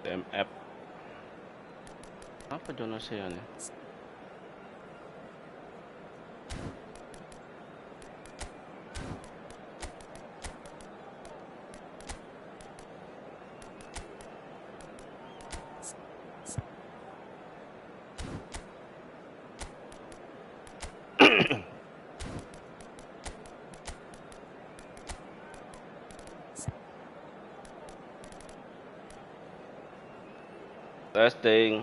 TMF. Apa Jonasiannya? Testing.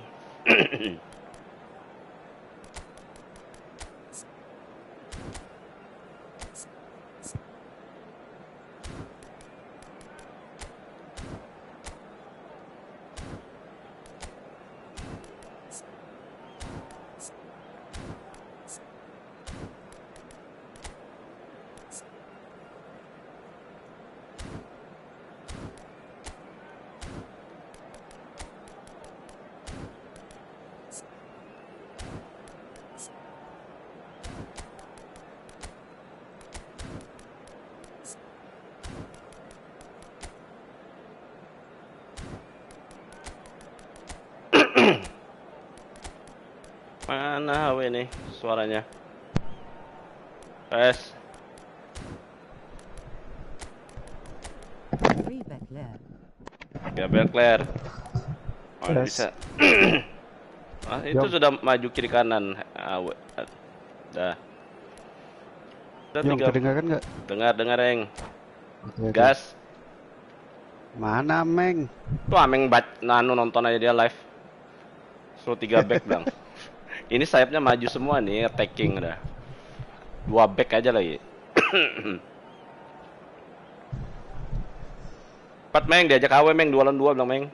Mana HW nih suaranya? Tes. Ya Berkler. Oh, bisa. Itu sudah maju kiri kanan. Dah. Yang kedengaran nggak? Dengar Eng. Gas. Mana Meng? Tuh Ameng nonton aja dia live. Suruh 3 back bang. Ini sayapnya maju semua nih, attacking dah. 2 back aja lagi. 4 Meng, diajak AW Meng, 2 lawan 2 bilang Meng.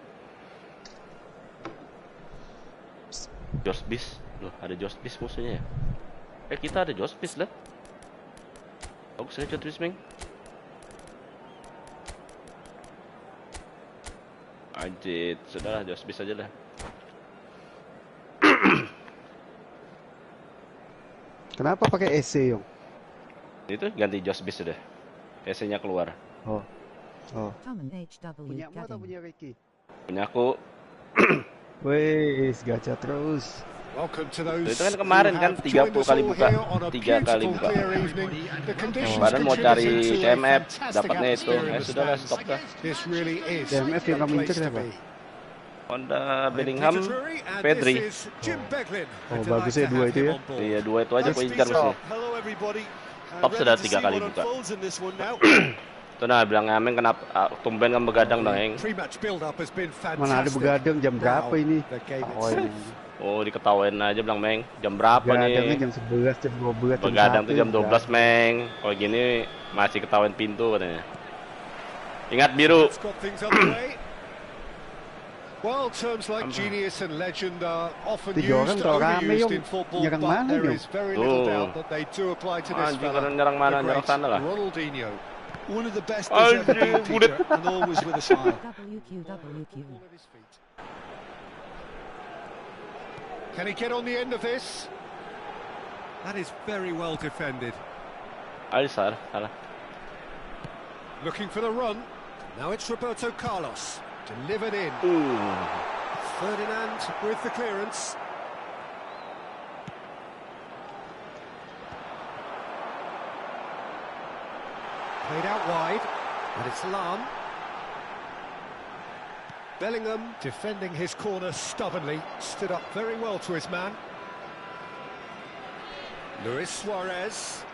Josbis. Loh, ada Josbis musuhnya ya? Kita ada Josbis lah. Bagus aja Josbis Meng. Anjir, sudahlah Josbis aja lah. Kenapa pakai EC, Yong? Itu ganti Josbis sudah. EC-nya keluar. Oh. Punya atau punya Ricky? Punya aku. Wih, gacha terus. Itu kan kemarin kan 30 kali buka, 3 kali buka. Badan mau cari TMF, dapatnya itu. Sudahlah, stop dah. TMF yang kamu incer siapa? Honda Bellingham, Pedri. Oh, bagusnya 2 itu ya? Iya, 2 itu aja aku incar mesti. Top sudah 3 kali buka. Itu nah bilang Ameng kenapa tumben kan begadang bang Eng. Mana ada begadang, jam berapa ini? Oh diketawain aja bilang Meng. Jam berapa nih? Begadangnya jam 11, jam 12, begadang tuh jam 12 Meng. Kalau gini masih ketawain pintu katanya. Ingat biru. Well, terms like genius and legend are often used overused in football, but there is very little doubt that they do apply to this fella. Nyerang mana? Nyerang sana lah. Ronaldinho, one of the best there's ever been, Peter, and always with a smile. Can he get on the end of this? That is very well defended. Salah. Looking for the run. Now it's Roberto Carlos. Delivered in. Ferdinand with the clearance. Played out wide, and it's Lam. Bellingham defending his corner stubbornly, stood up very well to his man. Luis Suarez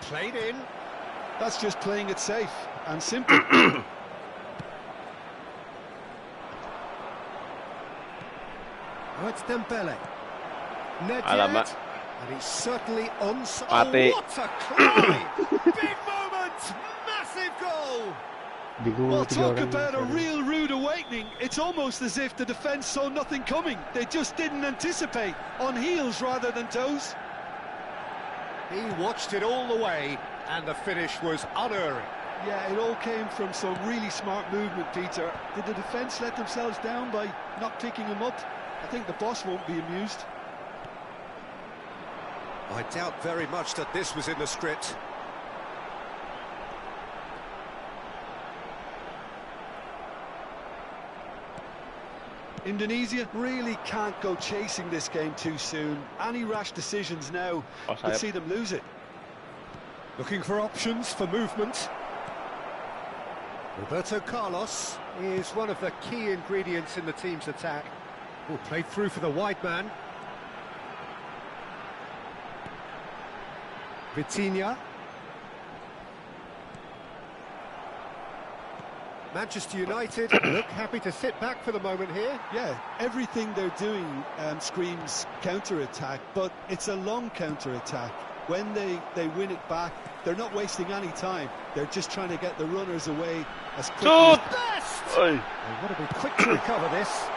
played in. That's just playing it safe and simple. Oh, it's Dembele. Alamak. And he's certainly on. Oh, what a try! Big moment! Massive goal! Well, talk about a real rude awakening. It's almost as if the defence saw nothing coming. They just didn't anticipate. On heels rather than toes. He watched it all the way, and the finish was unerring. Yeah, it all came from some really smart movement, Peter. Did the defence let themselves down by not picking him up? I think the boss won't be amused. I doubt very much that this was in the script. Indonesia really can't go chasing this game too soon. Any rash decisions now could see them lose it. Looking for options for movement. Roberto Carlos is one of the key ingredients in the team's attack. Oh, played through for the wide man. Vitinha. Manchester United look happy to sit back for the moment here. Yeah, everything they're doing screams counter-attack, but it's a long counter-attack. When they win it back, they're not wasting any time. They're just trying to get the runners away as quickly as Best! They want to be quick to recover this.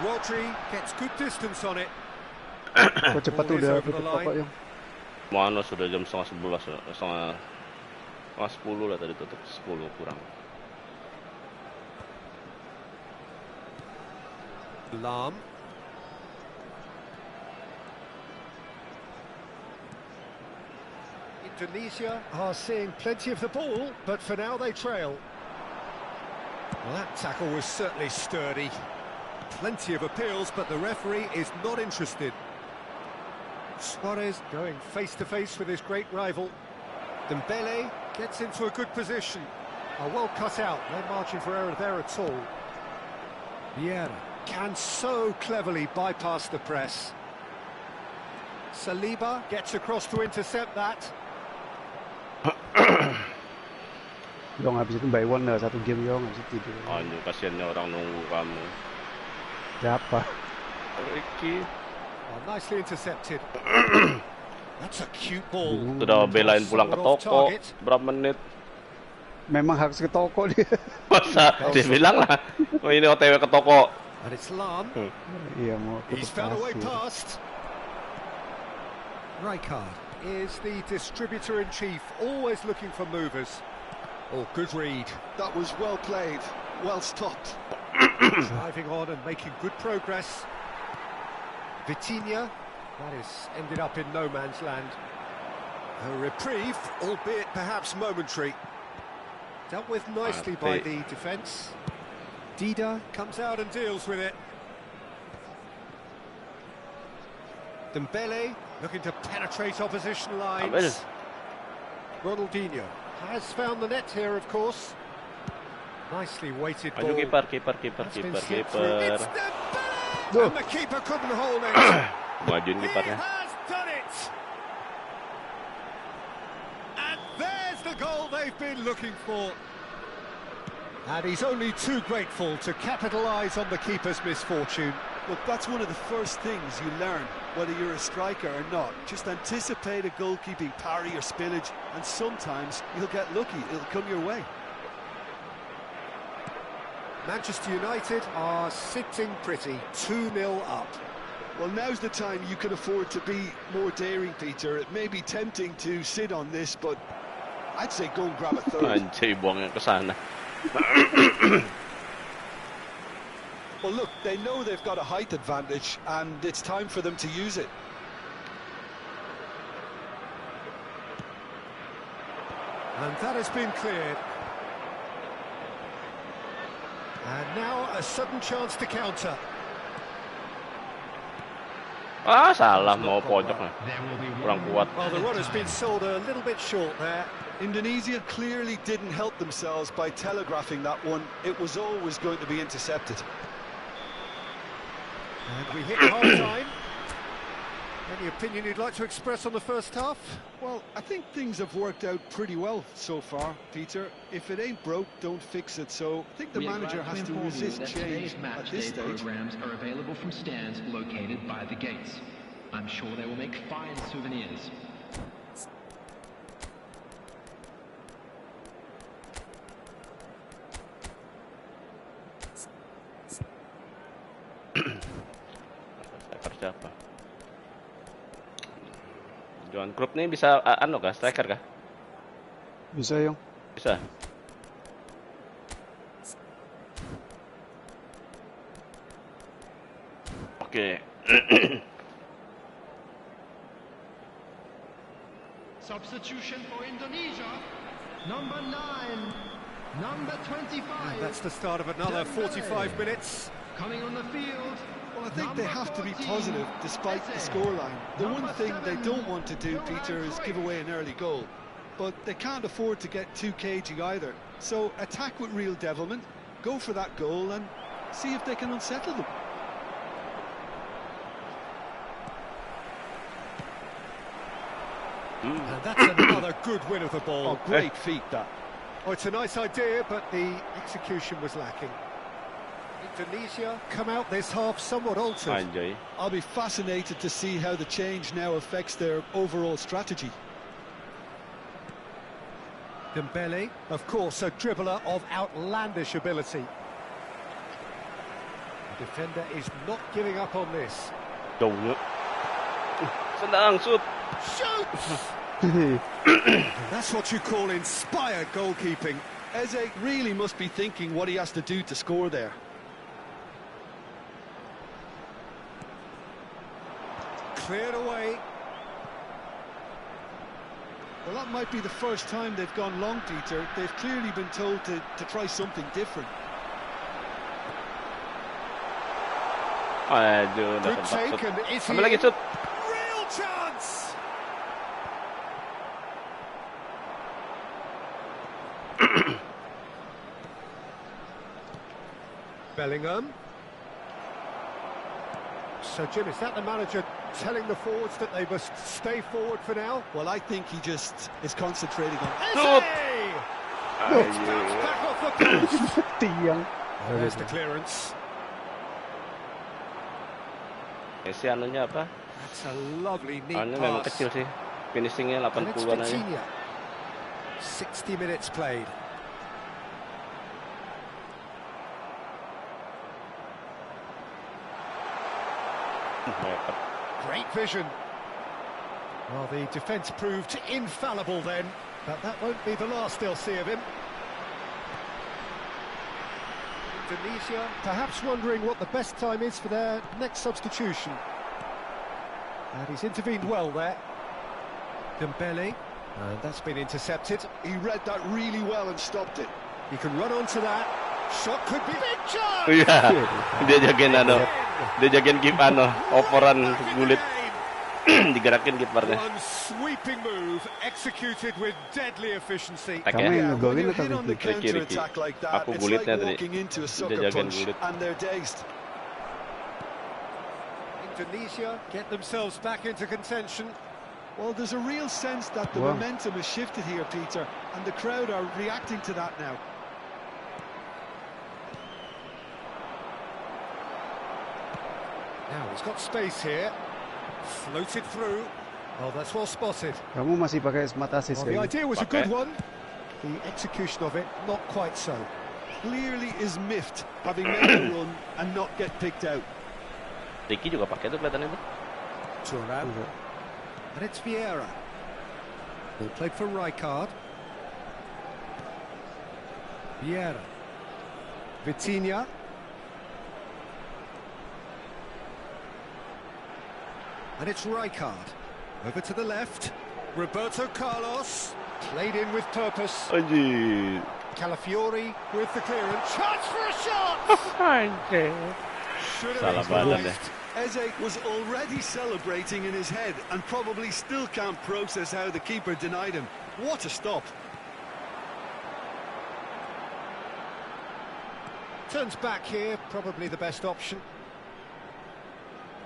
Rodri gets good distance on it. Kok cepat tuh udah tutup toko yang. Mana sudah jam setengah 10 lah tadi tutup 10 kurang. Lam. Indonesia are seeing plenty of the ball, but for now they trail. Well, that tackle was certainly sturdy. Plenty of appeals, but the referee is not interested. Suarez going face-to-face with his great rival. Dembele gets into a good position. Well cut out, no margin for error there at all. Vieira can so cleverly bypass the press. Saliba gets across to intercept that. Dong habis itu by one satu game Yong habis itu tidur. Anjir kasihannya orang nunggu kamu. Siapa? Ricky. Oh, nicely intercepted. That's a cute ball. Sudah belain pulang ke toko berapa menit. Memang harus ke toko dia. Masa dia bilang lah, oh ini OTW ke toko. And it's Lam. Iya mau He's found a way past. Rijkaard is the distributor-in-chief, always looking for movers. Oh, good read. that was well played, well stopped. Driving on and making good progress. Vitinha, that is ended up in no man's land. A reprieve, albeit perhaps momentary. Dealt with nicely by the defence. Dida comes out and deals with it. Dembele looking to penetrate opposition lines. Ronaldinho has found the net here, of course. Nicely weighted ball. Maju kiper. It's Dembele! And the keeper couldn't hold it. Majuin He kipernya. has done it! And there's the goal they've been looking for. And he's only too grateful to capitalise on the keeper's misfortune. Look, that's one of the first things you learn, whether you're a striker or not. Just anticipate a goalkeeping parry or spillage, and sometimes you'll get lucky, it'll come your way. Manchester United are sitting pretty, 2-0 up. Well, now's the time you can afford to be more daring, Peter. It may be tempting to sit on this, but I'd say go and grab a third. Anjay, buangnya ke sana. Well, look, they know they've got a height advantage, and it's time for them to use it. And that has been cleared. And now a sudden chance to counter. Ah, salah mau pojok lah. Kurang kuat. Well, the run has been sold a little bit short there. Indonesia clearly didn't help themselves by telegraphing that one. It was always going to be intercepted. And we hit half-time. Any opinion you'd like to express on the first half? Well, I think things have worked out pretty well so far, Peter. If it ain't broke, don't fix it. So I think the manager has to resist change at this stage. Programs are available from stands located by the gates. I'm sure they will make fine souvenirs. Siapa? Johan Coop nih bisa anu kah, striker kah? Bisa Yong. Bisa. Oke. Substitution for Indonesia, number 9. Number 25. And that's the start of another 45 minutes. Coming on the field. Well, I think they have to be positive despite the scoreline. The one thing they don't want to do, Peter, is give away an early goal. But they can't afford to get too cagey either. So attack with real devilment, go for that goal and see if they can unsettle them. And that's another good win of the ball. Oh, great feat that. Oh, it's a nice idea, but the execution was lacking. Indonesia come out this half somewhat altered. Anjay. I'll be fascinated to see how the change now affects their overall strategy. Dembele, of course, a dribbler of outlandish ability. The defender is not giving up on this. Jauh nya. Senang shoot. Shoots! And that's what you call inspired goalkeeping. Eze really must be thinking what he has to do to score there. Cleared away. Well, that might be the first time they've gone long, Peter. They've clearly been told to try something different. Aduh, Good dapat take, shoot. and is he Ambil lagi in? shoot. Real chance! Bellingham. So, Jim, is that the manager telling the forwards that they must stay forward for now? Well, I think he just is concentrating on... Eze! Aduh. Bounce back off the post. Tiang. Oh, there's the clearance. Si anunya apa? That's a lovely, neat Anunya memang pass. kecil sih. Finishingnya And it's 80-an aja. Vitinha. 60 minutes played. Mepet. Great vision. Well, the defence proved infallible then, but that won't be the last they'll see of him. Indonesia perhaps wondering what the best time is for their next substitution. And he's intervened well there. Dembele. That's been intercepted. He read that really well and stopped it. He can run onto that. Shot could be big chance. Iya. Dia jagain Dia jagain operan gulit. Digerakin kipernya. One sweeping move executed with deadly efficiency. Tak Kamu ya? yang When ngegolin you're atau hit on the Vicky? Ricky. counter-attack like that, Aku it's like gulitnya tadi. walking into a Dia sucker jagain punch gulit. and they're dazed. Indonesia get themselves back into contention. Well, there's a real sense that the Wow. momentum has shifted here, Peter, and the crowd are reacting to that now. Now he's got space here. Floated through. Oh, that's well spotted. Kamu masih pakai smart assist Well, the kayaknya. idea was a Okay. good one. The execution of it, not quite so. Clearly is miffed, having made a run and not get picked out. Ricky juga pakai tuh kelihatannya tuh. Turan. And it's Vieira. Ball played for Rijkaard. Vieira. Vitinha. And it's Rijkaard. Over to the left. Roberto Carlos. Played in with purpose. Anjir. Calafiori with the clearance. Chance for a shot! Should have Salah badan equalised. Eze was already celebrating in his head and probably still can't process how the keeper denied him. What a stop. Turns back here, probably the best option.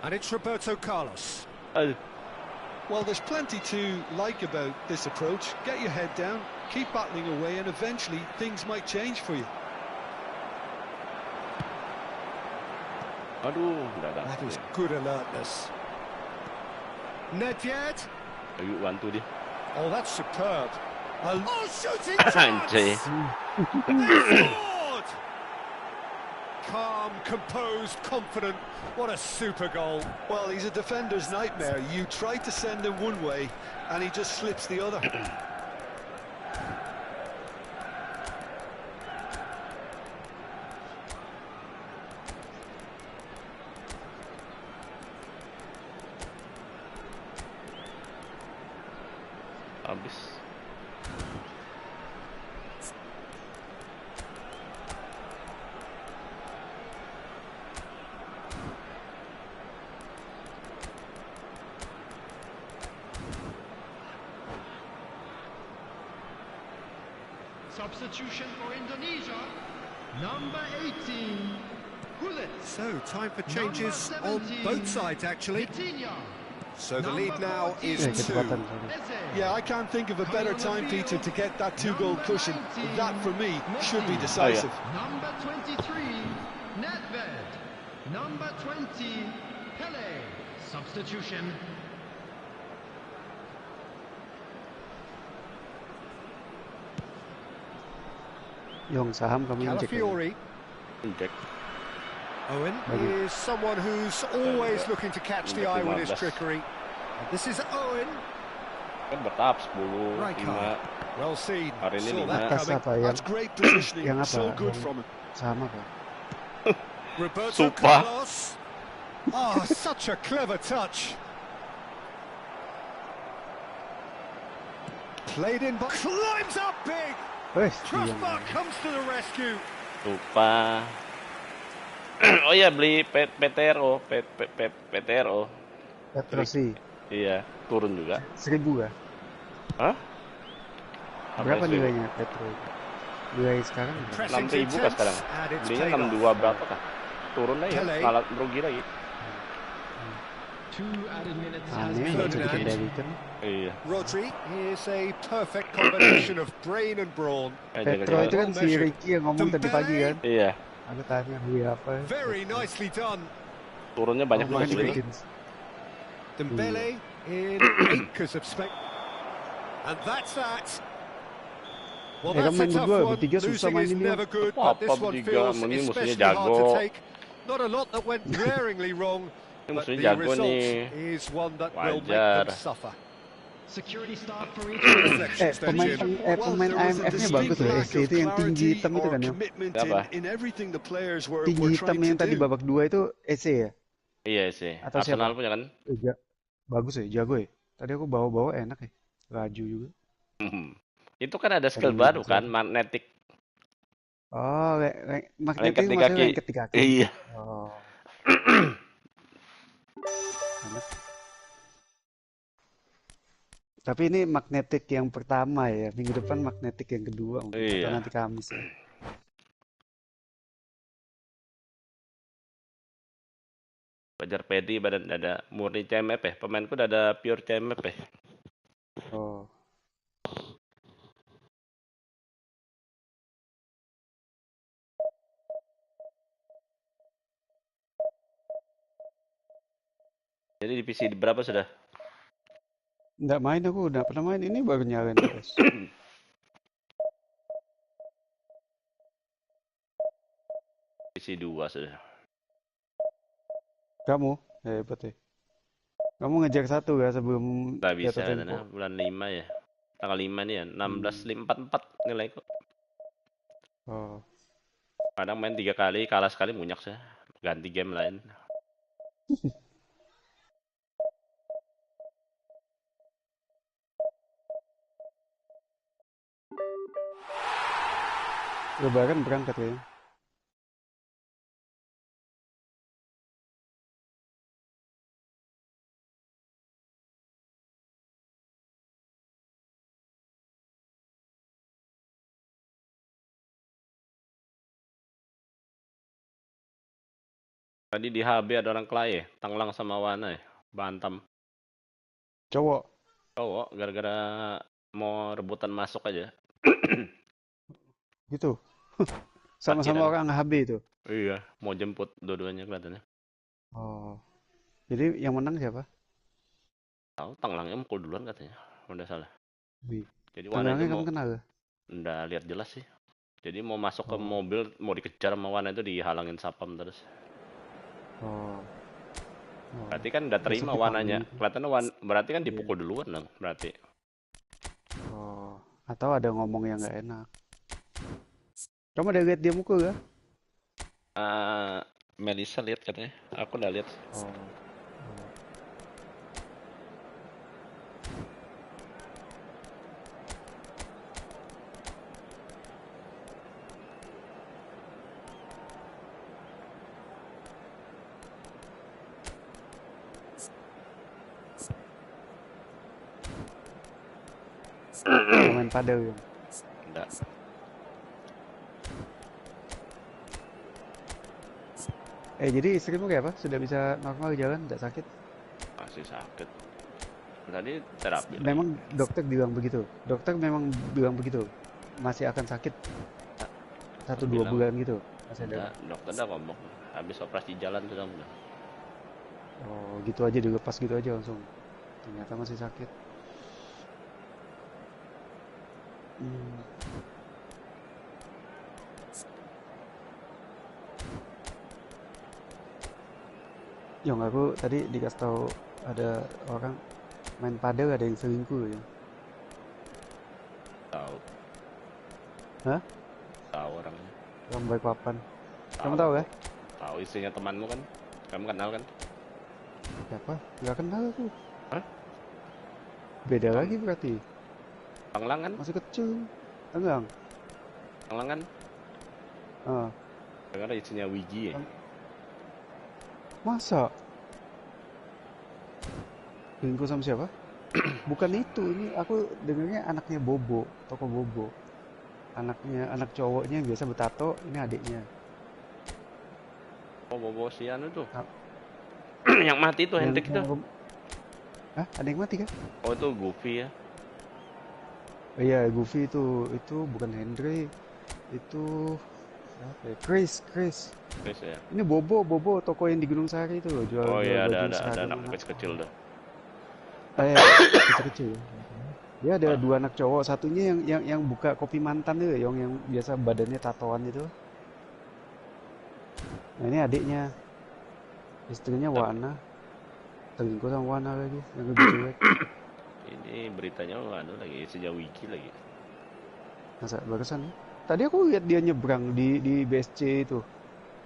And it's Roberto Carlos. Aduh. Well, there's plenty to like about this approach. Get your head down, keep battling away, and eventually things might change for you. Aduh, udah That is dapet. good alertness. Nedved. Ayo bantu dia. Oh, that's superb. Oh, shooting Anjay. chance! They scored! Calm, composed, confident. What a super goal. Well, he's a defender's nightmare. You try to send him one way, and he just slips the other. Habis. Substitution for Indonesia, number 18, Gullit. So, time for changes Number on 17, both sides, actually. Vitinha. So the lead now is Eh, 2. kecepatan, sorry. Eze. Yeah, I can't think of a better time, Peter, to get that 2-goal cushion. That, for me, should be decisive. Number 23, Nedved. Number 20, Pele. Substitution. Yung saham kami yang cek. Calafiori. Cek. Owen Maybe. is someone who's always looking to catch the eye with his 15. trickery. And this is Owen. Kan bertahap 10, Rijkaard. 5. Well seen. Hari ini Saw that 5. Atas coming. apa yang That's great positioning. yang apa? So good Yang from him. saham apa? Roberto Sumpah. Carlos. Oh, such a clever touch. Played in, but climbs up big. Wes, Crossbar comes to the rescue. Lupa. Oh iya, beli PTRO, PTRO. Petrosi Iya, turun juga. 1000 ya? Hah? Berapa Apa sih? nilainya Petro? Nilai sekarang berapa? Pressing 6.000 kah sekarang? and it's Belinya paid 62 off. berapa kah? Turun aja, Pele. malah merugi lagi. 2 added minutes has Aneh, been nggak bisa Ferdinand. dikendalikan. Iya. Rodri is a perfect combination of brain and brawn. Petro Jaga-jaga. itu kan si Measured. Ricky yang ngomong tadi pagi kan. Iya, Aku tanya dia apa. Very nicely done. turunnya banyak Makan banget di sih. Vikings. Dembele in acres of space. And that's that. Well, Kan that's a main tough berdua, one. bertiga susah Losing is mainin dia. never good, Apa but this one bertiga? feels Mending musuhnya especially hard to jago. take. Not a lot that went glaringly wrong, Ini but musuhnya the jago result nih. is one that will make Wajar. them suffer. security staff for each Reflections then, Pemain Jim. pemain there was a IMF-nya distinct bagus loh. lack SC of itu yang tinggi clarity hitam itu or kan ya. commitment Siapa? in everything the players were Tinggi hitam trying yang to tadi do. babak 2 itu SC ya? Iya sih. Atau Arsenal siapa? punya kan? Bagus ya, jago ya. Tadi aku bawa-bawa enak ya. Laju juga. Itu kan ada skill Tadi baru gitu. kan, magnetic. Oh, magnetik Lengket di maksudnya kaki. lengket di kaki. Iya. Oh. Enak. Tapi ini magnetik yang pertama ya. Minggu depan magnetik yang kedua. Atau Iya. nanti Kamis ya. Pajar Pedi badan ada murni CMF ya. Pemainku udah ada pure CMF ya. Oh. Jadi divisi berapa sudah? Nggak main aku, udah pernah main. Ini baru nyalain terus. Divisi 2 sudah. Kamu? Hebat ya. Kamu ngejar satu ya sebelum Nggak bisa jatuh katanya. tempo. Bulan 5 ya. Tanggal 5 nih ya. 16.44 nilaiku. Oh. Kadang main 3 kali, kalah sekali munyak saya. Ganti game lain. Lebaran berangkat ya. Tadi di HB ada orang Kelai ya. Tanglang sama Wana ya. Bantam. Cowok. Cowok gara-gara mau rebutan masuk aja. Gitu. Sama-sama Parkiran. orang HB itu. Iya, mau jemput dua-duanya kelihatannya. Oh. Jadi yang menang siapa? Tahu Tanglangnya mukul duluan katanya. Udah salah. Wih. Jadi Wana Tangannya itu kamu mau kenal ya? nggak lihat jelas sih. Jadi mau masuk ke Oh. mobil, mau dikejar sama Wana itu dihalangin sapam terus. Oh. Oh. Berarti kan udah terima Besok Wananya. dipanggil. Kelihatannya berarti kan dipukul duluan dong. Berarti. Oh. Atau ada ngomong yang nggak enak. Kamu udah lihat dia mukul ya? Melisa lihat katanya. Aku udah lihat. Oh. Main padel ya. Enggak. Jadi istrimu kayak apa? Sudah bisa normal jalan, tidak sakit? Masih sakit. Tadi terapi lagi. Memang dokter bilang begitu. Dokter memang bilang begitu. Masih akan sakit Pas 1-2 bilang, bulan gitu. Masih ada. dokter udah ngomong habis operasi jalan tuh kamu. Oh, gitu aja dilepas gitu aja langsung. Ternyata masih sakit. Hmm. Yang aku tadi dikasih tahu ada orang main padel ada yang selingkuh ya. Tahu. Hah? Tahu orangnya. Orang baik papan. Kamu tahu ya? Tahu istrinya temanmu kan? Kamu kenal kan? Siapa? Gak kenal aku. Hah? Beda lagi berarti. Panglang kan? Masih kecil. Enggak. Panglang kan? Ah, Dengar istrinya Wiji ya? masa? Selingkuh sama siapa? Bukan itu, ini aku dengarnya anaknya Bobo, toko Bobo. Anak cowoknya yang biasa bertato, ini adiknya. Oh, bobo si anu tuh. Ah, Yang mati tuh, Hendrik tuh. Hah? Ada yang mati kan? Oh, itu Goofy ya. Oh iya, Goofy itu bukan Henry. Itu apa ya? Chris. Chris ya. Ini Bobo, toko yang di Gunung Sari itu loh, jual Oh iya, baju ada seragam anak kecil tuh. Kecil-kecil. Dia ada dua anak cowok, satunya yang buka kopi mantan itu, yang biasa badannya tatoan itu. Nah ini adiknya, istrinya Wana, selingkuh sama Wana lagi, yang lebih jelek. Ini beritanya anu lagi sejak wiki lagi. Masa barusan? Tadi aku lihat dia nyebrang di BSC itu,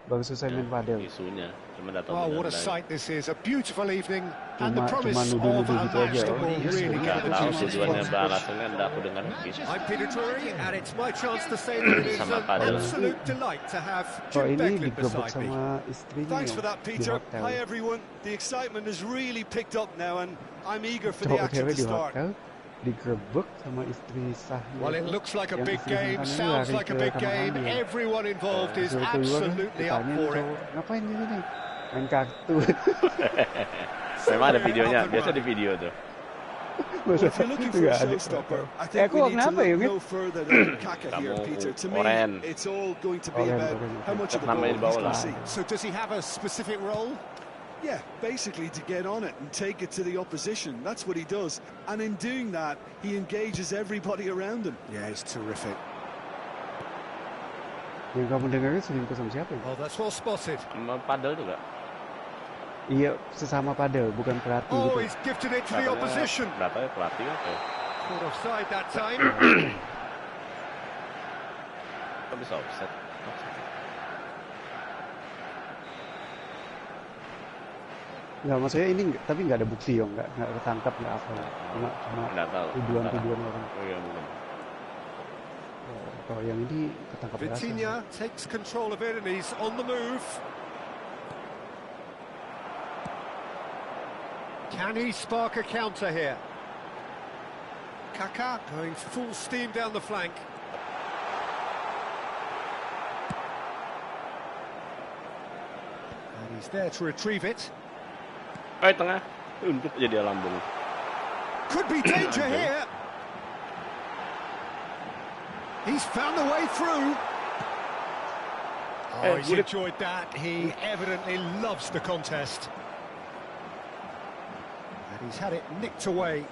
baru selesai main padel. Isunya, cuma datang. Oh, what a sight this is. A beautiful evening and the Cuma promise nuduh of a gitu match aja. that will really get the Tahu juices tujuannya flowing. beralasannya udah aku dengar gitu. I'm Peter Drury, and it's my chance to say that it is Sama an padel. absolute delight to have Oh Jim ini Becklin digerebek beside me. sama istrinya Thanks for that, di Peter. hotel. Hi, everyone. The excitement has really picked up now, and I'm eager for the Cowok action cewek to di start. hotel digerebek sama istri sahnya. Well, it itu. looks like a Yang big istri game, mantannya sounds lari like a ke big kamar game. mandi. Everyone involved is Suruh keluar, absolutely up ditanyain for it. cowok, ngapain di sini? Main kartu. Memang ada videonya, biasa di video tuh. Well, if you're looking for a Nggak ada. showstopper, I think Aku we need to kenapa ya, look Yungit? no further than Kaka here, Kamu Peter. To me, oren. it's all going to be Oren, about oren. how much of the ball Namanya he's dibawa going to lah. see. So does he have a specific role? Yeah, basically to get on it and take it to the opposition. That's what he does. And in doing that, he engages everybody around him. Yeah, he's terrific. Yang kamu dengerin selingkuh sama siapa ya? Oh, that's well spotted. Sama padel juga. Iya, sesama padel, bukan pelatih Oh, gitu. he's gifted it to the opposition. Katanya pelatih apa? Caught offside that time. Kok bisa offset? Nggak, maksudnya ini tapi nggak ada bukti ya, nggak ketangkap, nggak apa. Cuma Nggak tahu. tuduhan orang. Oh iya bukan. Kalau yang ini ketangkap basah. Vitinha takes control of it and he's on the move. Can he spark a counter here? Kaka going full steam down the flank. And he's there to retrieve it. Tengah. Untuk jadi lambung. Could be danger here. He's found the way through. Oh, he's enjoyed that. He evidently loves the contest. And he's had it nicked away.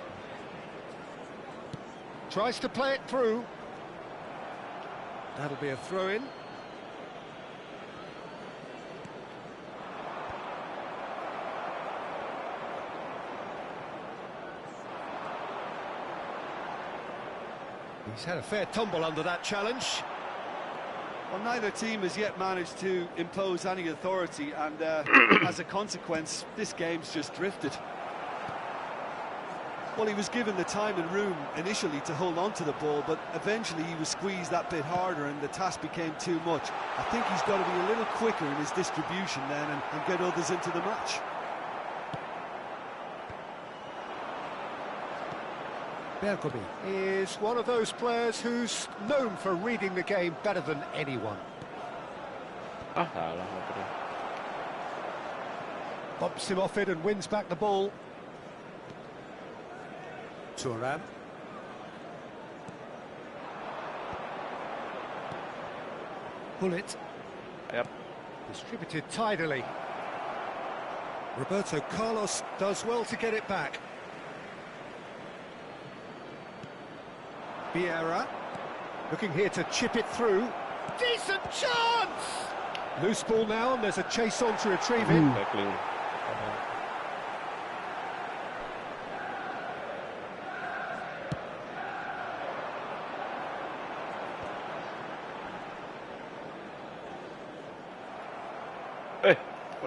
Tries to play it through. That'll be a throw-in. He's had a fair tumble under that challenge. Well, neither team has yet managed to impose any authority, and as a consequence, this game's just drifted. Well, he was given the time and room initially to hold on to the ball, but eventually he was squeezed that bit harder and the task became too much. I think he's got to be a little quicker in his distribution then and get others into the match. Berkobi is one of those players who's known for reading the game better than anyone. Ah salah. Bumps him off it and wins back the ball. Thuram. Bullet. Yep. Distributed tidily. Roberto Carlos does well to get it back. Vieira. Looking here to chip it through. Decent chance! Loose ball now, and there's a chase on to retrieve it. Tackling.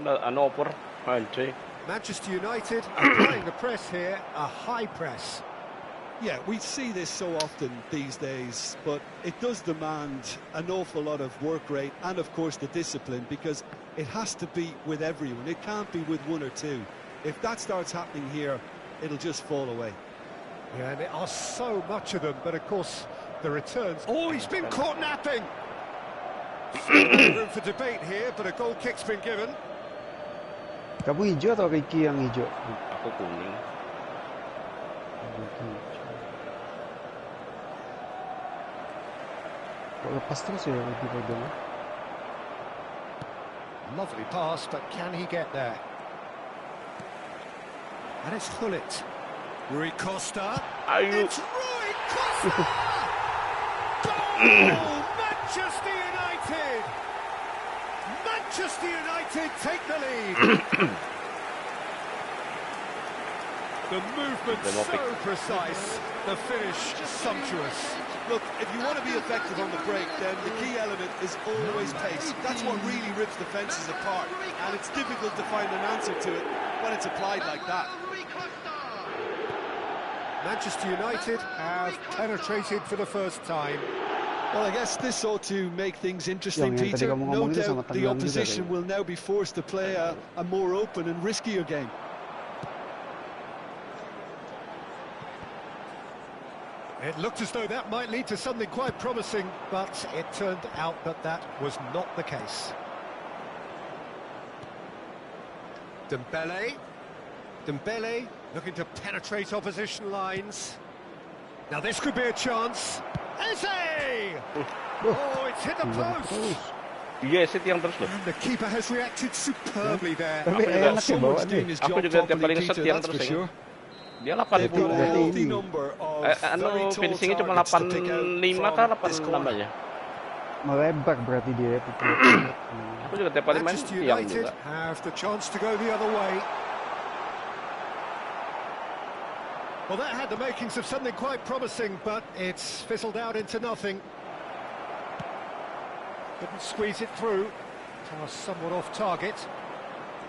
Ano oper? Anjay. Manchester United applying the press here, a high press. Yeah, we see this so often these days, but it does demand an awful lot of work rate and, of course, the discipline, because it has to be with everyone. It can't be with one or two. If that starts happening here, it'll just fall away. Yeah, and there are so much of them, but of course, the returns... Oh, he's been caught napping! No room for debate here, but a goal kick's been given. Kamu hijau atau Ricky yang hijau? Aku kuning. Kok lepas terus ya Ricky pegang? Lovely pass, but can he get there? And it's Hullet. Rui Costa. Ayo. It's Rui Costa! Goal! Manchester United! Manchester United take the lead. The movement so precise, the finish sumptuous. Look, if you want to be effective on the break, then the key element is always pace. That's what really rips defences apart, and it's difficult to find an answer to it when it's applied like that. Manchester United have penetrated for the first time. Well, I guess this ought to make things interesting, Peter. No doubt the opposition will now be forced to play a more open and riskier game. It looked as though that might lead to something quite promising, but it turned out that that was not the case. Dembele. Dembele looking to penetrate opposition lines. Now this could be a chance. Eze! Oh, it's hit the post. Yes, itu yang terus loh. And the keeper has reacted superbly there. Tapi enak ya bawa nih. Aku juga tiap kali ngeset yang terus ya. Dia 80. Finishingnya cuma 85 kah 86 aja. Melebar berarti dia. Aku juga tiap kali main tiang juga. Have the chance to go the other way. Well, that had the makings of something quite promising, but it's fizzled out into nothing. Couldn't squeeze it through. Pass somewhat off target.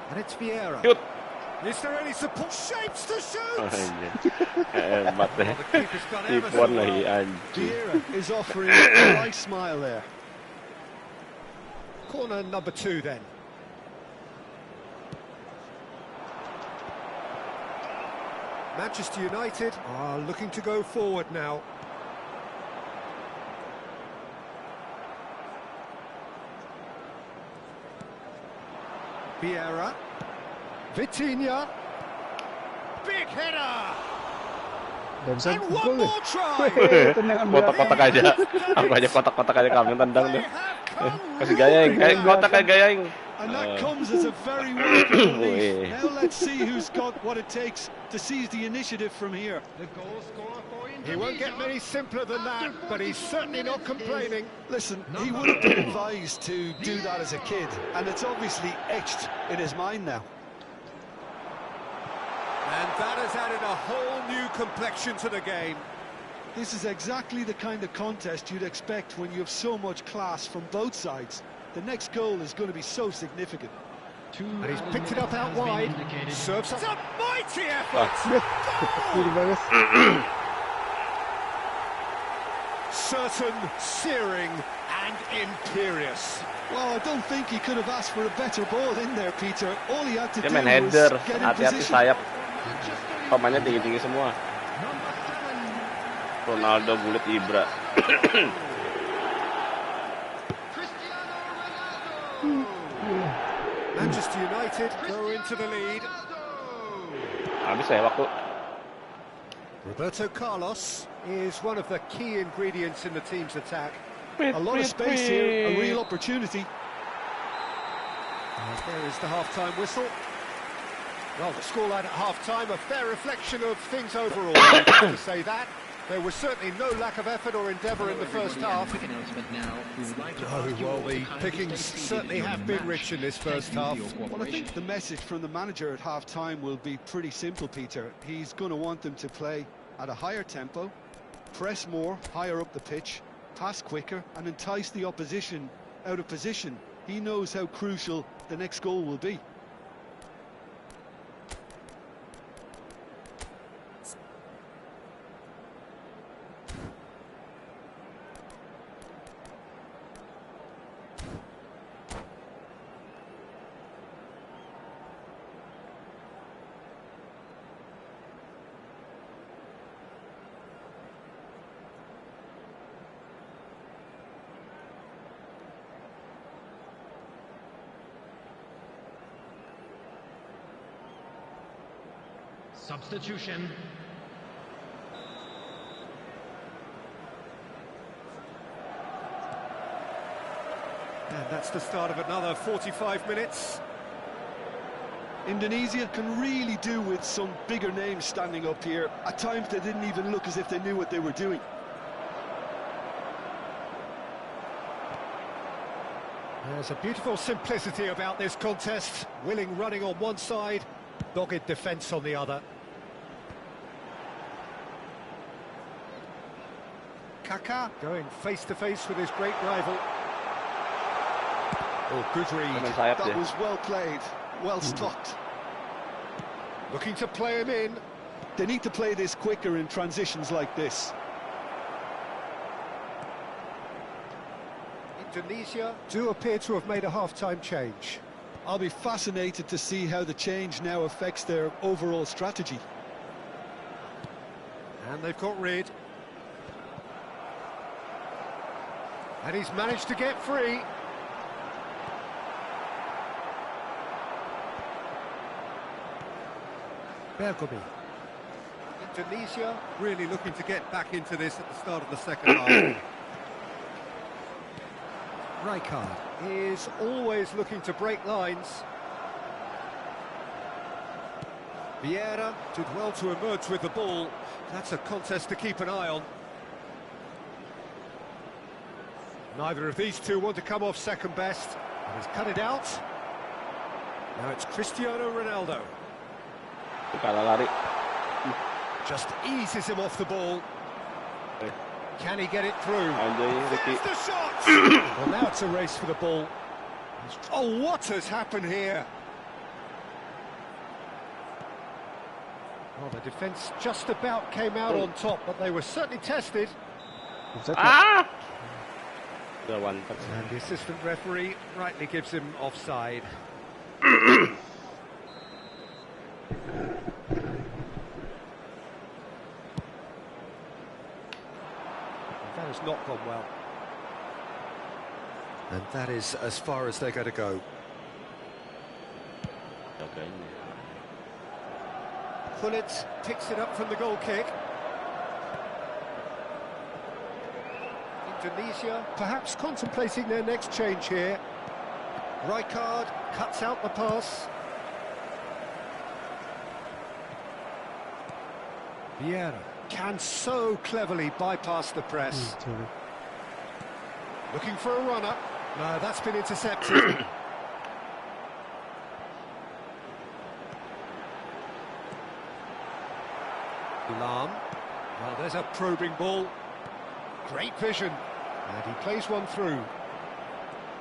And it's Vieira. Shoot. Is there any support? Shapes to shoot! Hebat deh. Tipuan lagi anjing. Vieira is offering a nice smile there. Corner number 2 then. Manchester United are looking to go forward now. Vieira. Vitinha. Big header! And one more try! Kotak-kotak aja. Aku aja kotak-kotak aja kami tendang deh. Kasih gayaing, kayak kotak kayak gayaing. And that comes as a very welcome relief. Now let's see who's got what it takes to seize the initiative from here. He won't get many simpler than that, but he's certainly not complaining. Listen, he would have been advised to do that as a kid, and it's obviously etched in his mind now. And that has added a whole new complexion to the game. This is exactly the kind of contest you'd expect when you have so much class from both sides. The next goal is going to be so significant. And he's picked it up out wide. Serves up. It's a mighty effort! Certain, searing and imperious. Well, I don't think he could have asked for a better ball in there, Peter. All he had to Dia do main was header, get in hati-hati position. sayap. Pemainnya tinggi-tinggi semua. Ronaldo, Bullet, Ibra. Manchester United go into the lead. Habis saya waktu. Roberto Carlos is one of the key ingredients in the team's attack. A lot of space here, a real opportunity. There is the half-time whistle. Well, the scoreline at half-time, a fair reflection of things overall, I have to say that. There was certainly no lack of effort or endeavour in the first half. Well, the pickings certainly have been rich in this first half. Well, I think the message from the manager at half-time will be pretty simple, Peter. He's going to want them to play at a higher tempo, press more, higher up the pitch, pass quicker, and entice the opposition out of position. He knows how crucial the next goal will be. Substitution. And that's the start of another 45 minutes. Indonesia can really do with some bigger names standing up here. At times they didn't even look as if they knew what they were doing. There's a beautiful simplicity about this contest. Willing running on one side, dogged defence on the other. Kaká going face-to-face with his great rival. Oh, good read. That was well played, well stopped. Looking to play him in. They need to play this quicker in transitions like this. Indonesia do appear to have made a half-time change. I'll be fascinated to see how the change now affects their overall strategy. And they've got rid. And he's managed to get free. Bergomi. Indonesia really looking to get back into this at the start of the second half. Rijkaard is always looking to break lines. Vieira did well to emerge with the ball. That's a contest to keep an eye on. Neither of these two want to come off second best. And he's cut it out. Now it's Cristiano Ronaldo. Just eases him off the ball. Can he get it through? There's the shot! Well, now it's a race for the ball. Oh, what has happened here? Well, the defence just about came out on top, but they were certainly tested. Ah! And the assistant referee rightly gives him offside. That has not gone well. And that is as far as they're going to go. Gullit picks it up from the goal kick. Indonesia perhaps contemplating their next change here. Rijkaard cuts out the pass. Vieira can so cleverly bypass the press. Looking for a runner. No, that's been intercepted. Lam. Well, there's a probing ball. Great vision. And he plays one through.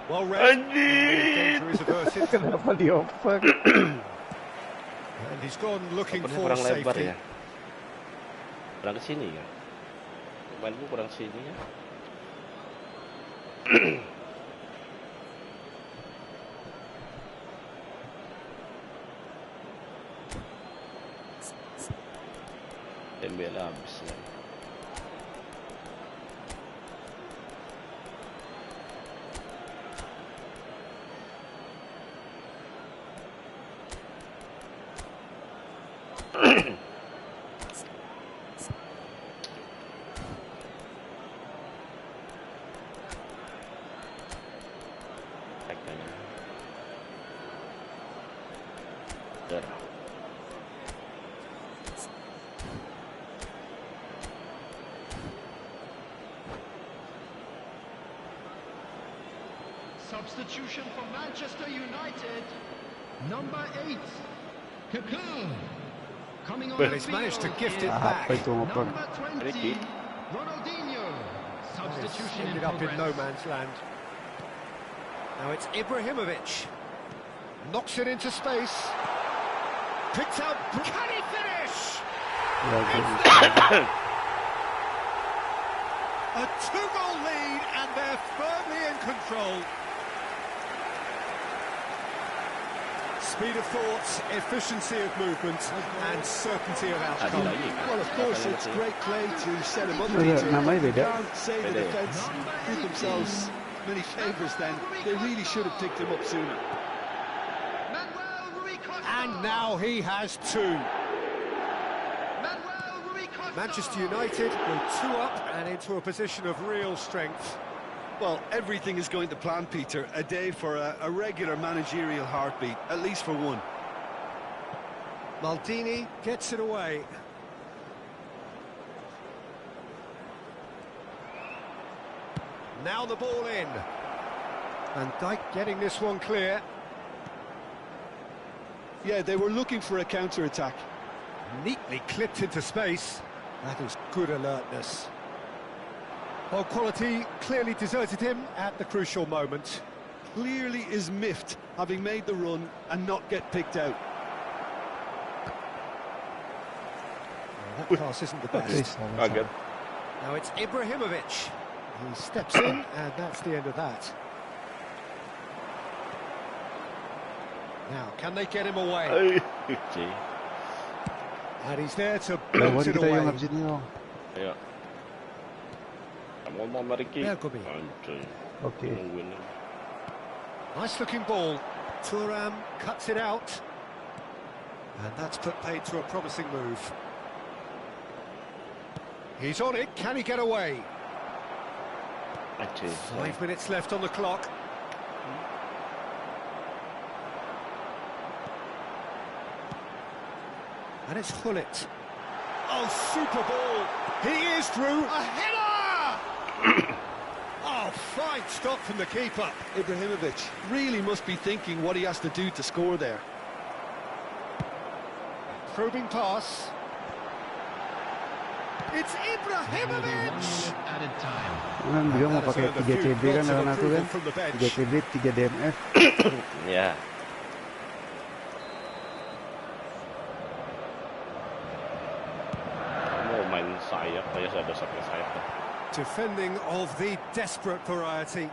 Well read. Danger is averted. Kenapa dioper? And he's gone looking for safety. Kurang ke sini kan? Pemainku kurang sini ya. Dembele habis ya. Substitution for Manchester United. Number 8, Coop. Coming on Well, the he's managed to field gift is it back. Apa itu ngoper? Number 20, Ronaldinho. It's Substitution in ended up in progress. no man's land. Now it's Ibrahimovic. Knocks it into space. Picked out. Can he finish? Ya, A two-goal lead, and they're firmly in control. Speed of thought, efficiency of movement, and certainty of outcome. Well, of course, it's great play to set him up. Namanya Peter. beda. Can't say the defence did themselves many favours then. They really should have picked him up sooner. Manuel Rui Costa. And now he has two. Manuel Rui Costa. Manchester United go 2 up and into a position of real strength. Well, everything is going to plan, Peter. A day for a regular managerial heartbeat, at least for one. Maldini gets it away. Now the ball in. Van Dijk getting this one clear. Yeah, they were looking for a counter-attack. Neatly clipped into space. That is good alertness. Well, quality clearly deserted him at the crucial moment. Clearly is miffed, having made the run and not get picked out. Well, that pass isn't the best. Kaget. Now it's Ibrahimovic. He steps in, and that's the end of that. Now, can they get him away? Cih. And he's there to Lawan bounce it kita yang away. habis ini dong. Ayo. Kamu mau Ricky? Bergomi. Anjay. Oke. Nungguin. Nice looking ball. Thuram cuts it out. And that's put paid to a promising move. He's on it. Can he get away? Anjay. 5 minutes left on the clock. And it's Hullet. Oh, super ball. He is through. A header! Oh, fine stop from the keeper. Ibrahimovic really must be thinking what he has to do to score there. Probing pass. It's Ibrahimovic! Added time. Kan dia mau pakai 3 CB kan lawan aku kan. 3 CB, 3 DMF. Ya. Mau main sayap, kayak saya ada sayap. Defending of the desperate variety.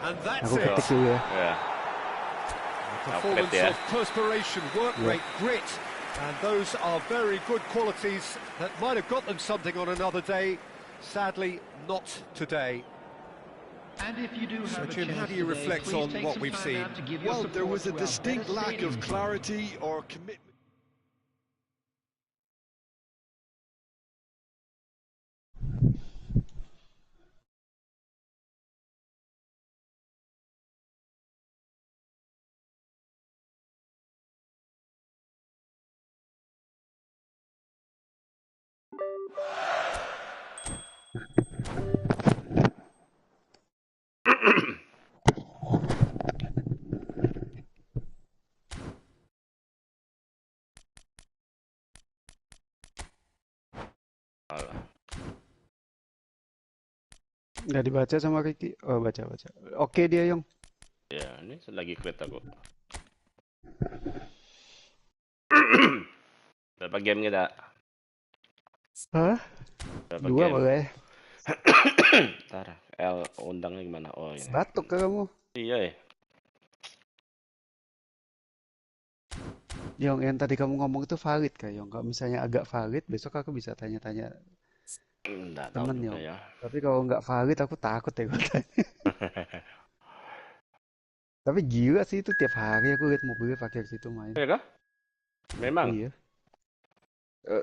And that's Aku it. ketik dulu ya. Ya. Performance yeah. of perspiration, work Yeah. rate, grit. And those are very good qualities that might have got them something on another day. Sadly, not today. And if you do have So, a Jim, chance how do you today, reflect please on take what some we've time seen? out to give your Well, there support was a to our distinct better lack stadium of team. clarity or commitment. Alah. Nggak dibaca sama Ricky. Oh, baca. Oke dia, Yong. Ya, ini lagi quit aku. Berapa game kita? Hah? Berapa 2 game? boleh. Ntar, L undangnya gimana? Oh, ini. Batuk ke kamu? Iya ya. Yong, yang tadi kamu ngomong itu valid kah, Yong? Kalau misalnya agak valid, besok aku bisa tanya-tanya Nggak tahu temen, juga Yong. ya. Tapi kalau nggak valid, aku takut ya gue tanya. Tapi gila sih itu tiap hari aku lihat mobilnya parkir situ main. Ya kah? Memang Iya.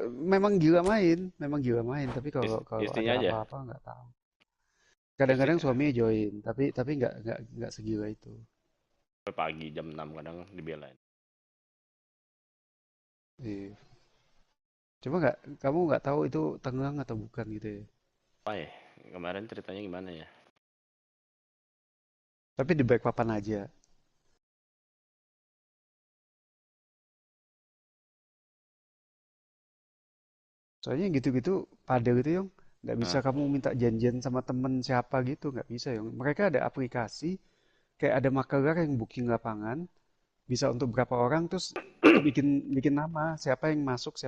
Memang gila main, memang gila main. Tapi kalau kalau ada istrinya aja. apa-apa nggak tahu. Istri Kadang-kadang suaminya join, tapi nggak segila itu. pagi jam 6 kadang dibelain. Iya. Coba kamu nggak tahu itu tenggelam atau bukan gitu ya. Apa ya? Kemarin ceritanya gimana ya? Tapi di back papan aja. Soalnya gitu-gitu padel gitu Yong. Nggak bisa Nah, kamu minta janjian sama temen siapa gitu, nggak bisa Yong. Mereka ada aplikasi, kayak ada makelar yang booking lapangan, bisa untuk berapa orang, terus bikin bikin nama, siapa yang masuk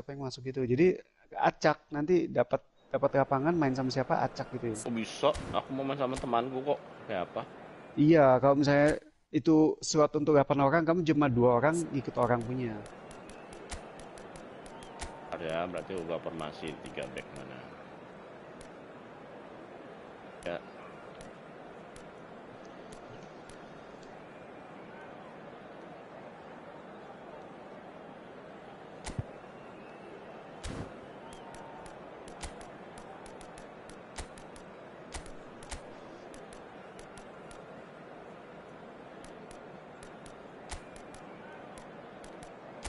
gitu. Jadi acak, nanti dapat dapat lapangan main sama siapa acak gitu ya. kok bisa? Aku mau main sama temanku kok. Kayak apa? Iya, kalau misalnya itu slot untuk 8 orang, kamu cuma 2 orang ikut orang punya. Ada berarti uga formasi 3 back mana? Ya.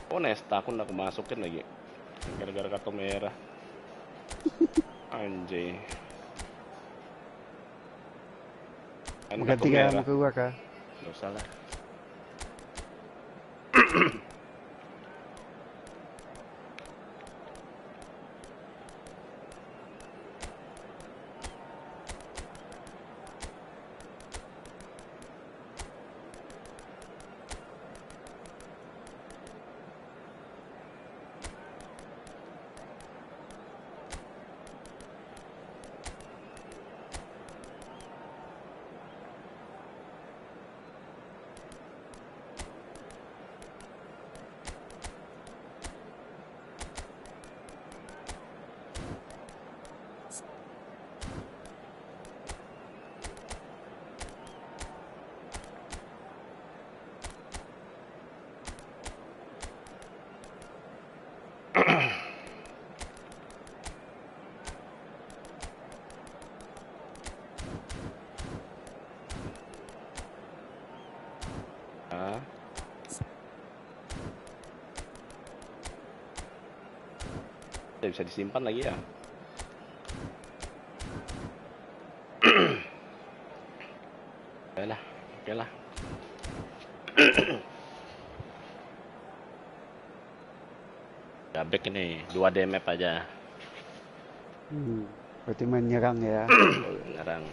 Oh, Nesta aku nak masukin lagi. Gara-gara kartu merah. Anjay. Kan kartu Menggantikan merah. kamu keluar kah? Gak usah lah. Ah, tidak bisa disimpan lagi ya. Oke lah, oke lah. Ya back ini 2D map aja. Berarti main nyerang ya. Ngarang.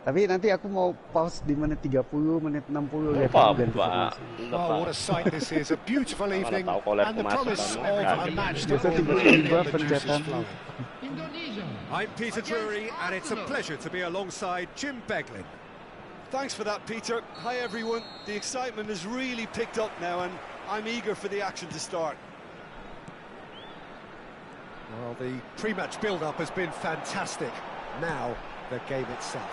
Tapi nanti aku mau pause di menit 30, menit 60 lihat Apa kamu ganti apa? formasi. Oh, what a sight this is. A beautiful Mana evening tahu kalau and the masuk promise kamu. of a Kaget. match Biasa that will tiba-tiba really get the juices pencetan. flowing. Indonesia. I'm Peter Drury and it's a pleasure to be alongside Jim Beglin. Thanks for that, Peter. Hi, everyone. The excitement has really picked up now, and I'm eager for the action to start. Well, the pre-match build-up has been fantastic. Now, the game itself.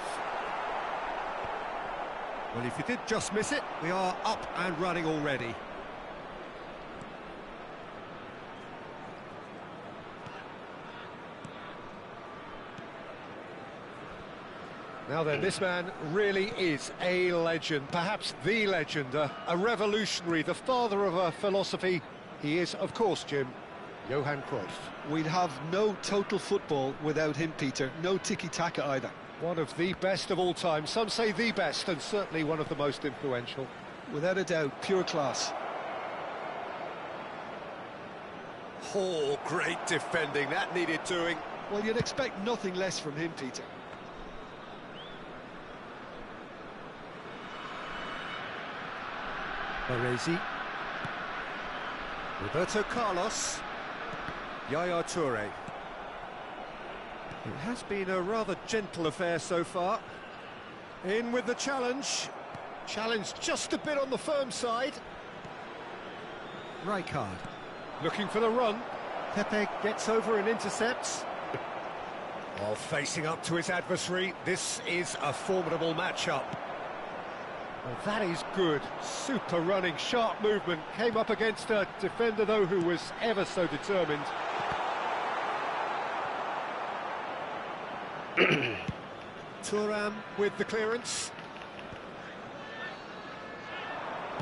Well, if you did just miss it, we are up and running already. Now then, this man really is a legend, perhaps the legend, a revolutionary, the father of a philosophy. He is, of course, Jim, Johan Cruyff. We'd have no total football without him, Peter. No tiki-taka either. One of the best of all time. Some say the best, and certainly one of the most influential. Without a doubt, pure class. Oh, great defending. That needed doing. Well, you'd expect nothing less from him, Peter. Baresi. Roberto Carlos. Yaya Toure. It has been a rather gentle affair so far. In with the challenge. Challenge just a bit on the firm side. Rijkaard. Looking for the run. Pepe gets over and intercepts. While facing up to his adversary, this is a formidable matchup. Well, that is good. Super running, sharp movement. Came up against a defender, though, who was ever so determined. Thuram with the clearance.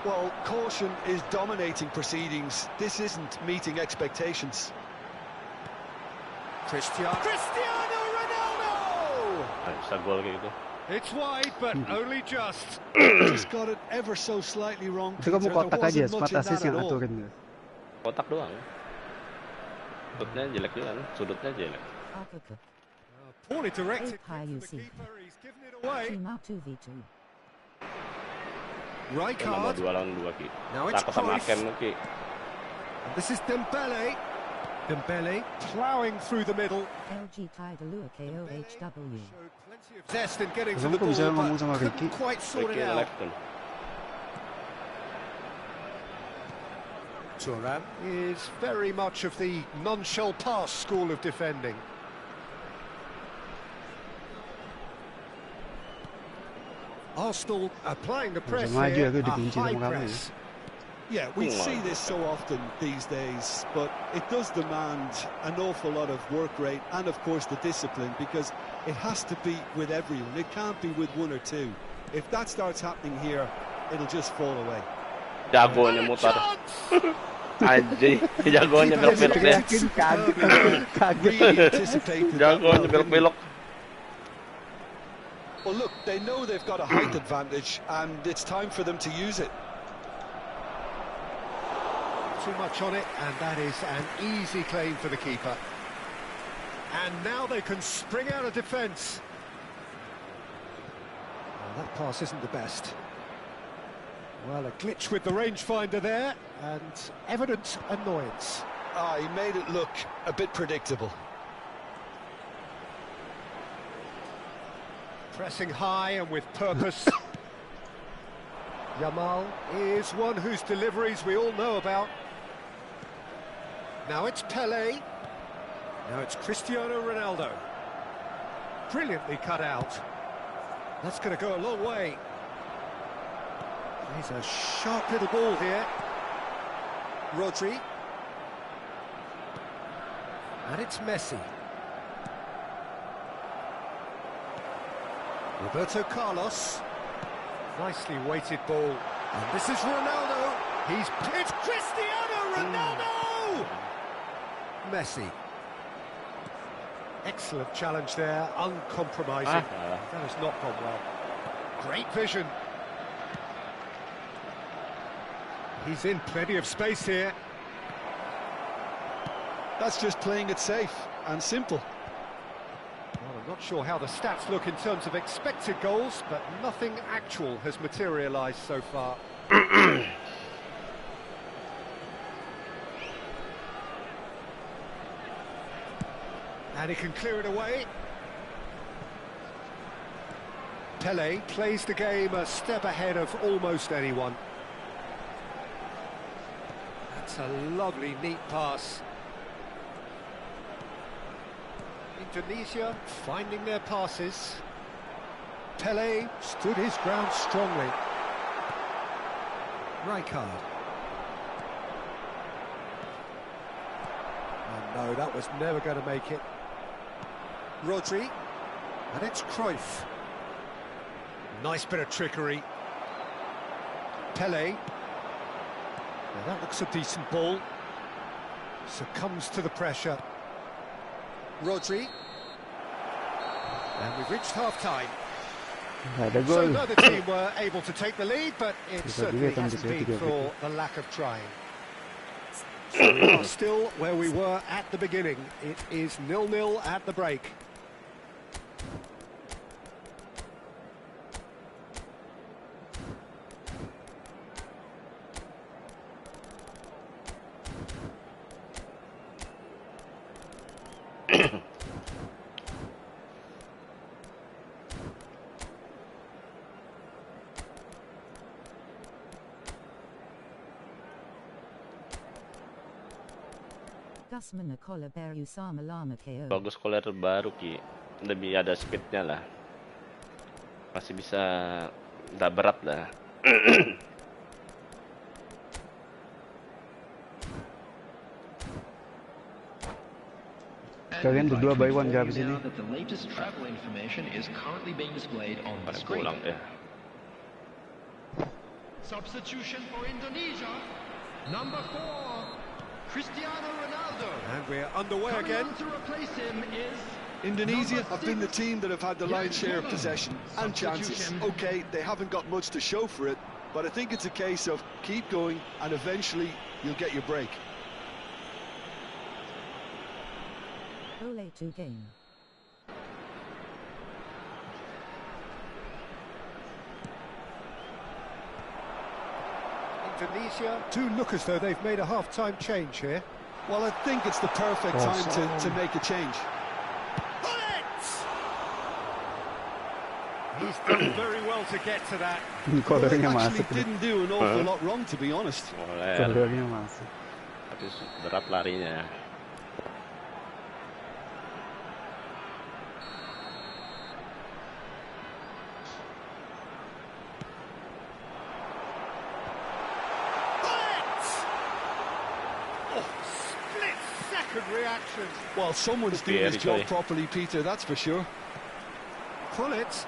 Well, caution is dominating proceedings. This isn't meeting expectations. Cristiano Ronaldo! Bisa gol kayak gitu. It's wide, but only just. Just got it ever so slightly wrong, Itu kamu Peter. kotak There aja, wasn't much spot in that assist yang at all. aturin tuh. Kotak doang. Sudutnya jelek juga kan, sudutnya jelek. Poorly directed. High The UC. keeper, he's given it away. Team out 2v2. Right Kita mau card. 2 lawan 2 Ki. Now it's Takut sama Cruyff. Kem Ki. And this is Dembele. Dembele ploughing through the middle. LG Tidalua KOHW. Showed plenty of zest in getting to Kamu the kok bisa ball, ngomong but sama couldn't Ricky? quite sort Ricky it out. left tuh. Thuram is very much of the non-shell pass school of defending. Arsenal applying the press Sama aja here, aku a dikunci high sama kamu ya. press. Yeah, we see this so often these days, but it does demand an awful lot of work rate and, of course, the discipline, because it has to be with everyone. It can't be with one or two. If that starts happening here, it'll just fall away. Jagonya mutar. Anjing, jagonya belok-belok ya. Really anticipated that well, Jagonya didn't he? belok-belok. Well, look, they know they've got a height advantage, and it's time for them to use it. Too much on it, and that is an easy claim for the keeper. And now they can spring out of defence. Well, that pass isn't the best. Well, a glitch with the rangefinder there, and evident annoyance. Ah, he made it look a bit predictable. Pressing high and with purpose. Yamal is one whose deliveries we all know about. Now it's Pelé. Now it's Cristiano Ronaldo. Brilliantly cut out. That's going to go a long way. He's a sharp little ball here. Rodri. And it's Messi. Roberto Carlos. Nicely weighted ball. And this is Ronaldo. It's Cristiano Ronaldo! Messi. Excellent challenge there, uncompromising. That has not gone well. Great vision. He's in plenty of space here. That's just playing it safe and simple. Well, I'm not sure how the stats look in terms of expected goals, but nothing actual has materialised so far. And he can clear it away. Pelé plays the game a step ahead of almost anyone. That's a lovely, neat pass. Indonesia finding their passes. Pelé stood his ground strongly. Rijkaard. Oh no, that was never going to make it. Rodri. And it's Cruyff. Nice bit of trickery. Pelé. Now that looks a decent ball. Succumbs to the pressure. Rodri. And we've reached half-time. Nggak ada So gol. neither team were able to take the lead, but it Bisa certainly dilihat kan hasn't bisa been 3 for the lack of trying. So we are still where we were at the beginning. It is 0-0 at the break. Gusman Nicola Beru Sama Lama KO. Bagus Koler baru Ki. Lebih ada speednya lah. Masih bisa, nggak berat lah. Kalian berdua buy one gak Inform habis you ini? now that the latest travel information is currently being displayed on the Pada screen. pulang deh. Substitution for Indonesia. Number 4, Cristiano Ronaldo. And we're underway Coming again. on to replace him is Indonesia number have been the 6. team that have had the lion's share of Yes, possession and chances. substitution. Okay, they haven't got much to show for it, but I think it's a case of keep going and eventually you'll get your break. Ole 2 game. Indonesia do look as though they've made a half-time change here. Well, I think it's the perfect time to make a change. He's done very well to get to that. Well, they Cornernya actually masuk. didn't do an awful lot wrong, to be honest. Boleh. Cornernya masuk. Tapi berat larinya. Split-second reaction. Well, someone's doing his Actually. job properly, Peter, that's for sure. Pull it.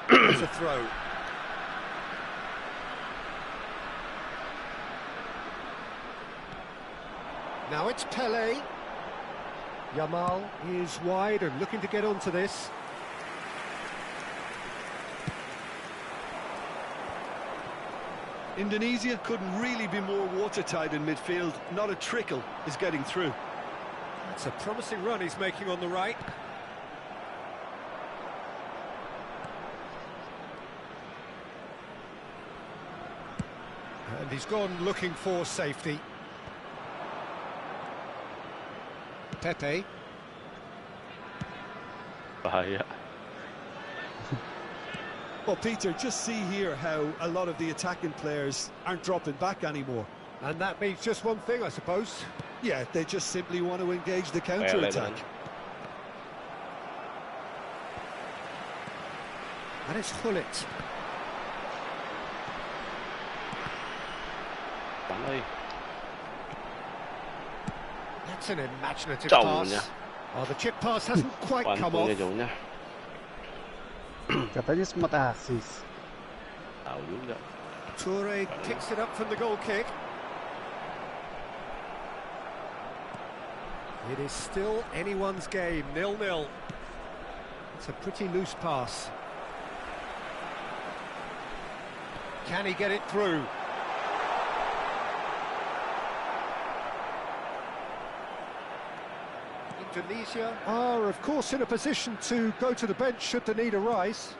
It's a throw. Now it's Pele. Yamal is wide and looking to get onto this. Indonesia couldn't really be more watertight in midfield. Not a trickle is getting through. It's a promising run he's making on the right. And he's gone looking for safety. Pepe. Bahaya. Well, Peter, just see here how a lot of the attacking players aren't dropping back anymore. And that means just one thing, I suppose. Yeah, they just simply want to engage the Pele counter-attack. dan. And it's Hullet. Pandai. That's an imaginative Jauhnya. pass. Oh, the chip pass hasn't quite come Pantulnya off. jauhnya. Katanya sempat asis. Tahu juga. Toure picks it up from the goal kick. It is still anyone's game, 0-0. It's a pretty loose pass. Can he get it through? Indonesia are, of course, in a position to go to the bench should the need arise.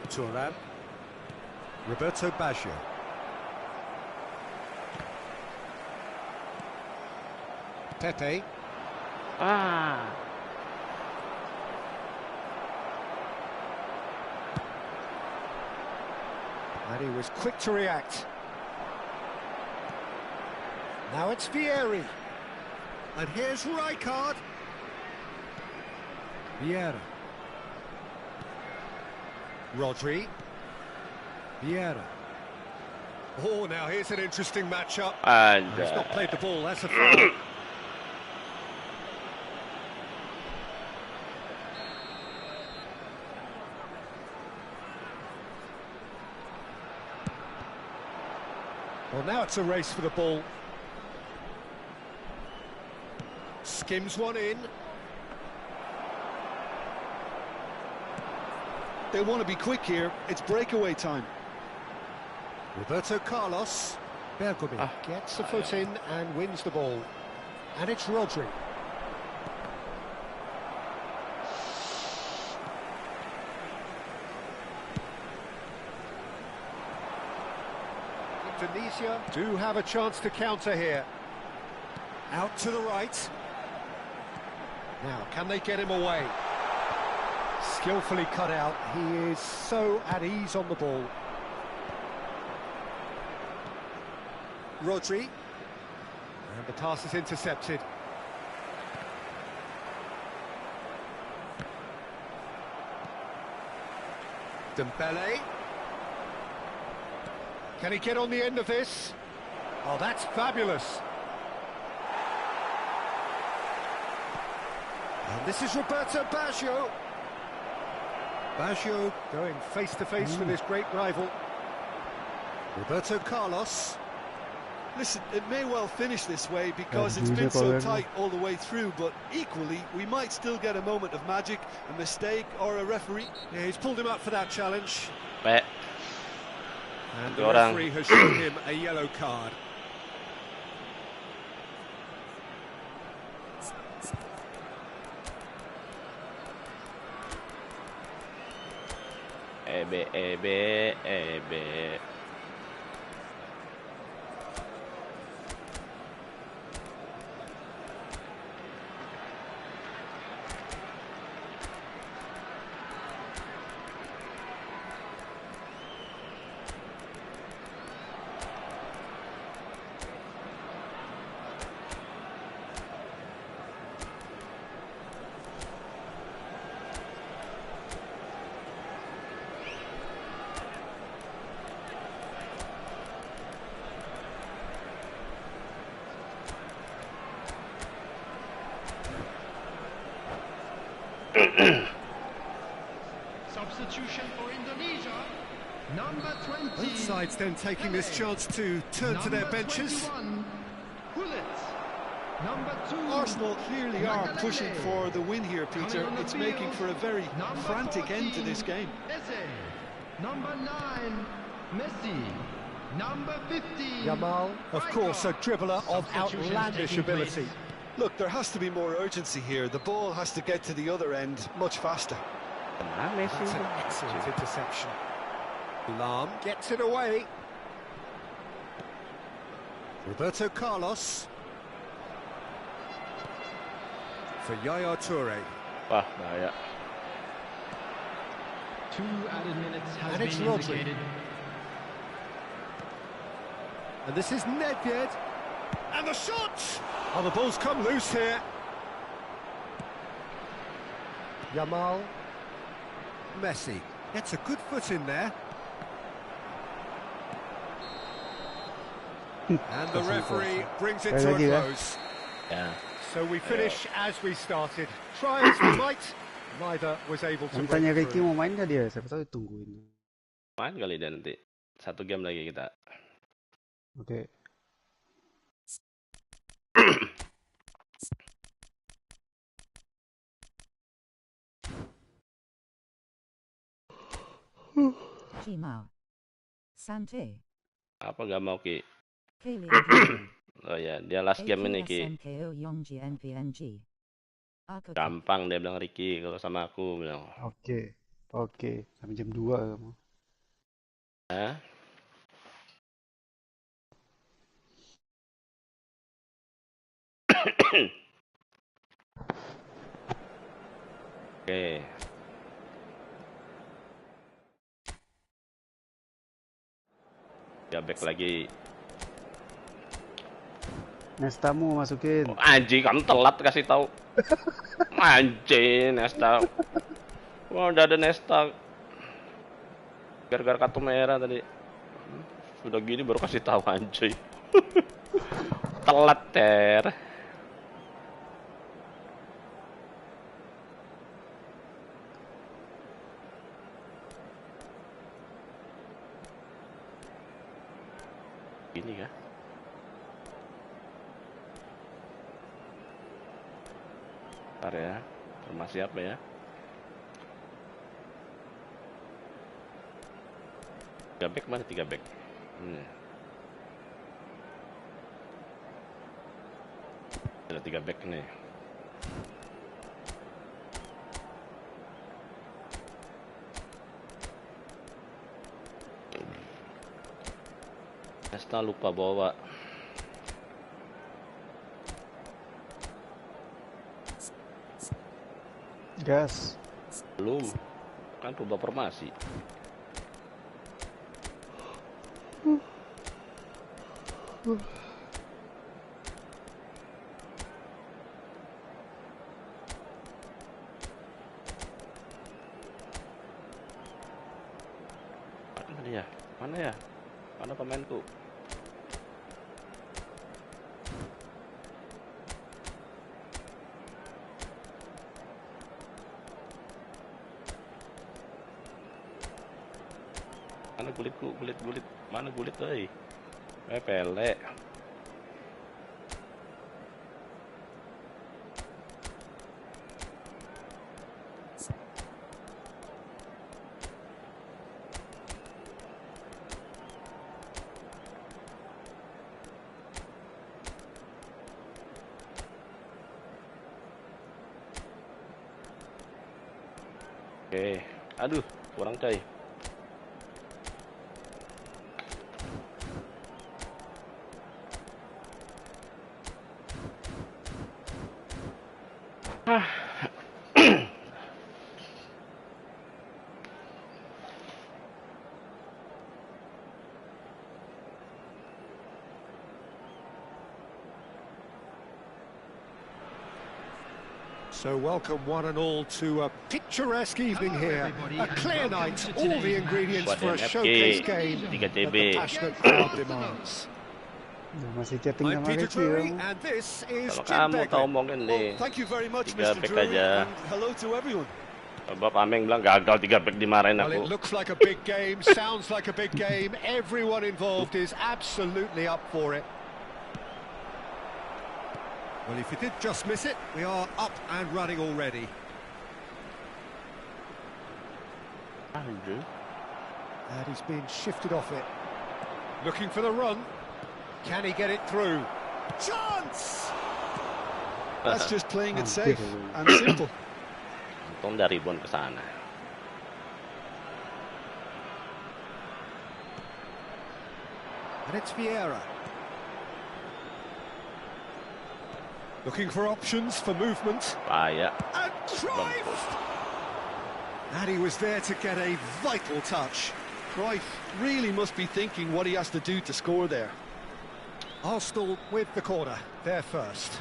Thuram. Roberto Baggio. Pepe. Ah. And he was quick to react. Now it's Vieri. And here's Rijkaard. Vieira. Rodri. Vieira. Oh, now here's an interesting matchup. He's not Ada. played the ball, that's a foul. Well, now it's a race for the ball. Skims one in. They want to be quick here. It's breakaway time. Roberto Carlos. Bergomi gets the foot in and wins the ball. And it's Rodri. Indonesia do have a chance to counter here. Out to the right. Now, can they get him away? Skillfully cut out. He is so at ease on the ball. Rodri. And the pass is intercepted. Dembele. Can he get on the end of this? Oh, that's fabulous. And this is Roberto Baggio. Baggio going face-to-face with his great rival. Roberto Carlos. Listen, it may well finish this way because it's been so tight all the way through, but equally, we might still get a moment of magic, a mistake, or a referee. Yeah, he's pulled him up for that challenge. Pe. And the referee has shown him a yellow card. Ebe. Substitution for Indonesia. Number 20. Both sides then taking this chance to turn to their benches. Number 2. Arsenal clearly are pushing for the win here, Peter. It's making for a very frantic end to this game. Number 9, Messi. Number 15. Yamal, of course, a dribbler of outlandish ability. Look, there has to be more urgency here. The ball has to get to the other end much faster. That's an excellent interception. Lam gets it away. Roberto Carlos. For Yaya Toure. Wah, bahaya. 2 added minutes has And it's been Rodri. indicated. And this is Nedved. And the shot! Oh, the ball's come loose here. Yamal. Messi gets a good foot in there. And the referee brings it to a close. Ya. So we finish as we started. Try as we might, neither was able to Yang break tanya Ricky through. mau main nggak dia? Siapa tahu ditungguin. Main kali dia nanti. 1 game lagi kita. Oke. Gmao. Sante. Apa gak mau Ki? Kaylee. Oh ya, dia last game ini Ki. SMKO Yongji NPNG. Gampang dia bilang Ricky kalau sama aku bilang. Oke. Sampai jam 2 kamu. Hah? Oke. Ya back lagi. Nestamu masukin. Oh, anjing kamu telat kasih tahu. Anjing Nesta. Wah udah ada Nesta. Gara-gara kartu merah tadi. Sudah gini baru kasih tahu anjing. Telat ter. Gini kah? Bentar ya, formasi apa ya? 3 back mana 3 back? Ada 3 back nih. Nesta lupa bawa. Gas. Belum. Kan rubah formasi. Mana ya? Mana pemainku? Mana gulitku? Gulit. Mana gulit, euy? Pele. Oke. Aduh, kurang coy. So welcome one and all to a picturesque evening Hello, here. everybody, A and clear welcome night, to all the today's ingredients match. for a Buat showcase MFG, game 3 that TB. the passionate crowd demands. Masih chatting I'm sama Peter Ricky Drury kamu. and this is Kalau Jim kamu tahu Beglin. mungkin Well, nih thank you very much, 3 Mr. back Drury, aja. and hello to everyone. Bapak Ameng bilang gagal 3 back dimarahin Well, it aku. looks like a big game, sounds like a big game. Everyone involved is absolutely up for it. Well, if you did just miss it, we are up and running already. Anjir. And he's been shifted off it. Looking for the run. Can he get it through? Chance! That's just playing it Hampir. safe and simple. Untung dari Bon ke sana. And it's Vieira. Looking for options for movement. Bahaya. And Cruyff! And he was there to get a vital touch. Cruyff really must be thinking what he has to do to score there. Arsenal with the corner. They're first.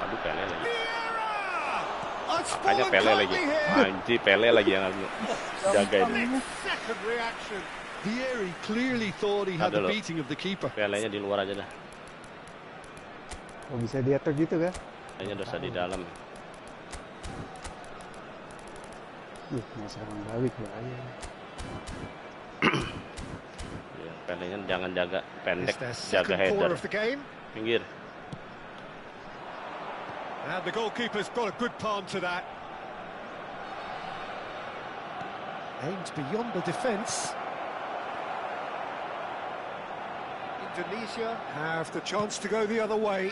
Aduh, Pele lagi. Vieira! It's Makanya fallen Pele lagi. tightly here. Anjir, Pele lagi yang jagain. Second reaction. Vieri clearly thought he had Ada the loh. beating of the keeper. Pelenya di luar aja dah. Oh, bisa diatur gitu kan? Kayaknya dosa di dalam. Mau serang balik bahaya. Ya, Pelenya jangan jaga pendek, It's their jaga second header. corner of the game. Pinggir. And the goalkeeper's got a good palm to that. Aimed beyond the defence. Indonesia have the chance to go the other way.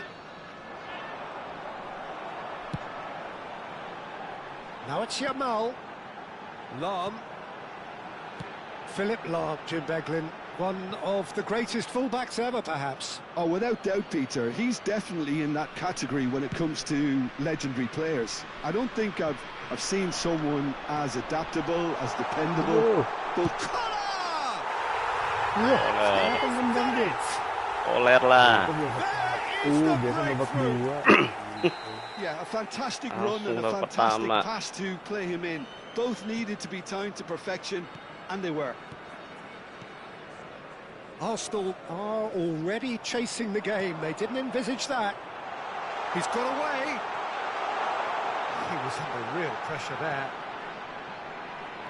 Now it's Yamal. Lahm. Philip Lahm, Jim Beglin. One of the greatest fullbacks ever, perhaps. Oh, without doubt, Peter, he's definitely in that category when it comes to legendary players. I don't think I've seen someone as adaptable, as dependable. But Oler lah. Biasa babak dua. yeah, a fantastic run and a Langsung babak fantastic pertama. pass to play him in. Both needed to be timed to perfection, and they were. Arsenal are already chasing the game. They didn't envisage that. He's got away. He was under real pressure there.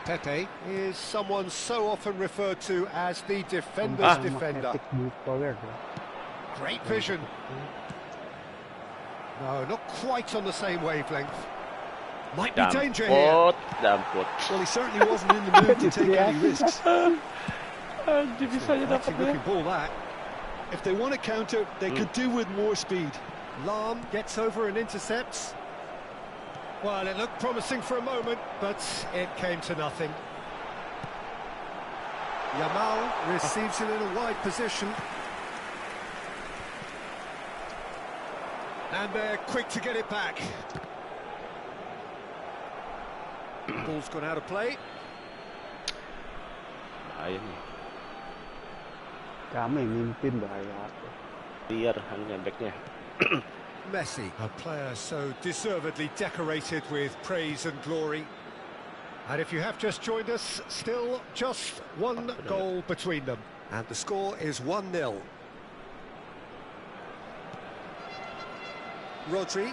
Pepe is someone so often referred to as the defender's defender. Great vision. No, not quite on the same wavelength. Might be danger here. Dampot. Well, he certainly wasn't in the mood to take any risks. Anjir, bisa aja Fancy dapet ya. looking ball that. If they want to counter, they could do with more speed. Lahm gets over and intercepts. Well, it looked promising for a moment, but it came to nothing. Yamal receives it in a wide position. And they're quick to get it back. Ball's gone out of play. Bahaya nih. Kami mimpin bahaya. Liar hanya backnya. Messi, a player so deservedly decorated with praise and glory. And if you have just joined us, still just one goal between them. And the score is 1-0. Rodri.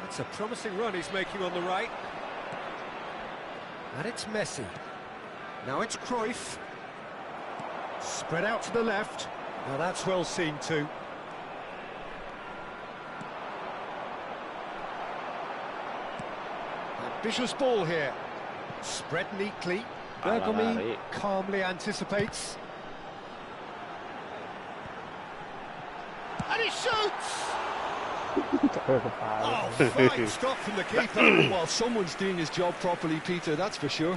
That's a promising run he's making on the right. And it's Messi. Now it's Cruyff. Spread out to the left. Now that's well seen too. Ambitious ball here. Spread neatly. Bergomi calmly anticipates. And he shoots! Oh, fine stop from the keeper. Well, someone's doing his job properly, Peter, that's for sure.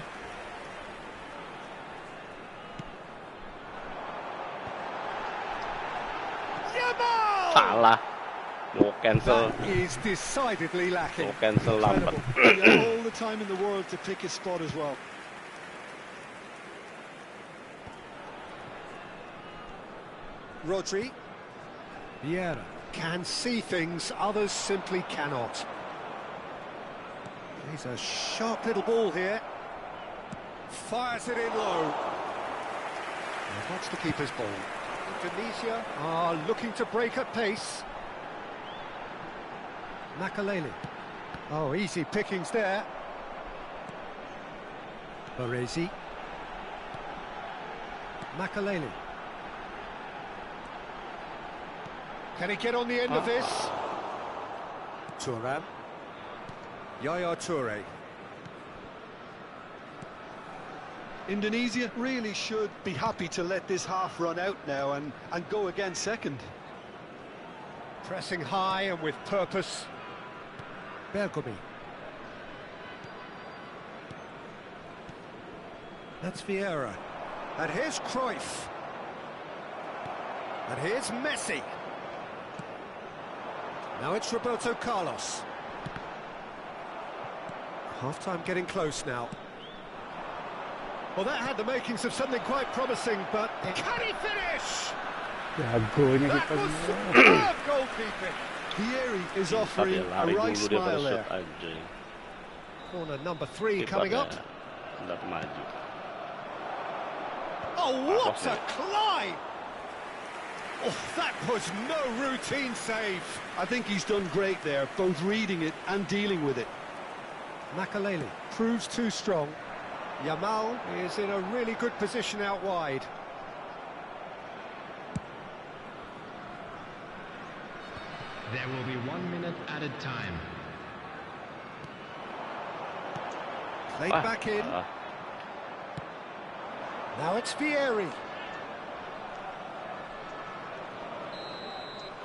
Yamal! Salah. Mau cancel. That is decidedly lacking. Mau cancel Lampard. He had all the time in the world to pick his spot as well. Rodri. Vieira can see things others simply cannot. He's a sharp little ball here. Fires it in low. Now that's the keeper's ball. Indonesia are looking to break at pace. Makalele. Oh, easy pickings there. Baresi. Makalele. Can he get on the end of this? Thuram. Yaya Toure. Indonesia really should be happy to let this half run out now and go again second. Pressing high and with purpose. Bergomi. That's Vieira. And here's Cruyff. And here's Messi. Now it's Roberto Carlos. Half-time getting close now. Well, that had the makings of something quite promising, but can he finish? Jagonya That kita was semua. superb goalkeeping. Vieri is Tapi offering a lari right dulu dia pada smile shoot there. aja. Corner number 3 coming up. Udah maju. Oh, what a climb! Oh, that was no routine save. I think he's done great there, both reading it and dealing with it. Makalele proves too strong. Yamal is in a really good position out wide. There will be 1 minute added time. Played back in. Now it's Vieri.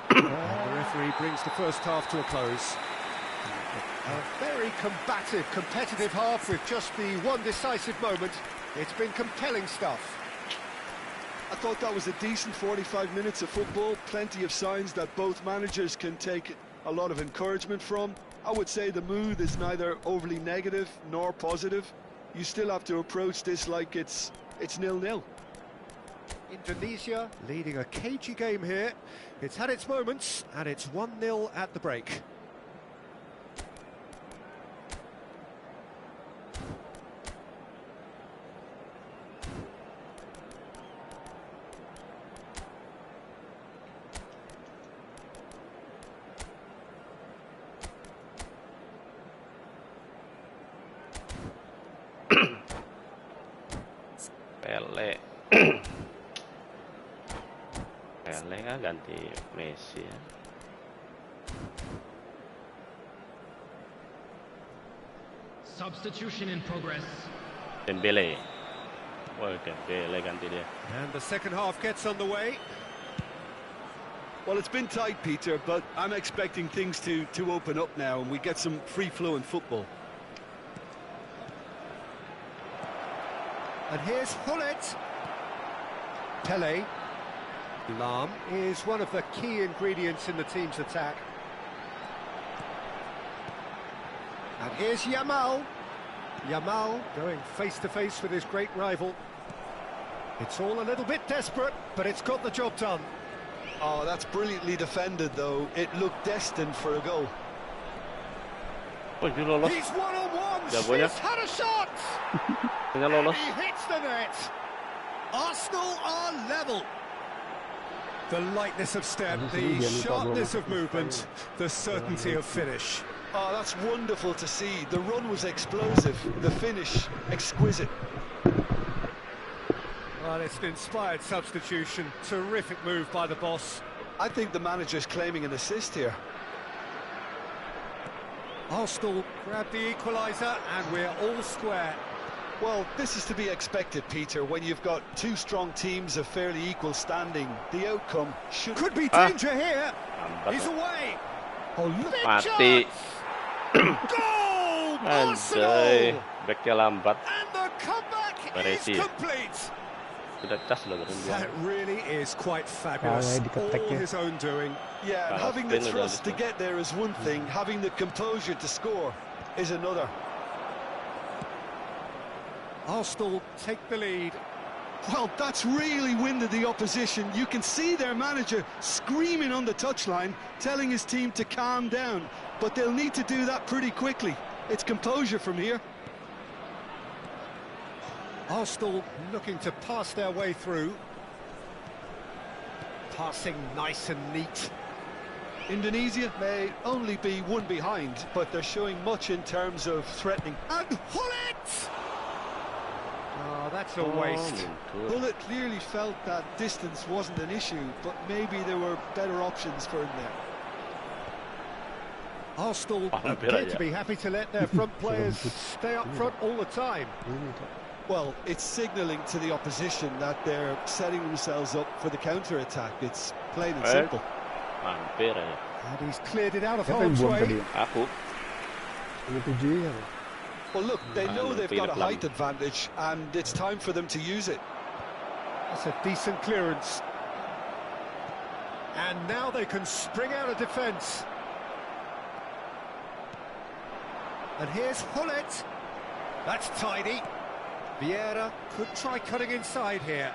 And the referee brings the first half to a close. A very combative, competitive half with just the one decisive moment. It's been compelling stuff. I thought that was a decent 45 minutes of football, plenty of signs that both managers can take a lot of encouragement from. I would say the mood is neither overly negative nor positive. You still have to approach this like it's 0-0. Indonesia leading a cagey game here. It's had its moments, and it's 1-0 at the break. Pele. Pele kan ganti Messi ya. Substitution in progress. Dembele. Wah, Dembele ganti dia. And the second half gets underway. Well, it's been tight, Peter, but I'm expecting things to open up now and we get some free-flowing football. And here's Hullet. Pele. Lam is one of the key ingredients in the team's attack. And here's Yamal. Yamal going face-to-face with his great rival. It's all a little bit desperate, but it's got the job done. Oh, that's brilliantly defended, though. It looked destined for a goal. Oh, dia lolos. He's one-on-one. Jagonya. He's had a shot. Dia lolos. He hits the net. Arsenal are level. The lightness of step, the sharpness of movement, the certainty of finish. Oh, that's wonderful to see. The run was explosive, the finish exquisite. Well, it's an inspired substitution. Terrific move by the boss. I think the manager's claiming an assist here. Arsenal grab the equaliser and we're all square. Well, this is to be expected, Peter, when you've got two strong teams of fairly equal standing. The outcome should... Could be danger here. Lambat. He's away. Oh, look. Big Mati. chance. Goal! Anjay, Arsenal! backnya lambat. And the comeback Baresi. is complete. Sudah cas loh keren dia. That really is quite fabulous. All his own doing. Yeah, and Kalau having the spin udah thrust to gitu. get there is one thing, having the composure to score is another. Arsenal take the lead. Well, that's really winded the opposition. You can see their manager screaming on the touchline, telling his team to calm down. But they'll need to do that pretty quickly. It's composure from here. Arsenal looking to pass their way through. Passing nice and neat. Indonesia may only be one behind, but they're showing much in terms of threatening. And Hullet! Oh, that's a waste. Bullet clearly felt that distance wasn't an issue, but maybe there were better options for him there. Arsenal Hampir appear aja. to be happy to let their front players stay up front all the time. Well, it's signalling to the opposition that they're setting themselves up for the counter-attack. It's plain and simple. Hampir aja. And he's cleared it out of Siapa yang harm's buang tadi? way. Aku. Ada 7 ya? Well, look, they know they've got a Peter height advantage, and it's time for them to use it. That's a decent clearance. And now they can spring out of defence. And here's Hullet. That's tidy. Vieira could try cutting inside here.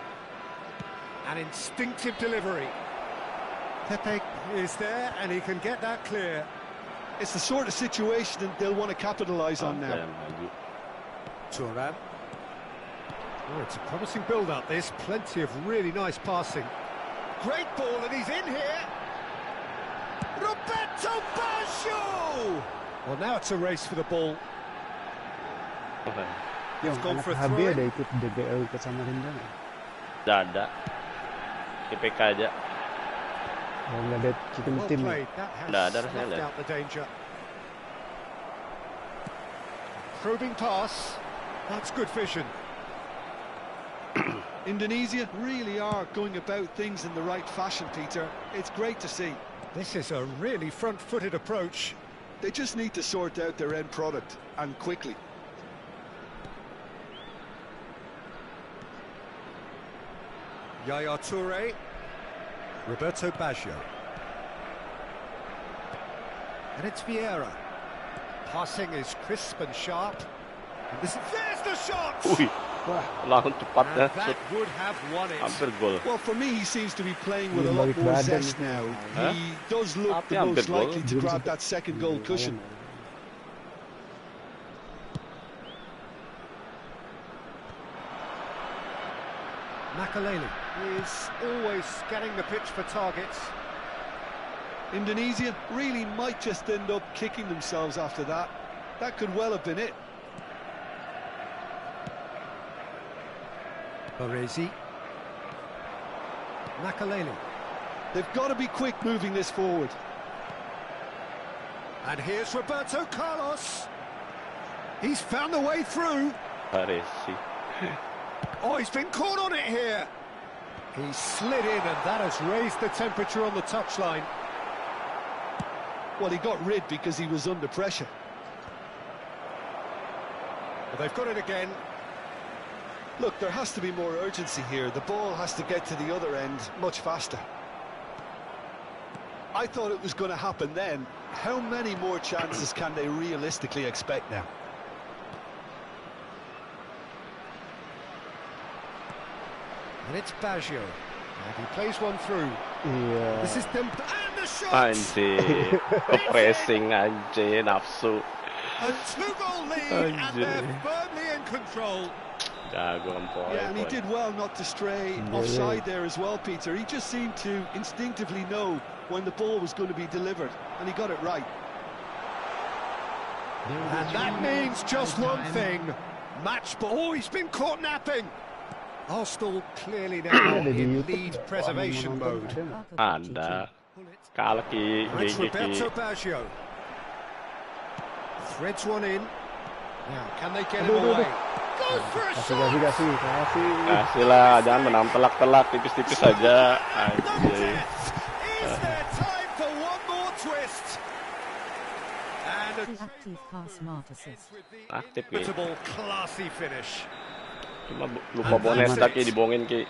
An instinctive delivery. Pepe is there and he can get that clear. It's the sort of situation that they'll want to capitalise on now. Yang maju. Turan. Oh, it's a promising build-up, this. Plenty of really nice passing. Great ball, and he's in here. Roberto Baggio! Well, now it's a race for the ball. Yang gone anak for a HB throw-in. ada ikut DBL ke Samarinda nggak? Tidak ada. IPK aja. Oh, nggak ada kita Well tim ya? played. That has Nah, ada harusnya snuffed lihat. out the danger. Probing pass. That's good vision. Indonesia really are going about things in the right fashion, Peter. It's great to see. This is a really front-footed approach. They just need to sort out their end product, and quickly. Yaya Toure. Roberto Baggio. And it's Vieira. Passing is crisp and sharp. And there's the shot! Wih, langsung cepat ya. And that would have won it. Hampir gol. Well, for me, he seems to be playing with a Yung lot balik more badan. zest now. Huh? He does look Tapi the hampir most gol. likely to grab that second goal cushion. Makaleli is always scanning the pitch for targets. Indonesia really might just end up kicking themselves after that. That could well have been it. Baresi. Makaleli. They've got to be quick moving this forward. And here's Roberto Carlos. He's found the way through. Baresi. Oh, he's been caught on it here. He slid in and that has raised the temperature on the touchline. Well, he got rid because he was under pressure. But they've got it again. Look, there has to be more urgency here. The ball has to get to the other end much faster. I thought it was going to happen then. How many more chances can they realistically expect now? And it's Baggio. And he plays one through. Iya. This is them. And the shot! Anjir, ke pressing anjir, nafsu. A two-goal lead, and they're firmly in control. Jago kan Yeah, and he did well not to stray offside there as well, Peter. He just seemed to instinctively know when the ball was going to be delivered, and he got it right. And that means just one thing. Match ball. Oh, he's been caught napping. Arsenal clearly now in lead preservation mode. Ada. Kalah Ki. It's Roberto Baggio. Threads one in. Now, can they get him away? Goes for a shot! Kasih lah, jangan menang telak-telak, tipis-tipis saja. No Anjir. death! Is there time for one more twist? And a Active pass Marcus. Aktif Ki. notable classy finish. Cuma lupa bawa Nesta Ki, dibohongin Ki.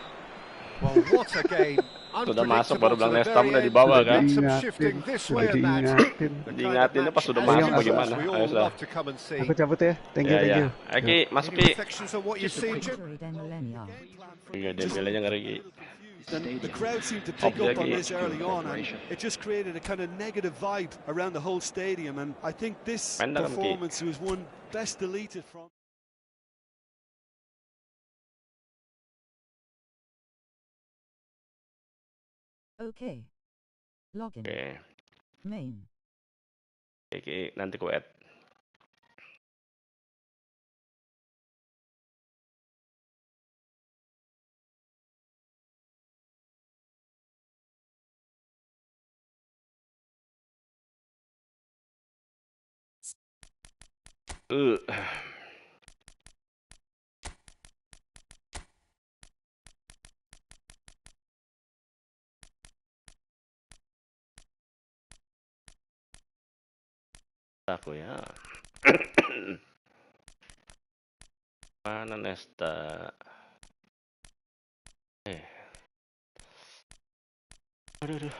Well, what a game. Sudah masuk baru bilang Unpredictable to the Nesta very udah di end. bawah kan. Some shifting this way and that. The kind of Diingatinnya pas match sudah as masuk usual bagaimana? we all Ayo sudah. love to come and see. Aku cabut ya. Thank you, Ya thank ya. you. Ayo Ki, masuk Any Ki. reflections on what you've seen, Jim? Iya, Dembele-nya ngeri Ki. And the crowd seemed to pick up on Lagi. this early on, and it just created a kind of negative vibe around the whole stadium. And I think this Main dalam, Ki. performance was one best deleted from. Okay. Login. Oke. Main. Oke, Ki, nanti ku add. Uh. Aku ya. Mana Nesta? Aduh, aduh.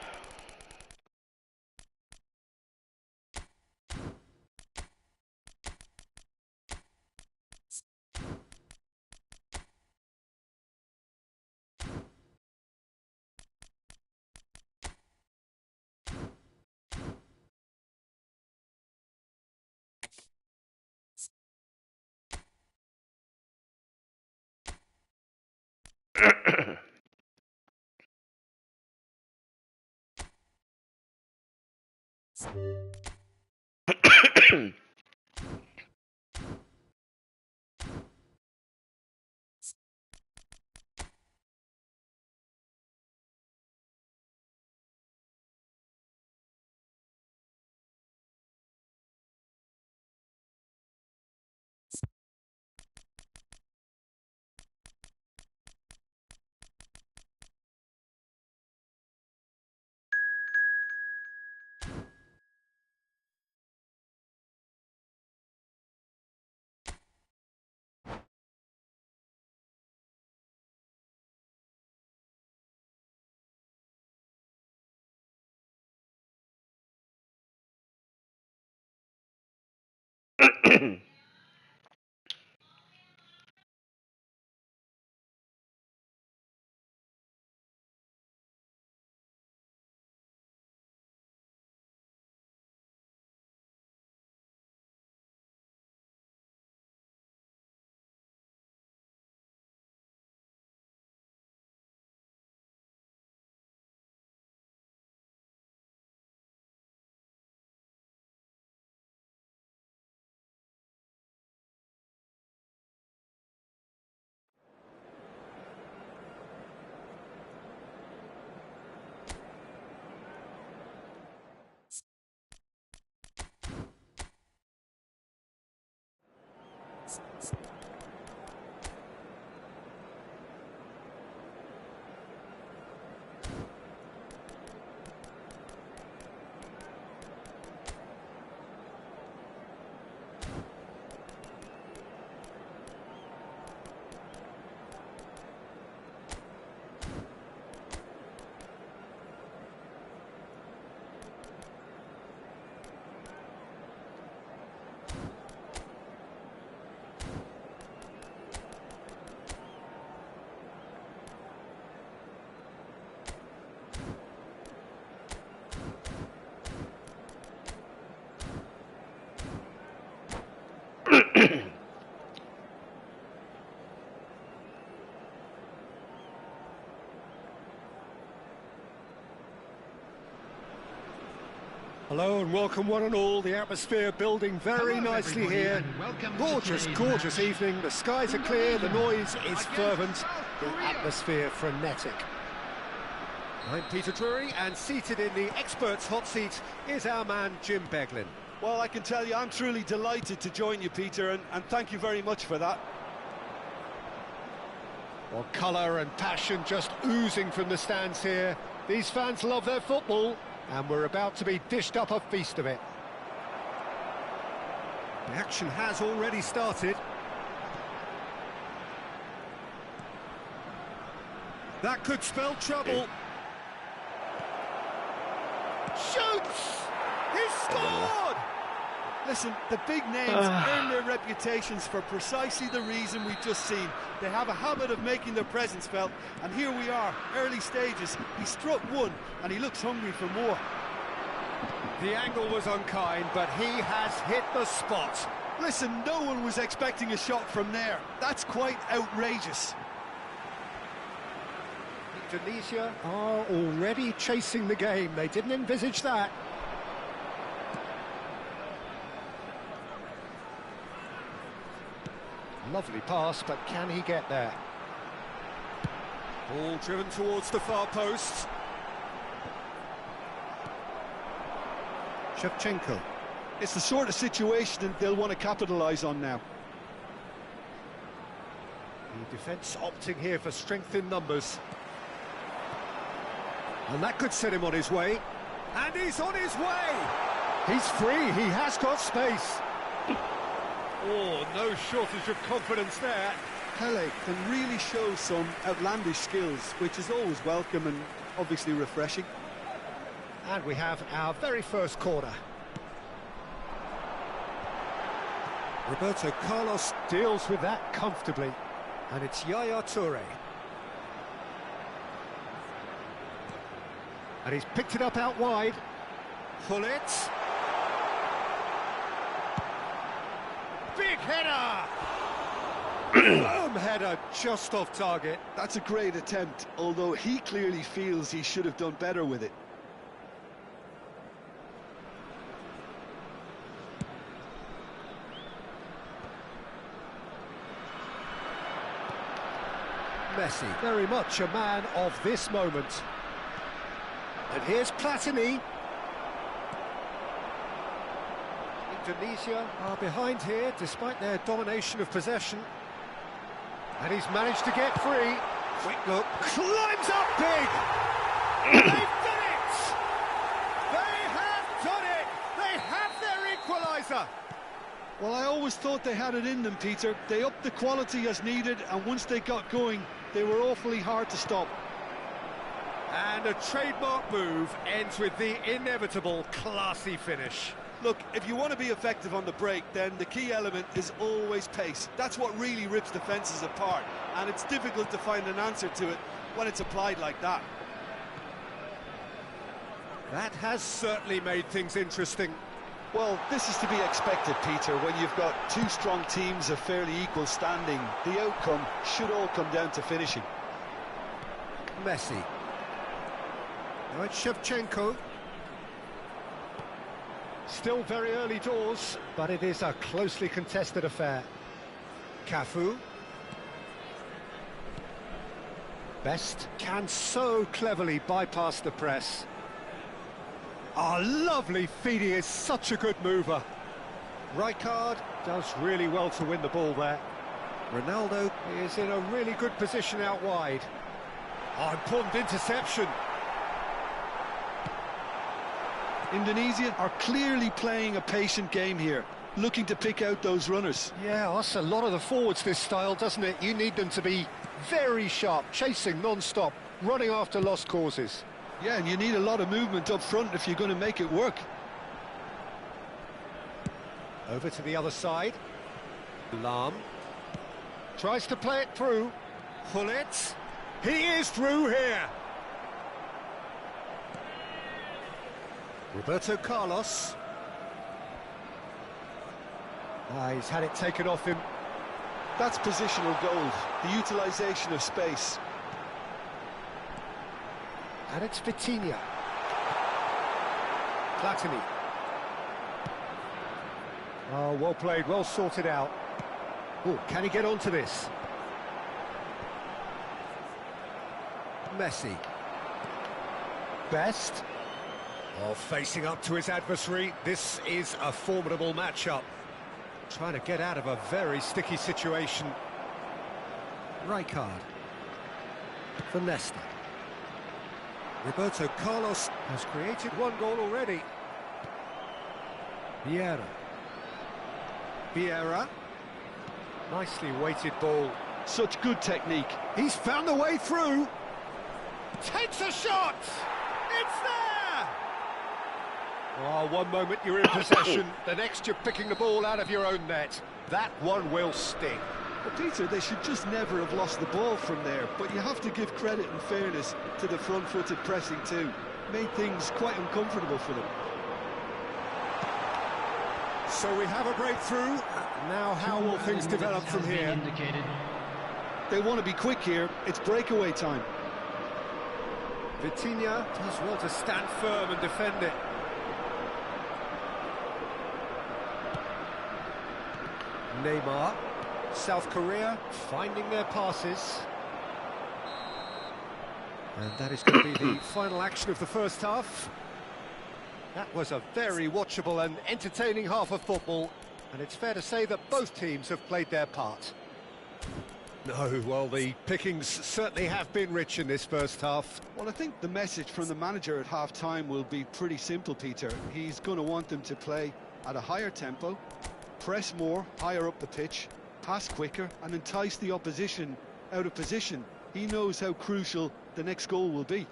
Hello and welcome one and all. The atmosphere building very Hello, nicely everybody, here. and welcome to Gorgeous, today's gorgeous match. evening. The skies are clear, the noise is Against fervent, South the Korea. atmosphere frenetic. I'm Peter Drury, and seated in the experts' hot seat is our man Jim Beglin. Well, I can tell you, I'm truly delighted to join you, Peter, and thank you very much for that. Well, colour and passion just oozing from the stands here. These fans love their football, and we're about to be dished up a feast of it. The action has already started. That could spell trouble. Shoots! He scored! Listen, the big names earn their reputations for precisely the reason we've just seen. They have a habit of making their presence felt, and here we are, early stages. He struck one, and he looks hungry for more. The angle was unkind, but he has hit the spot. Listen, no one was expecting a shot from there. That's quite outrageous. Indonesia are already chasing the game. They didn't envisage that. Lovely pass, but can he get there? Ball driven towards the far post. Shevchenko. It's the sort of situation that they'll want to capitalise on now. The defence opting here for strength in numbers. And that could set him on his way. And he's on his way! He's free, he has got space. Oh, no shortage of confidence there. Pele can really show some outlandish skills, which is always welcome and obviously refreshing. And we have our very first corner. Roberto Carlos deals with that comfortably. And it's Yaya Toure. And he's picked it up out wide. Gullit. Big header! Boom header just off target. That's a great attempt, although he clearly feels he should have done better with it. Messi, very much a man of this moment. And here's Platini. Indonesia are behind here despite their domination of possession. And he's managed to get free. Quick look, climbs up big! They've done it! They have done it! They have their equaliser! Well, I always thought they had it in them, Peter. They upped the quality as needed, and once they got going, they were awfully hard to stop. And a trademark move ends with the inevitable classy finish. Look, if you want to be effective on the break, then the key element is always pace. That's what really rips defences apart, and it's difficult to find an answer to it when it's applied like that. That has certainly made things interesting. Well, this is to be expected, Peter, when you've got two strong teams of fairly equal standing. The outcome should all come down to finishing. Messi. Now it's Shevchenko. Still very early doors, but it is a closely contested affair. Cafu. Best can so cleverly bypass the press. Oh, lovely feed, he is such a good mover. Rijkaard does really well to win the ball there. Ronaldo is in a really good position out wide. Oh, important interception. Indonesia are clearly playing a patient game here, looking to pick out those runners. Yeah, that's a lot of the forwards, this style, doesn't it? You need them to be very sharp, chasing non-stop, running after lost causes. Yeah, and you need a lot of movement up front if you're going to make it work. Over to the other side. Lam tries to play it through. Gullit. He is through here. Roberto Carlos. He's had it taken off him. That's positional gold, the utilisation of space. And it's Vitinha. Platini. Oh, well played, well sorted out. Oh, can he get onto this? Messi. Best. Oh, facing up to his adversary. This is a formidable matchup. Trying to get out of a very sticky situation. Rijkaard. For Leicester. Roberto Carlos has created one goal already. Vieira. Nicely weighted ball. Such good technique. He's found the way through. Takes a shot. It's there. Oh, one moment you're in possession, the next you're picking the ball out of your own net. That one will sting. Well, Peter, they should just never have lost the ball from there, but you have to give credit and fairness to the front-footed pressing too. Made things quite uncomfortable for them. So we have a breakthrough. Now how will things develop from here? Indicated. They want to be quick here. It's breakaway time. Vitinha does well to stand firm and defend it. Neymar. South Korea finding their passes. And that is going to be the final action of the first half. That was a very watchable and entertaining half of football, and it's fair to say that both teams have played their part. No, well, the pickings certainly have been rich in this first half. Well, I think the message from the manager at half-time will be pretty simple, Peter. He's going to want them to play at a higher tempo, press more, higher up the pitch, pass quicker, and entice the opposition out of position. He knows how crucial the next goal will be.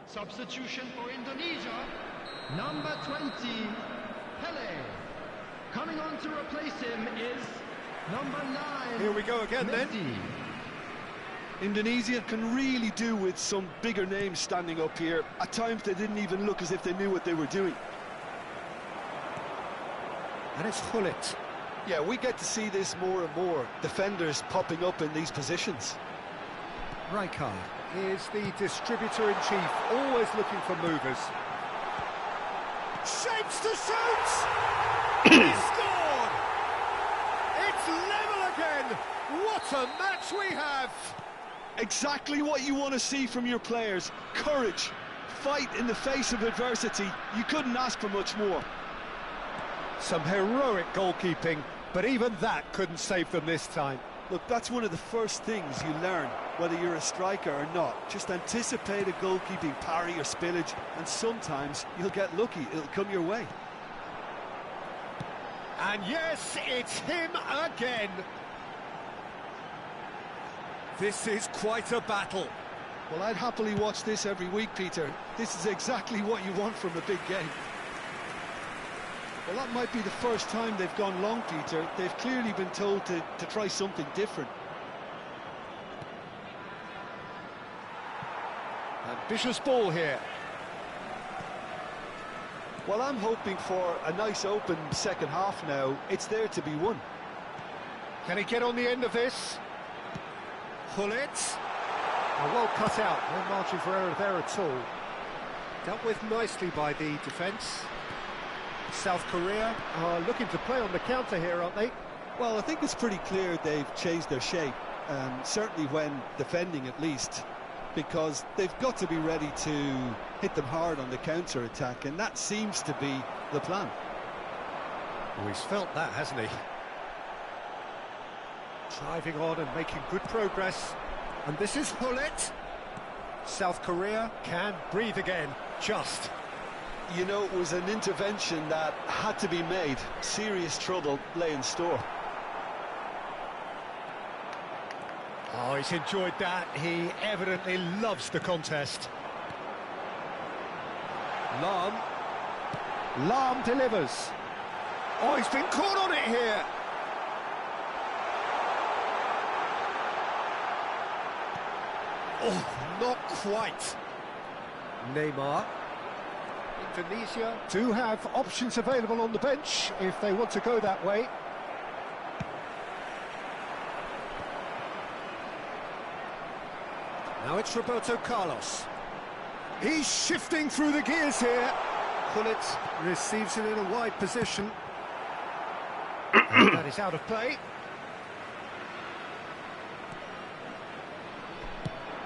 Substitution for Indonesia. Number 20, Pele. Coming on to replace him is number 9. Here we go again then. Messi. Indonesia can really do with some bigger names standing up here. At times they didn't even look as if they knew what they were doing. And it's Gullit. Yeah, we get to see this more and more. Defenders popping up in these positions. Rijkaard is the distributor-in-chief, always looking for movers. Shapes to shoot! He scored! It's level again! What a match we have! Exactly what you want to see from your players. Courage, fight in the face of adversity. You couldn't ask for much more. Some heroic goalkeeping, but even that couldn't save them this time. Look, that's one of the first things you learn, whether you're a striker or not. Just anticipate a goalkeeping parry or spillage, and sometimes you'll get lucky. It'll come your way. And yes, it's him again. This is quite a battle. Well, I'd happily watch this every week, Peter. This is exactly what you want from a big game. Well, that might be the first time they've gone long, Peter. They've clearly been told to try something different. Ambitious ball here. Well, I'm hoping for a nice open second half now. It's there to be won. Can he get on the end of this? Gullit. Well cut out. No margin for error there at all. Dealt with nicely by the defence. South Korea are looking to play on the counter here, aren't they? Well, I think it's pretty clear they've changed their shape, certainly when defending at least, because they've got to be ready to hit them hard on the counter-attack, and that seems to be the plan. Oh, he's felt that, hasn't he? Driving on and making good progress. And this is Gullit. South Korea can breathe again, just. You know, it was an intervention that had to be made. Serious trouble lay in store. Oh, he's enjoyed that. He evidently loves the contest. Lam delivers. Oh, he's been caught on it here. Oh, not quite. Neymar. Indonesia do have options available on the bench if they want to go that way. Now it's Roberto Carlos. He's shifting through the gears here. Gullit receives it in a wide position. And that is out of play.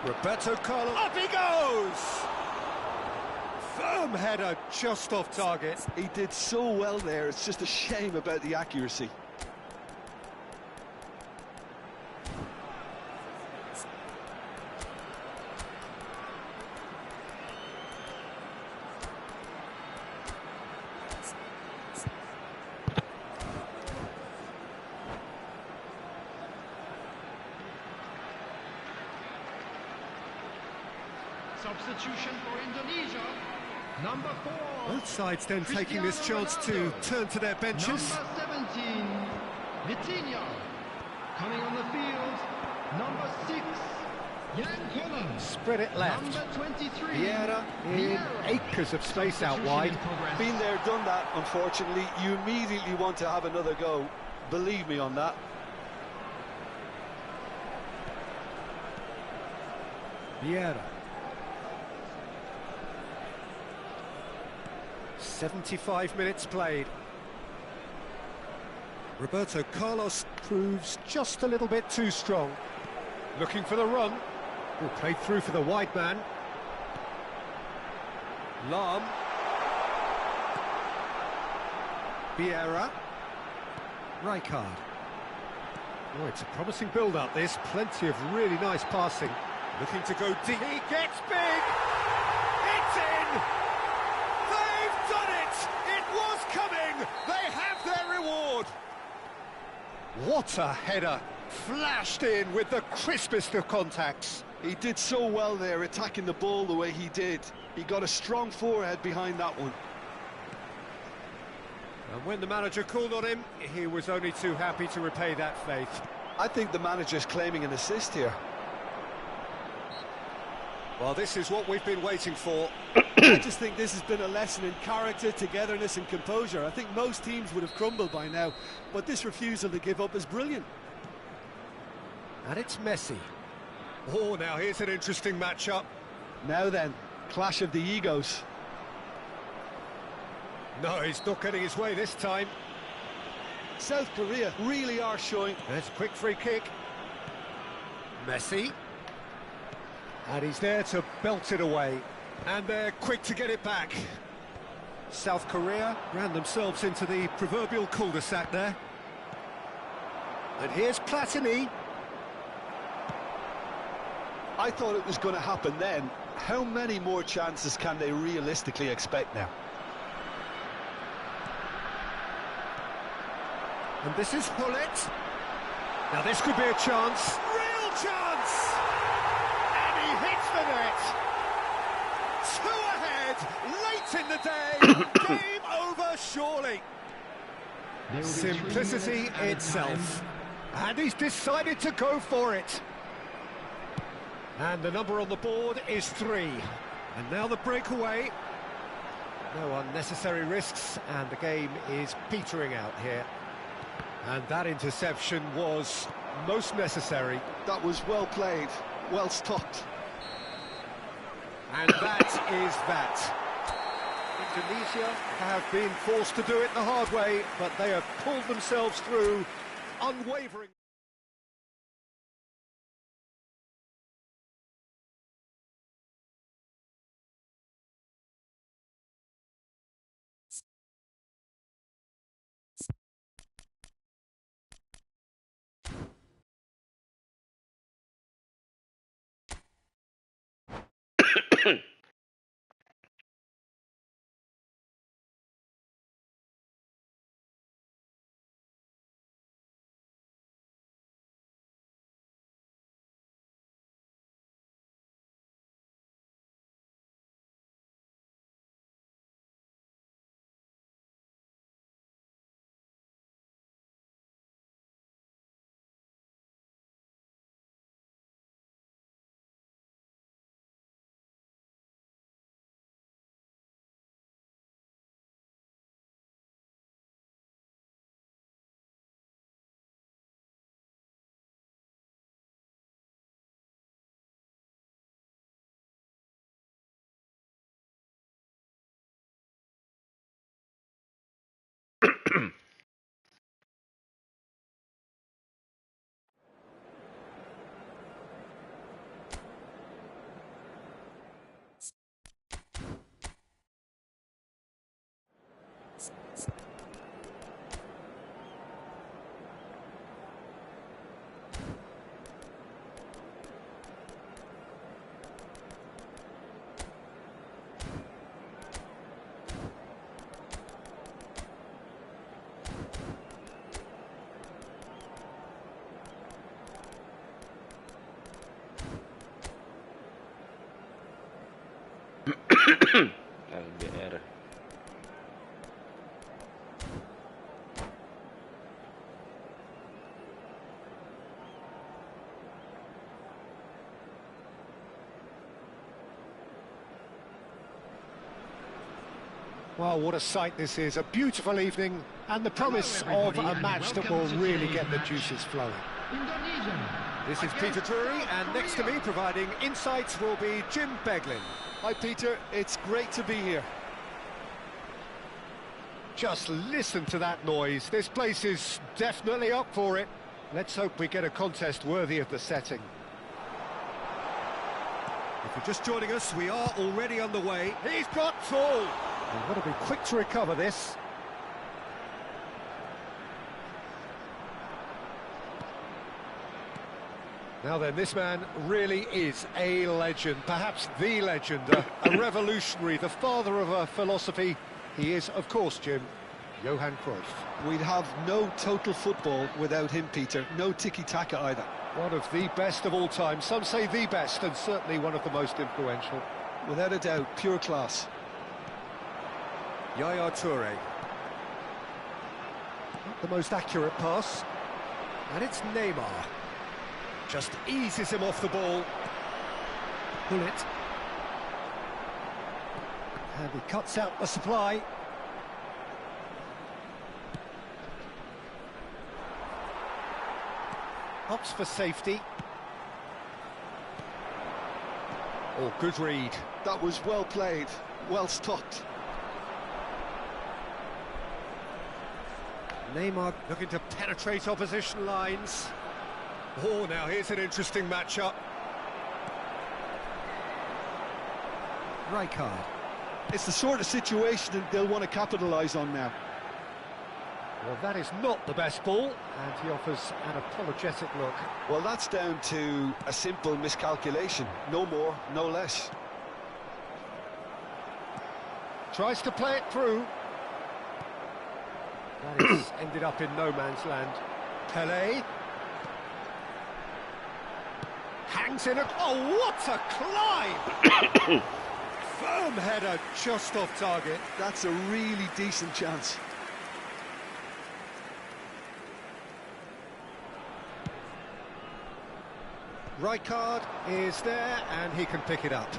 Roberto Carlos. Up he goes! Firm header just off target. He did so well there, it's just a shame about the accuracy. Substitution for Indonesia. Number 4. Both sides then taking this chance to turn to their benches. Number 17, Vitinha. Coming on the field, number 6, Jan Collins. Spread it left. Number 23, Vieira in acres of space out wide. Been there, done that, unfortunately. You immediately want to have another go. Believe me on that. Vieira. 75 minutes played. Roberto Carlos proves just a little bit too strong. Looking for the run. Oh, played through for the wide man. Lam. Vieira. Rijkaard. Oh, it's a promising build-up, this. Plenty of really nice passing. Looking to go deep. He gets big! It's in! They've done it! It was coming! They have their reward! What a header! Flashed in with the crispest of contacts. He did so well there, attacking the ball the way he did. He got a strong forehead behind that one. And when the manager called on him, he was only too happy to repay that faith. I think the manager's claiming an assist here. Well, this is what we've been waiting for. I just think this has been a lesson in character, togetherness and composure. I think most teams would have crumbled by now, but this refusal to give up is brilliant. And it's Messi. Oh, now here's an interesting matchup. Now then, clash of the egos. No, he's not getting his way this time. South Korea really are showing... There's a quick free kick. Messi. And he's there to belt it away. And they're quick to get it back. South Korea ran themselves into the proverbial cul-de-sac there. And here's Platini. I thought it was going to happen then. How many more chances can they realistically expect now? And this is Gullit. Now this could be a chance. Real chance! And he hits the net. 2 ahead, late in the day. Game over, surely. Simplicity itself. And he's decided to go for it. And the number on the board is 3. And now the breakaway. No unnecessary risks, and the game is petering out here. And that interception was most necessary. That was well played, well stopped. And that is that. Indonesia have been forced to do it the hard way, but they have pulled themselves through, unwavering. LBR. Well, what a sight this is. A beautiful evening and the promise Hello, of a everybody, match and that welcome will to really today's get the match. juices flowing. Indonesia. This is against Peter Drury, and next to me Korea. providing insights will be Jim Beglin. Hi, Peter. It's great to be here. Just listen to that noise. This place is definitely up for it. Let's hope we get a contest worthy of the setting. If you're just joining us, we are already underway. He's got full. We've got to be quick to recover this. Now then, this man really is a legend, perhaps the legend, a revolutionary, the father of a philosophy. He is, of course, Jim, Johan Cruyff. We'd have no total football without him, Peter. No tiki-taka either. One of the best of all time. Some say the best, and certainly one of the most influential. Without a doubt, pure class. Yaya Toure. Not the most accurate pass. And it's Neymar. Just eases him off the ball. Pull it. And he cuts out the supply. Opts for safety. Oh, good read. That was well played, well stopped. Neymar looking to penetrate opposition lines. Oh, now here's an interesting matchup. Rijkaard. It's the sort of situation that they'll want to capitalise on now. Well, that is not the best ball, and he offers an apologetic look. Well, that's down to a simple miscalculation. No more, no less. Tries to play it through. That is ended up in no man's land. Pelé. Hangs in a... Oh, what a climb! Firm header, just off target. That's a really decent chance. Rijkaard is there, and he can pick it up.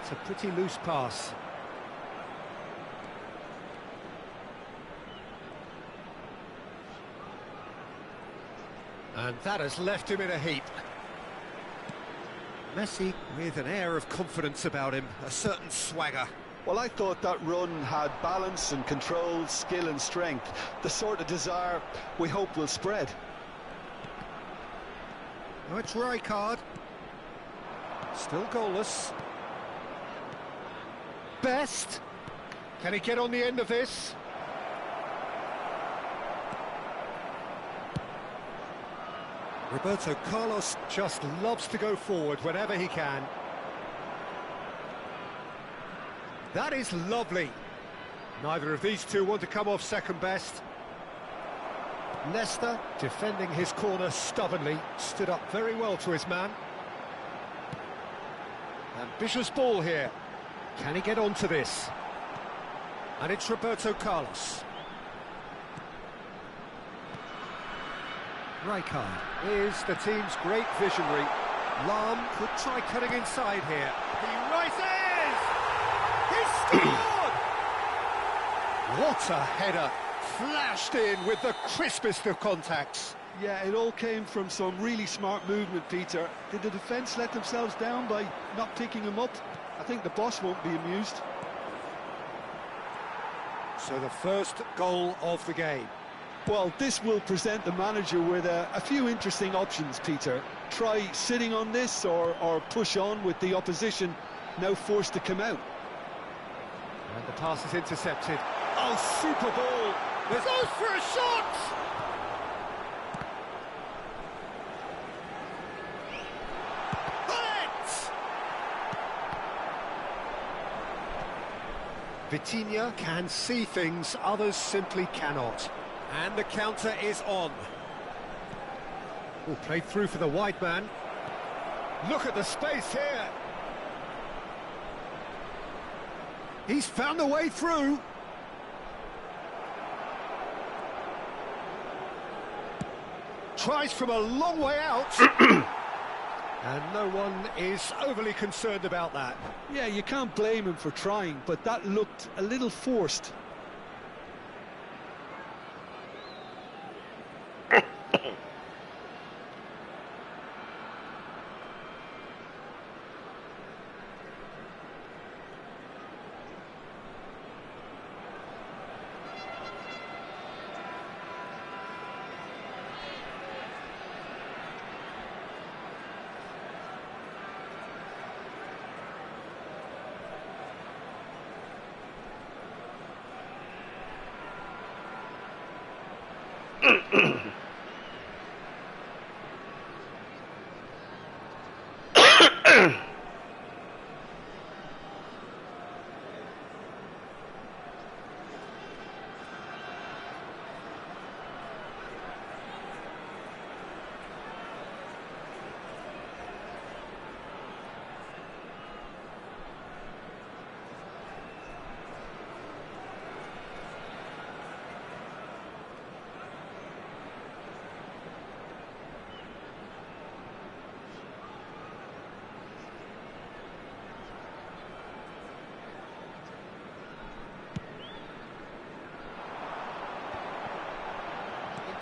It's a pretty loose pass. And that has left him in a heap. Messi with an air of confidence about him, a certain swagger. Well, I thought that run had balance and control, skill and strength. The sort of desire we hope will spread. Now it's Rijkaard. Still goalless. Best. Can he get on the end of this? Roberto Carlos just loves to go forward whenever he can. That is lovely. Neither of these two want to come off second best. Leicester defending his corner stubbornly, stood up very well to his man. Ambitious ball here. Can he get onto this? And it's Roberto Carlos. Rijkaard is the team's great visionary. Lahm could try cutting inside here. He rises! He scored! What a header! Flashed in with the crispest of contacts. Yeah, it all came from some really smart movement, Peter. Did the defence let themselves down by not picking him up? I think the boss won't be amused. So the first goal of the game. Well, this will present the manager with a few interesting options, Peter. Try sitting on this or push on with the opposition now forced to come out. And the The pass is intercepted. Oh, super ball! Goes for a shot! Vitinha can see things others simply cannot. And the counter is on. Oh, played through for the wide man. Look at the space here. He's found a way through. Tries from a long way out. And no one is overly concerned about that. Yeah, you can't blame him for trying, but that looked a little forced.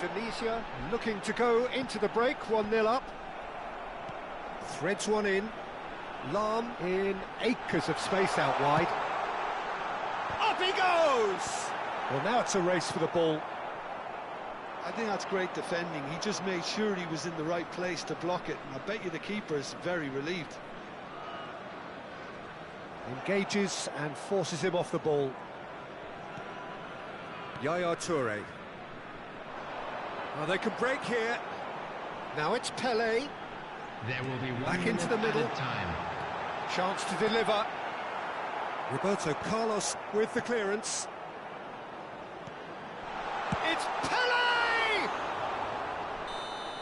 Indonesia looking to go into the break, 1-0 up. Threads one in. Lam in acres of space out wide. Up he goes! Well, now it's a race for the ball. I think that's great defending. He just made sure he was in the right place to block it, and I bet you the keeper's very relieved. Engages and forces him off the ball. Yaya Toure. Oh, they can break here. Now it's Pele. There will be Back into the middle. time. Chance to deliver. Roberto Carlos with the clearance. It's Pele!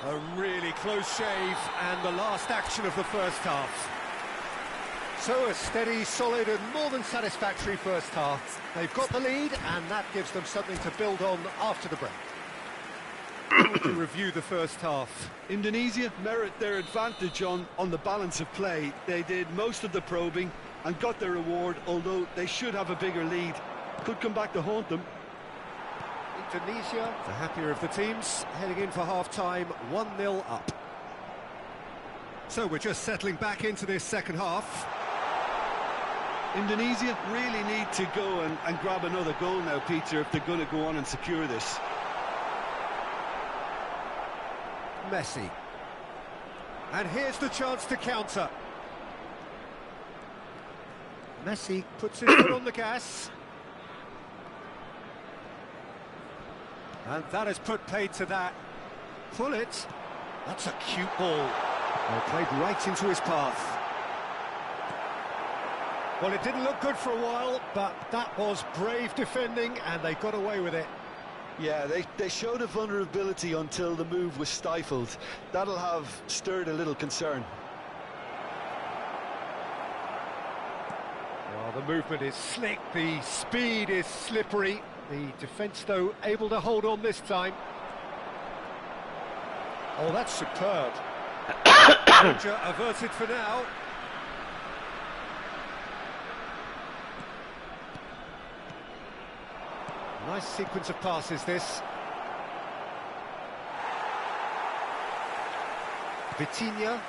A really close shave, and the last action of the first half. So a steady, solid and more than satisfactory first half. They've got the lead, and that gives them something to build on after the break. To review the first half. Indonesia merit their advantage on the balance of play. They did most of the probing and got their reward, although they should have a bigger lead. Could come back to haunt them. Indonesia, the happier of the teams, heading in for half-time, 1-0 up. So we're just settling back into this second half. Indonesia really need to go and grab another goal now, Peter, if they're going to go on and secure this. Messi. And here's the chance to counter. Messi puts his foot on the gas. And that has put paid to that. Pull it. That's a cute ball. Well, played right into his path. Well, it didn't look good for a while, but that was brave defending, and they got away with it. Yeah, they showed a vulnerability until the move was stifled. That'll have stirred a little concern. Well, the movement is slick, the speed is slippery. The defence, though, able to hold on this time. Oh, that's superb. Danger averted for now. Nice sequence of passes, this. Vitinha.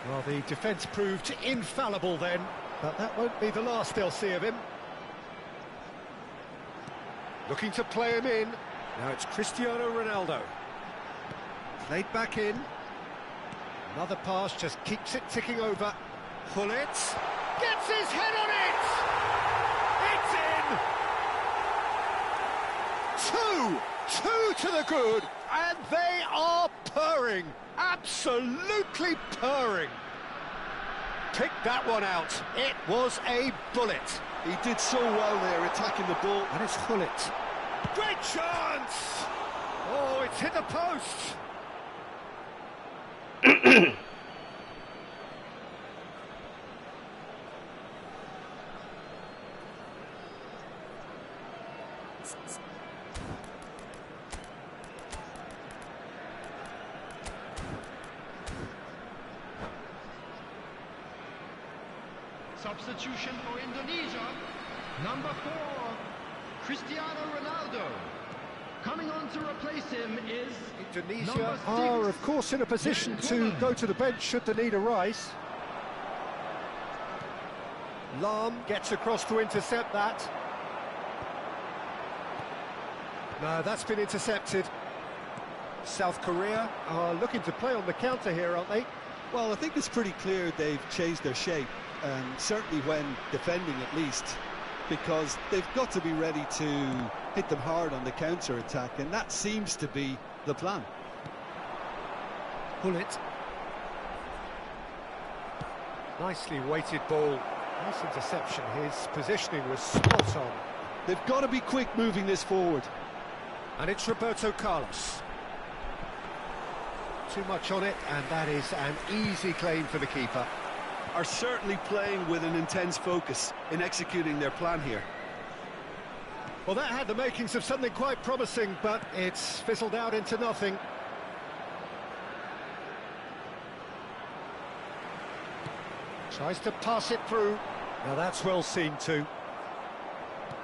Well, the defence proved infallible then, but that won't be the last they'll see of him. Looking to play him in. Now it's Cristiano Ronaldo. Played back in. Another pass, just keeps it ticking over. Pull it. Gets his head on it! Two to the good, and they are purring. Absolutely purring. Pick that one out. It was a bullet. He did so well there, attacking the ball. And it's Hullet. Great chance! Oh, it's hit the post. Substitution for Indonesia. Number 4, Cristiano Ronaldo. Coming on to replace him is Indonesia number 6, are, of course, in a position to go to the bench should the need arise. Lam gets across to intercept that. No, that's been intercepted. South Korea are looking to play on the counter here, aren't they? Well, I think it's pretty clear they've changed their shape, certainly when defending at least, because they've got to be ready to hit them hard on the counter-attack, and that seems to be the plan. Hullet. Nicely weighted ball. Nice interception. His positioning was spot on. They've got to be quick moving this forward. And it's Roberto Carlos. Too much on it, and that is an easy claim for the keeper. Are certainly playing with an intense focus in executing their plan here. Well, that had the makings of something quite promising, but it's fizzled out into nothing. Tries to pass it through. Now that's well seen too.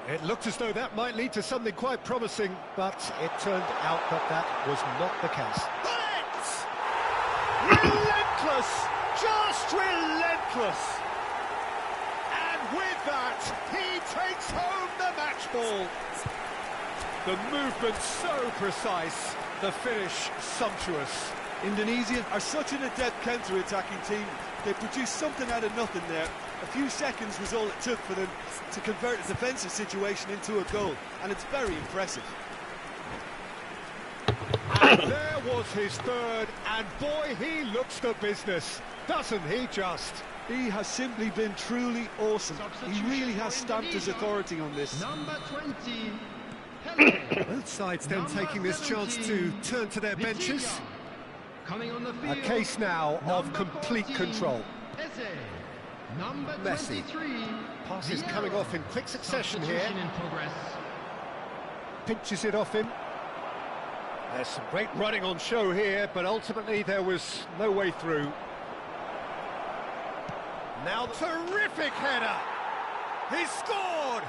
It looked as though that might lead to something quite promising, but it turned out that that was not the case. Relentless! Just relentless! And with that, he takes home the match ball. The movement so precise, the finish sumptuous. Indonesia are such an adept counter-attacking team. They produced something out of nothing there. A few seconds was all it took for them to convert a defensive situation into a goal, and it's very impressive. And there was his third, and boy, he looks the business, doesn't he just? He has simply been truly awesome. He really has stamped his Indonesia. authority on this. number 20, Pele. Both sides then Number taking this chance to 17, turn to their benches. Vitinha. Coming on the A field, case now of number complete 14, control. Eze. Number Messi. 23, Passes Vieira. coming off in quick succession here. Substitution in progress. Pinches it off him. There's some great running on show here, but ultimately there was no way through. Now, terrific header! He scored!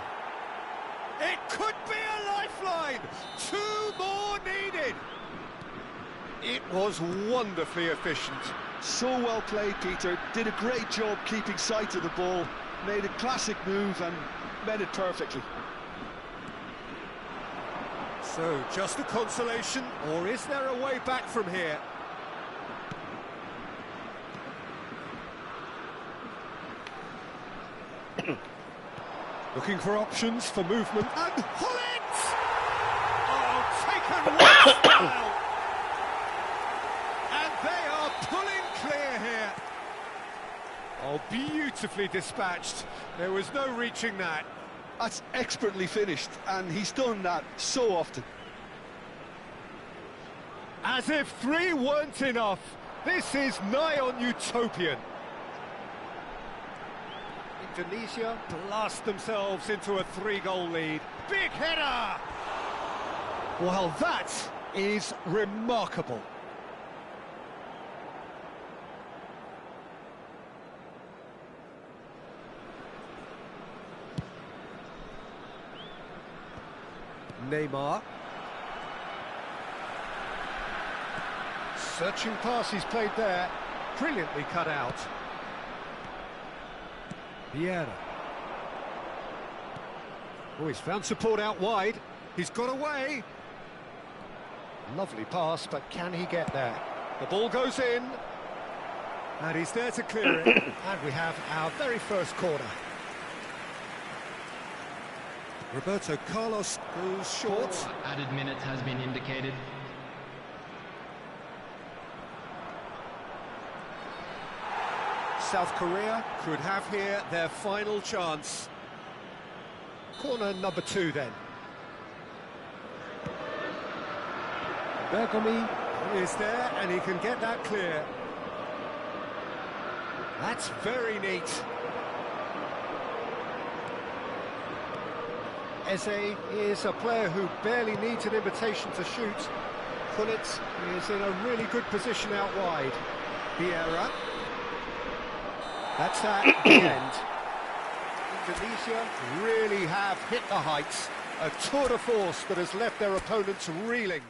It could be a lifeline! 2 more needed! It was wonderfully efficient. So well played, Peter. Did a great job keeping sight of the ball. Made a classic move and met it perfectly. So, just a consolation, or is there a way back from here? Looking for options for movement, and Hullet! Oh, taken with style! And they are pulling clear here. Oh, beautifully dispatched. There was no reaching that. That's expertly finished, and he's done that so often. As if 3 weren't enough. This is nigh on utopian. Indonesia blast themselves into a 3-goal lead. Big header! Well, that is remarkable. Neymar. Searching pass he's played there. Brilliantly cut out. Vieira. Oh, he's found support out wide. He's got away. Lovely pass, but can he get there? The ball goes in. And he's there to clear it. And we have our very first corner. Roberto Carlos goes short. 4 added minutes has been indicated. South Korea could have here their final chance. Corner number 2 then. Bergomi is there and he can get that clear. That's very neat. Eze is a player who barely needs an invitation to shoot. Gullit is in a really good position out wide. Vieira. That's that at the end. Indonesia really have hit the heights. A tour de force that has left their opponents reeling.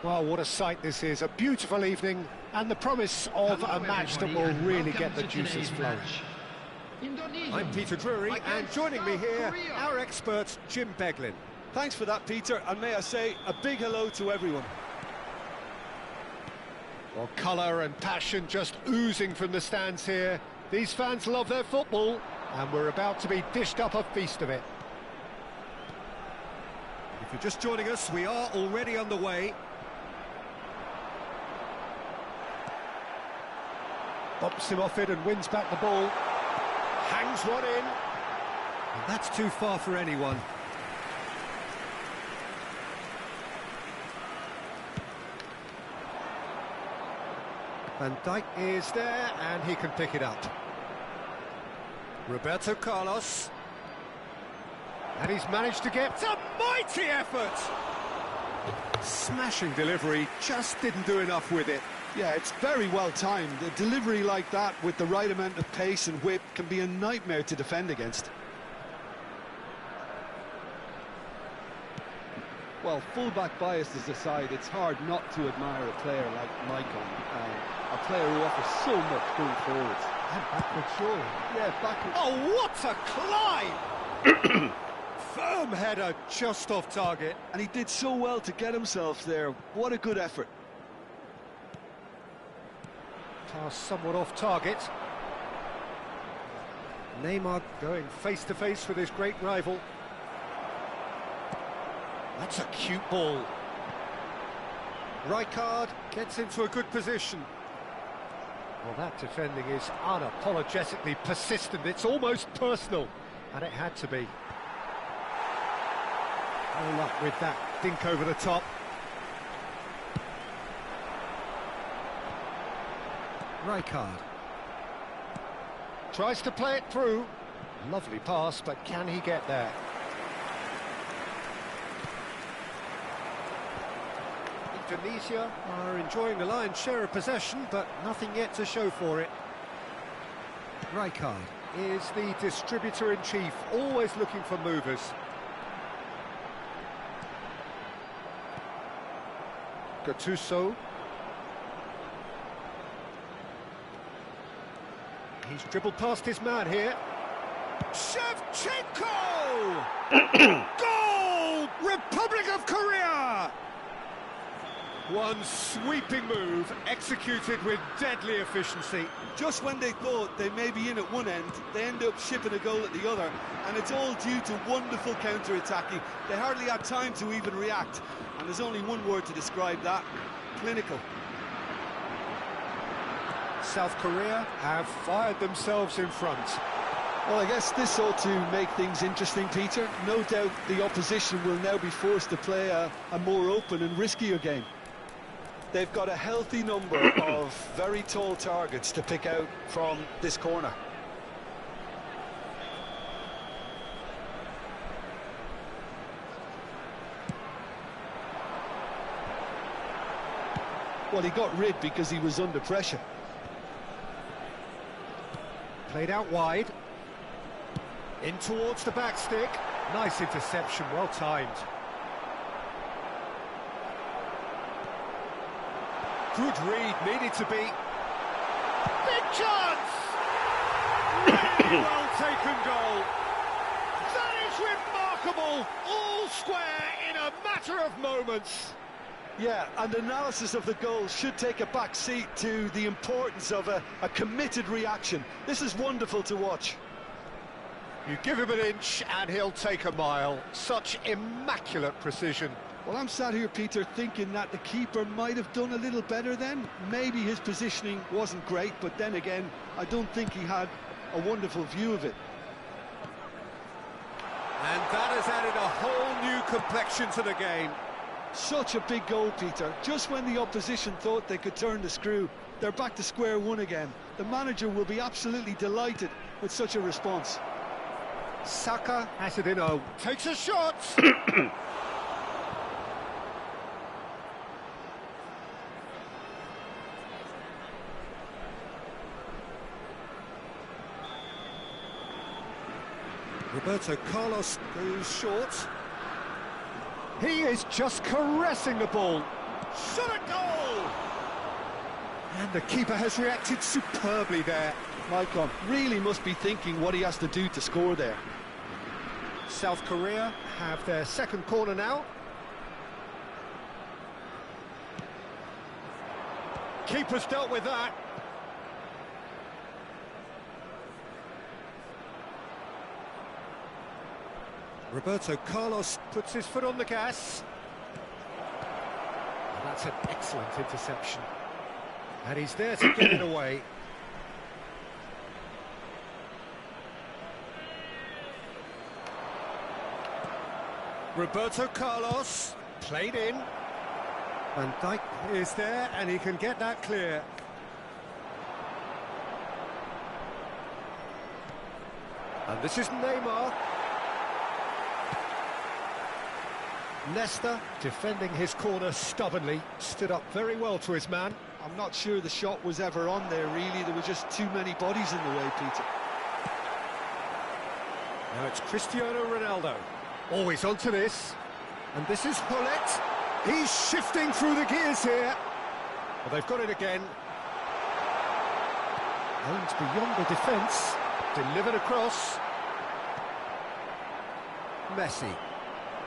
Well, what a sight this is. A beautiful evening and the promise of a match that will really get the juices flowing. I'm Peter Drury, and joining me here, our expert, Jim Beglin. Thanks for that, Peter, and may I say a big hello to everyone. Well, colour and passion just oozing from the stands here. These fans love their football, and we're about to be dished up a feast of it. If you're just joining us, we are already underway. Bumps him off it and wins back the ball. Hangs one in. And that's too far for anyone. Van Dijk is there, and he can pick it up. Roberto Carlos. And he's managed to get a mighty effort! Smashing delivery, just didn't do enough with it. Yeah, it's very well timed. A delivery like that with the right amount of pace and whip can be a nightmare to defend against. Well, full-back biases aside, it's hard not to admire a player like Maicon, a player who offers so much going forwards. And backward, surely. Yeah, backward. Oh, what a climb! firm header just off target. And he did so well to get himself there. What a good effort. Pass somewhat off target. Neymar going face to face with his great rival. That's a cute ball. Rijkaard gets into a good position. Well, that defending is unapologetically persistent. It's almost personal, and it had to be. No luck with that dink over the top. Rijkaard tries to play it through. Lovely pass, but can he get there? Indonesia are enjoying the lion's share of possession, but nothing yet to show for it. Rijkaard is the distributor-in-chief, always looking for movers. Gattuso. He's dribbled past his man here. Shevchenko! Goal! Republic of Korea! One sweeping move, executed with deadly efficiency. Just when they thought they may be in at one end, they end up shipping a goal at the other, and it's all due to wonderful counter-attacking. They hardly had time to even react, and there's only one word to describe that: clinical. South Korea have fired themselves in front. Well, I guess this ought to make things interesting, Peter. No doubt the opposition will now be forced to play a more open and riskier game. They've got a healthy number of very tall targets to pick out from this corner. Well, he got rid because he was under pressure. Played out wide. In towards the back stick. Nice interception, well timed. Good read, needed to be. Big chance! Really well taken goal. That is remarkable. All square in a matter of moments. Yeah, and analysis of the goal should take a back seat to the importance of a committed reaction. This is wonderful to watch. You give him an inch and he'll take a mile. Such immaculate precision. Well, I'm sat here, Peter, thinking that the keeper might have done a little better then. Maybe his positioning wasn't great, but then again, I don't think he had a wonderful view of it. And that has added a whole new complexion to the game. Such a big goal, Peter. Just when the opposition thought they could turn the screw, they're back to square one again. The manager will be absolutely delighted with such a response. Saka has it in, takes a shot. Roberto Carlos goes short. He is just caressing the ball. Shot a goal! And the keeper has reacted superbly there. Maicon really must be thinking what he has to do to score there. South Korea have their second corner now. Keeper's dealt with that. Roberto Carlos puts his foot on the gas. And that's an excellent interception. And he's there to get it away. Roberto Carlos, played in. Van Dijk is there and he can get that clear. And this is Neymar. Nesta, defending his corner stubbornly, stood up very well to his man. I'm not sure the shot was ever on there, really. There were just too many bodies in the way, Peter. Now it's Cristiano Ronaldo. Always onto this. And this is Hullet. He's shifting through the gears here. Well, they've got it again. Aimed beyond the defence. Delivered across. Messi.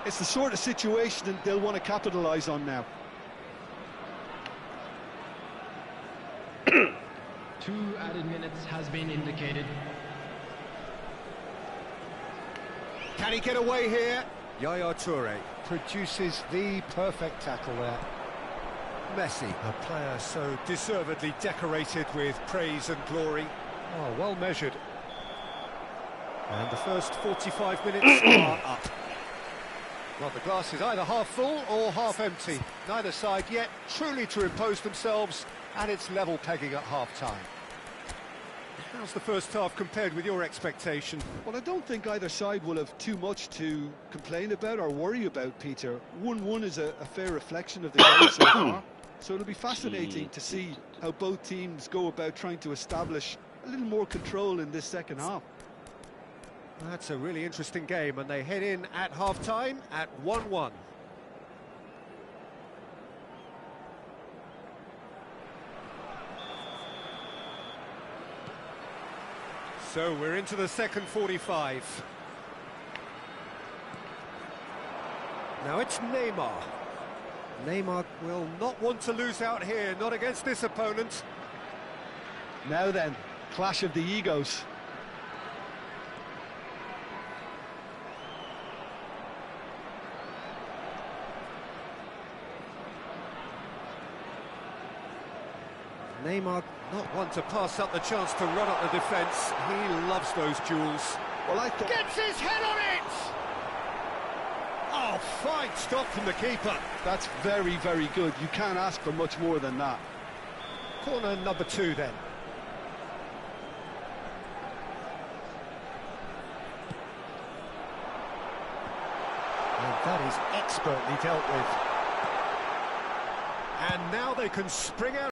It's the sort of situation that they'll want to capitalise on now. 2 added minutes has been indicated. Can he get away here? Yaya Toure produces the perfect tackle there. Messi, a player so deservedly decorated with praise and glory. Oh, well measured. And the first 45 minutes are up. Well, the glass is either half full or half empty. Neither side yet truly to impose themselves, and it's level pegging at half-time. How's the first half compared with your expectation? Well, I don't think either side will have too much to complain about or worry about, Peter. 1-1 is a fair reflection of the game so far. So it'll be fascinating to see how both teams go about trying to establish a little more control in this second half. That's a really interesting game, and they head in at half-time at 1-1. So we're into the second 45. Now it's Neymar. Neymar will not want to lose out here, not against this opponent. Now then, clash of the egos. Neymar not one to pass up the chance to run up the defence. He loves those duels. Well, I thought... Gets his head on it! Oh, fine stop from the keeper. That's very, very good. You can't ask for much more than that. Corner number 2 then. And that is expertly dealt with. And now they can spring out.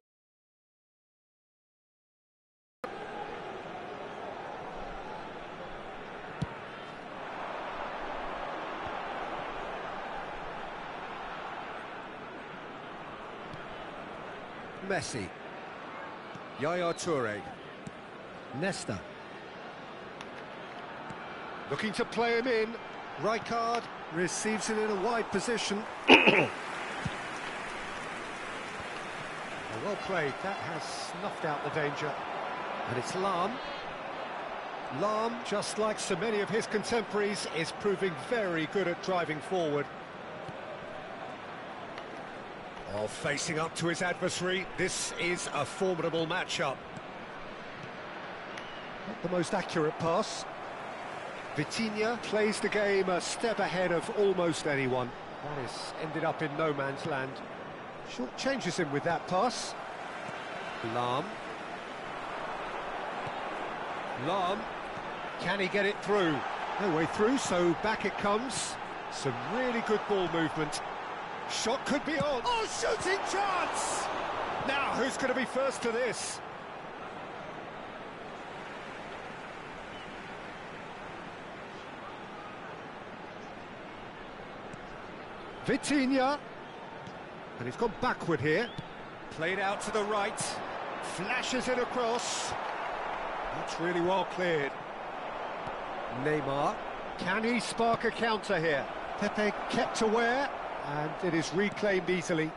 Messi. Yaya Toure. Nesta. Looking to play him in. Rijkaard receives it in a wide position. Well played. That has snuffed out the danger. And it's Lahm. Lahm, just like so many of his contemporaries, is proving very good at driving forward. Oh, facing up to his adversary, this is a formidable matchup. Not the most accurate pass. Vitinha plays the game a step ahead of almost anyone. That has ended up in no man's land. Short changes him with that pass. Lahm. Lahm. Can he get it through? No way through, so back it comes. Some really good ball movement. Shot could be on. Oh, shooting chance! Now, who's going to be first to this? Vitinha. And he's gone backward here. Played out to the right. Flashes it across. That's really well cleared. Neymar. Can he spark a counter here? Pepe kept aware. And it is reclaimed easily.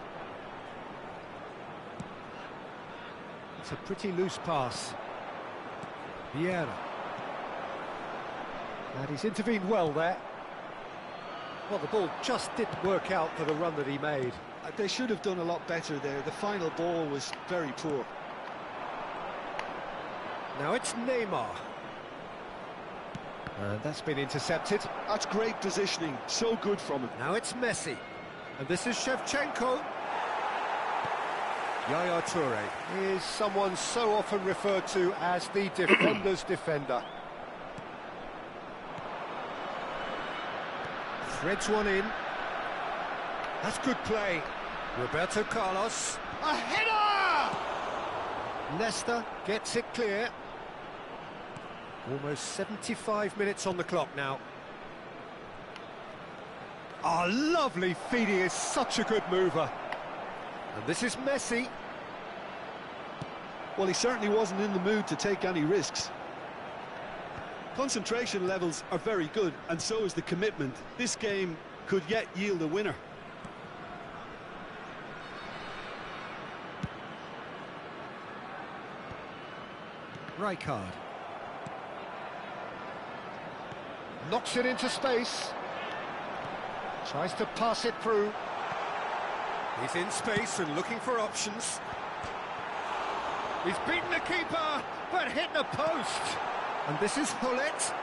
It's a pretty loose pass. Vieira. And he's intervened well there. Well, the ball just didn't work out for the run that he made. They should have done a lot better there. The final ball was very poor. Now it's Neymar. And that's been intercepted. That's great positioning. So good from him. Now it's Messi. And this is Shevchenko. Yaya Toure is someone so often referred to as the defender's defender. Threads one in. That's good play. Roberto Carlos. A header! Nesta gets it clear. Almost 75 minutes on the clock now. Oh, lovely feed. He is such a good mover. And this is Messi. Well, he certainly wasn't in the mood to take any risks. Concentration levels are very good, and so is the commitment. This game could yet yield a winner. Rijkaard. Knocks it into space. Tries to pass it through. He's in space and looking for options. He's beaten the keeper, but hit the post. And this is Hullet.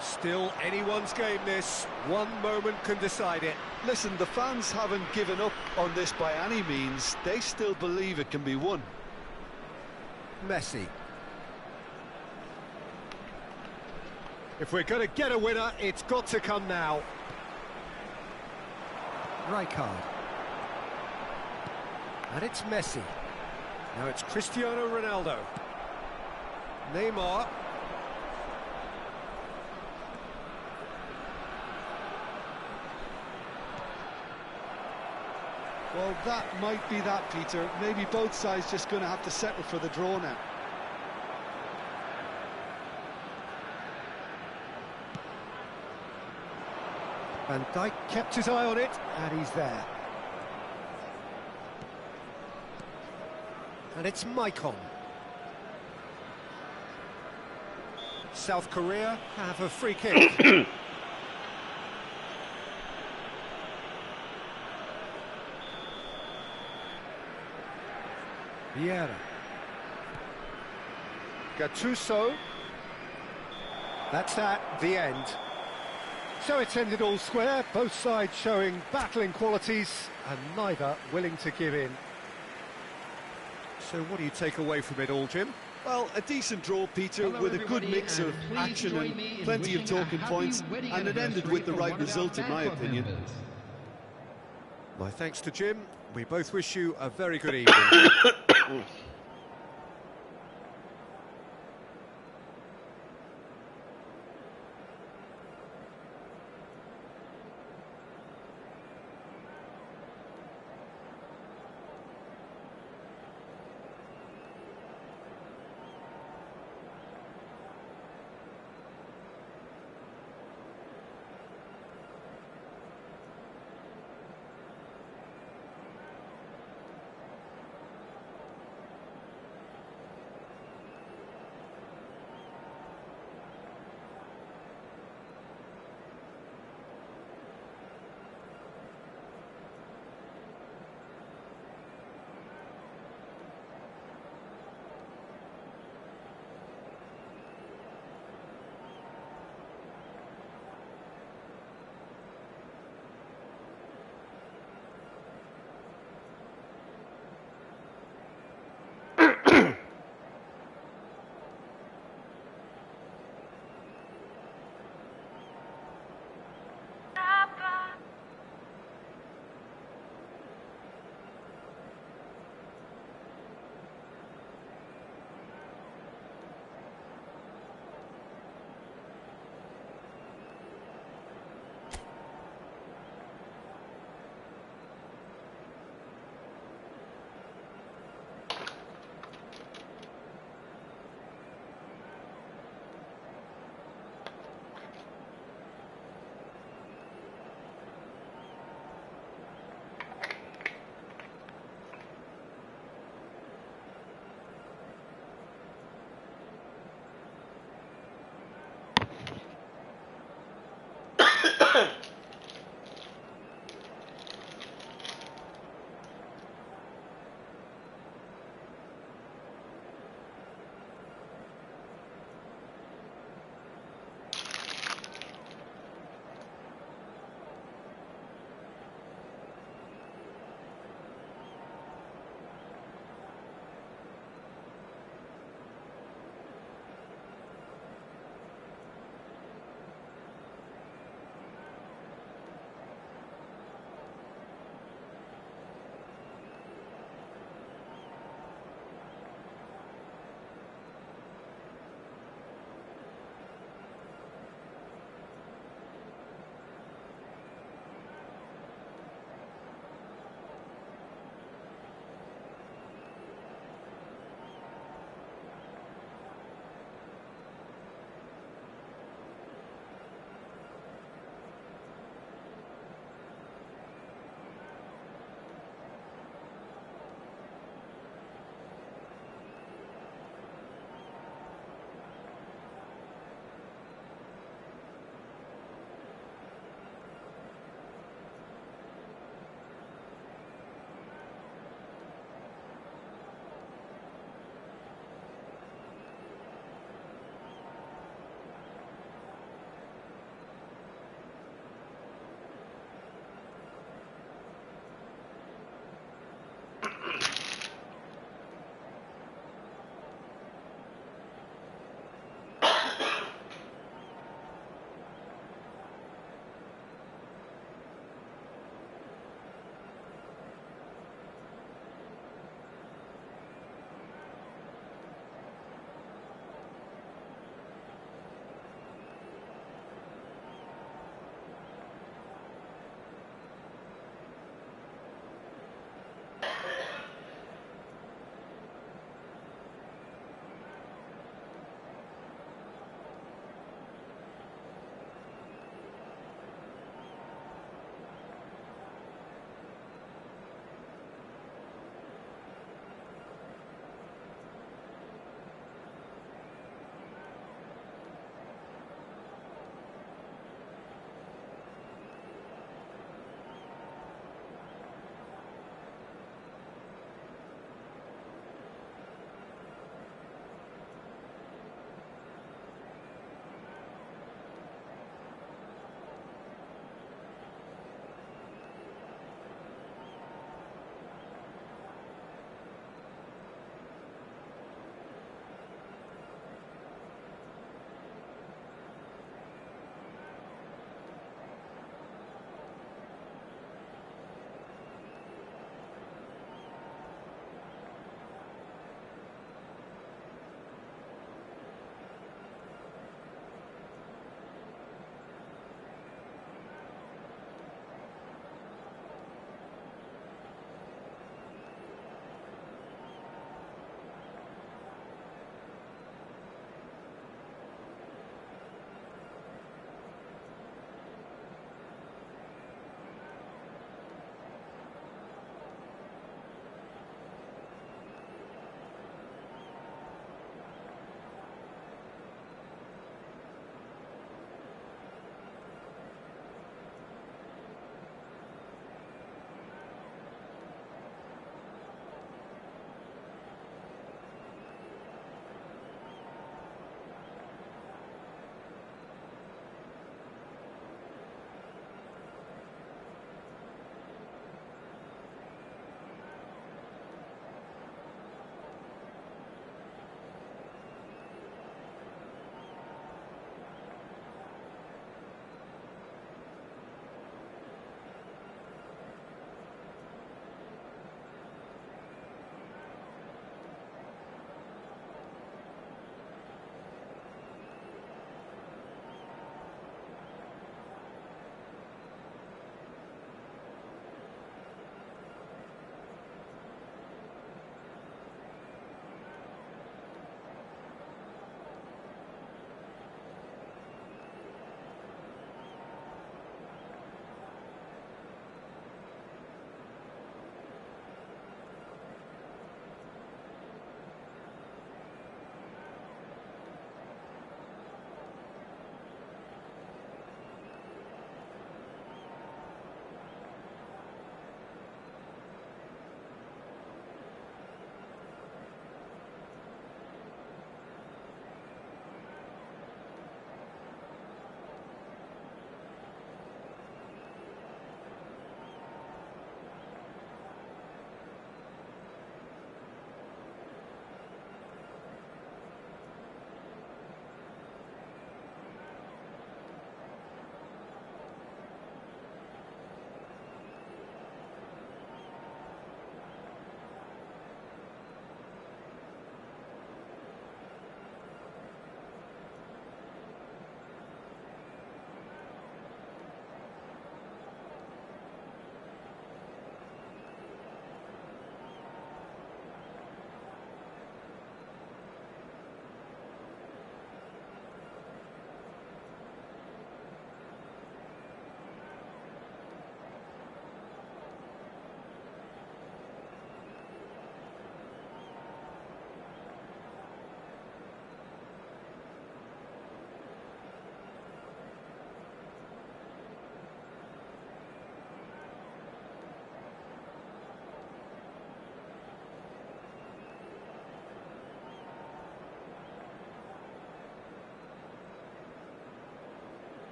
Still anyone's game, this. One moment can decide it. Listen, the fans haven't given up on this by any means. They still believe it can be won. Messi. If we're going to get a winner, it's got to come now. Rijkaard. And it's Messi. Now it's Cristiano Ronaldo. Neymar. Well, that might be that, Peter. Maybe both sides just going to have to settle for the draw now. Van Dijk kept his eye on it, and he's there. And it's Maicon. South Korea have a free kick. Vieira. Gattuso. That's the end. So it's ended all square, both sides showing battling qualities and neither willing to give in. So what do you take away from it all, Jim? Well, a decent draw, Peter, Hello, with a good everybody, mix of and please action join me and in plenty of wishing a talking happy points, wedding and it ended anniversary with the for right one of our result, in my Bangkok opinion. members. My thanks to Jim. We both wish you a very good evening.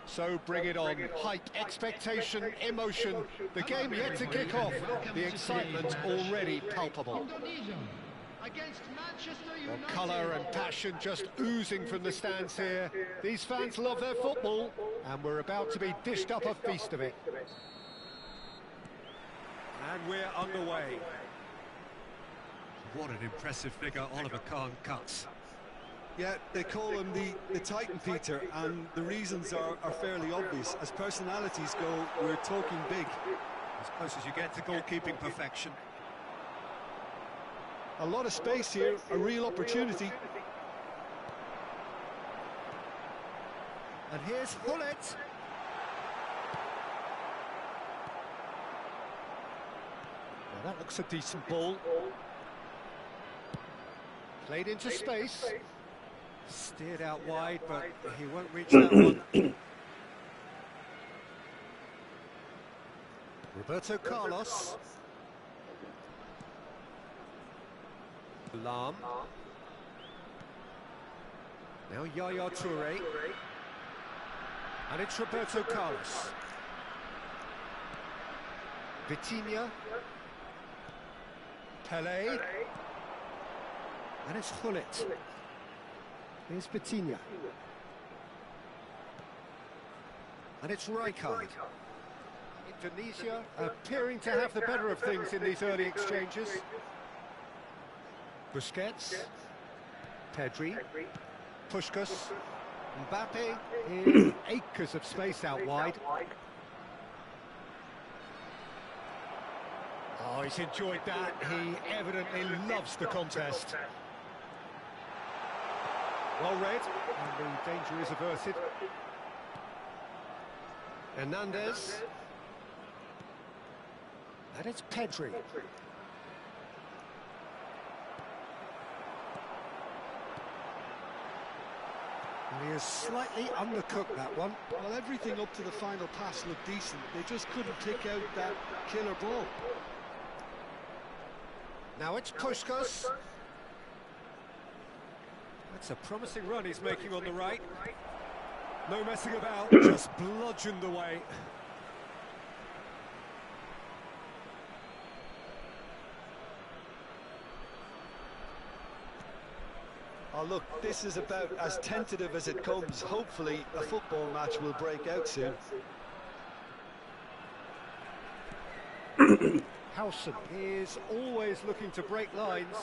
So bring it on. Hype, expectation, emotion. The game yet to kick off. The excitement already palpable. Indonesia against Manchester Well, United. colour and passion just oozing from the stands here. These fans love their football, and we're about to be dished up a feast of it. And we're underway. What an impressive figure Oliver Kahn cuts. Yeah, they call him the Titan, Peter, and the reasons are fairly obvious. As personalities go, we're talking big. As close as you get to goalkeeping perfection. A lot of space here, a real opportunity. And here's Hullet. Well, that looks a decent ball. Played into space. Steered out wide, but he won't reach that one. Roberto Carlos. Lam. Now Yaya Toure. And it's Roberto Carlos. Vitinha. Pelé. And it's Hullet. Here's Vitinha. And it's Rijkaard. Indonesia appearing to have the better of things in these early exchanges. Busquets. Pedri. Puskás. Mbappe in acres of space out wide. Oh, he's enjoyed that. He evidently loves the contest. Well read, and the danger is averted. Hernandez. And it's Pedri. And he has slightly undercooked that one. Well, everything up to the final pass looked decent. They just couldn't pick out that killer ball. Now it's Puskás. That's a promising run he's making on the right. No messing about, just bludgeoned away. Oh, look, this is about as tentative as it comes. Hopefully, a football match will break out soon. Howson is always looking to break lines.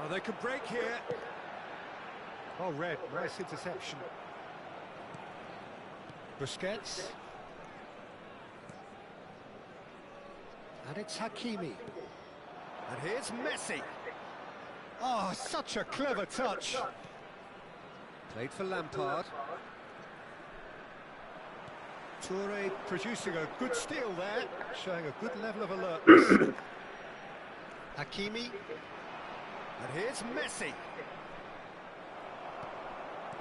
Oh, they could break here. Oh, red, nice interception. Busquets. And it's Hakimi. And here's Messi. Oh, such a clever touch. Played for Lampard. Toure producing a good steal there, showing a good level of alertness. Hakimi. And here's Messi.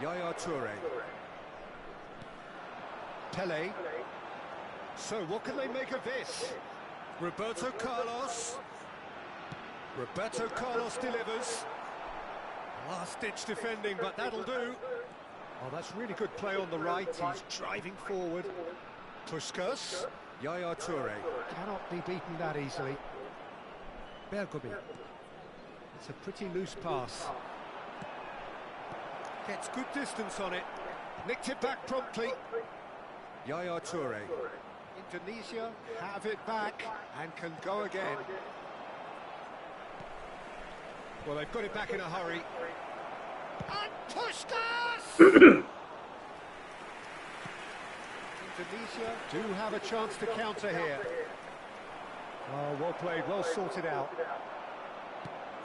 Yaya Toure. Pele. So what can they make of this? Roberto Carlos. Roberto Carlos delivers. Last-ditch defending, but that'll do. Oh, that's really good play on the right. He's driving forward. Puskas. Yaya Toure. Cannot be beaten that easily. Bergomi. It's a pretty loose pass. Gets good distance on it. Nicked it back promptly. Yaya Toure. Indonesia have it back and can go again. Well, they've got it back in a hurry. And Puskas! Indonesia do have a chance to counter here. Oh, well played, well sorted out.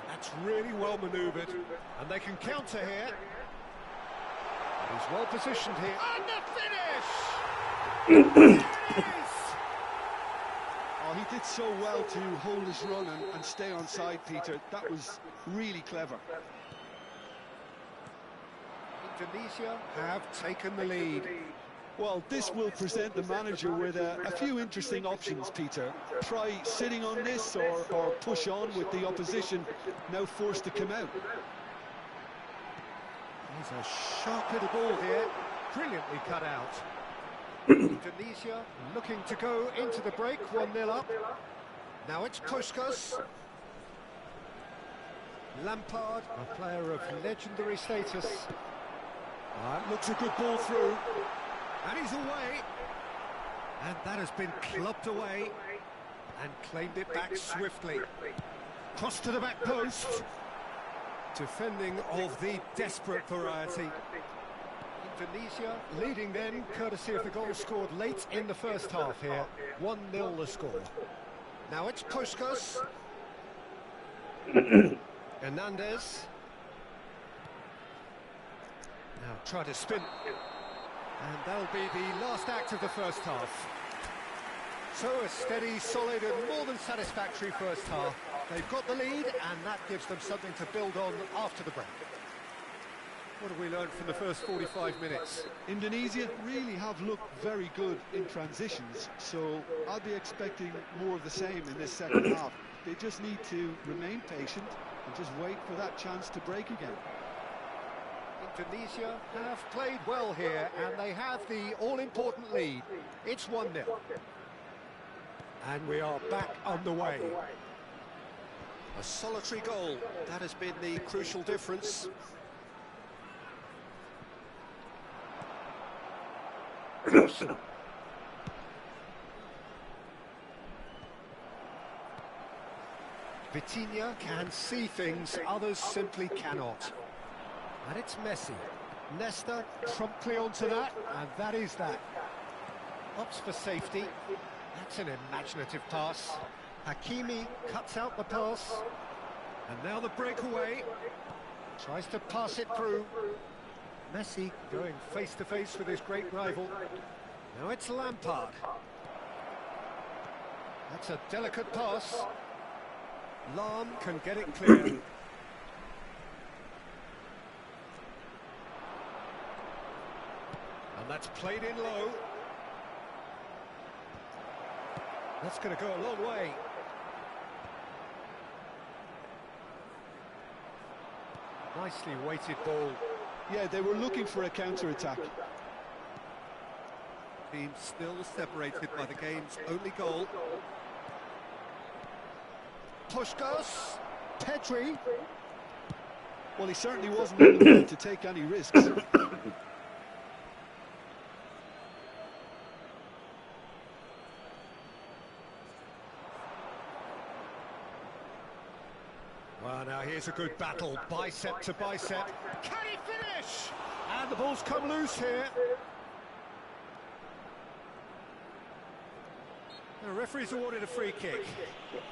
That's really well manoeuvred. And they can counter here. He's well positioned here. And the finish! Oh, he did so well to hold his run and stay on side, Peter. That was really clever. Indonesia have taken the lead. Well, this will present the manager with a few interesting options, Peter. Try sitting on this or push on with the opposition now forced to come out. There's a sharp little ball here, brilliantly cut out. Indonesia looking to go into the break, 1-0 up. Now it's Puskas. Lampard, a player of legendary status. Looks a good ball through. And he's away. And that has been clubbed away. And claimed it back swiftly. Cross to the back post. Defending of the desperate variety. Indonesia leading then, courtesy of the goal scored late in the first half here. 1-0 the score. Now it's Puskas. Hernandez. Now try to spin. And that'll be the last act of the first half. So a steady, solid and more than satisfactory first half. They've got the lead and that gives them something to build on after the break. What have we learned from the first 45 minutes? Indonesia really have looked very good in transitions, so I'll be expecting more of the same in this second half. They just need to remain patient and just wait for that chance to break again. Indonesia have played well here and they have the all-important lead. It's 1-0. And we are back underway. A solitary goal, that has been the crucial difference. Vitinha can see things others simply cannot. And it's Messi. Nesta promptly onto that, and that is that. Opts for safety. That's an imaginative pass. Hakimi cuts out the pass. And now the breakaway. Tries to pass it through. Messi going face to face with his great rival. Now it's Lampard. That's a delicate pass. Lam can get it clear. And that's played in low. That's going to go a long way. Nicely weighted ball. Yeah, they were looking for a counter-attack. Team still separated by the game's only goal. Puskas. Pedri. Well, he certainly wasn't in the mood to take any risks. Well, now here's a good battle, bicep to bicep. Can he finish? And the ball's come loose here. The referee's awarded a free kick.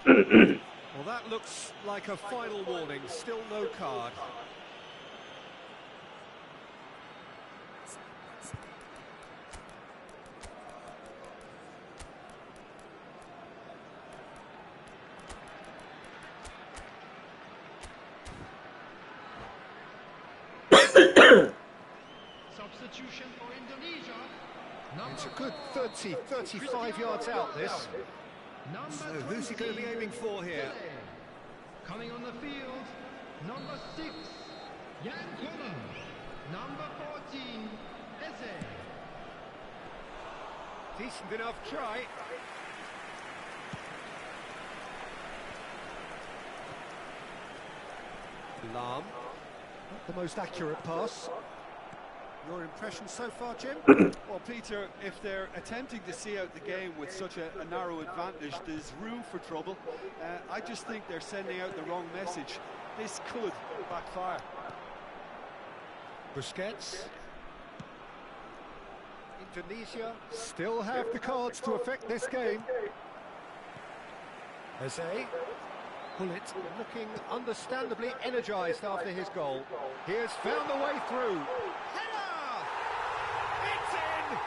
Well, that looks like a final warning. Still no card. Substitution for Indonesia. It's a good 30, 35 yards out, this. So who's he going to be aiming for here? Coming on the field, number 6, Jan Koeman. Number 14, Eze. Decent enough try. Lahm. Not the most accurate pass. Your impression so far, Jim? Well, Peter, if they're attempting to see out the game with such a narrow advantage, there's room for trouble. I just think they're sending out the wrong message. This could backfire. Busquets. Indonesia still have the cards to affect this game. Jose. Gullit looking understandably energised after his goal. He has found the way through. Header! It's in!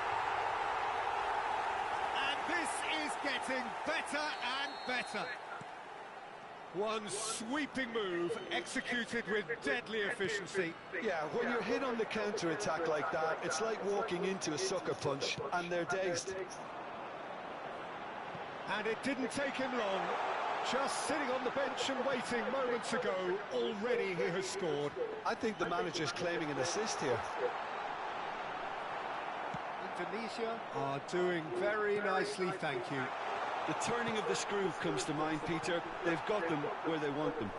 And this is getting better and better. One sweeping move executed with deadly efficiency. Yeah, when you're hit on the counter-attack like that, it's like walking into a sucker punch, and they're dazed. And it didn't take him long. Just sitting on the bench and waiting moments ago, already he has scored. I think the manager's claiming an assist here. Indonesia are doing very nicely, thank you. The turning of the screw comes to mind, Peter. They've got them where they want them.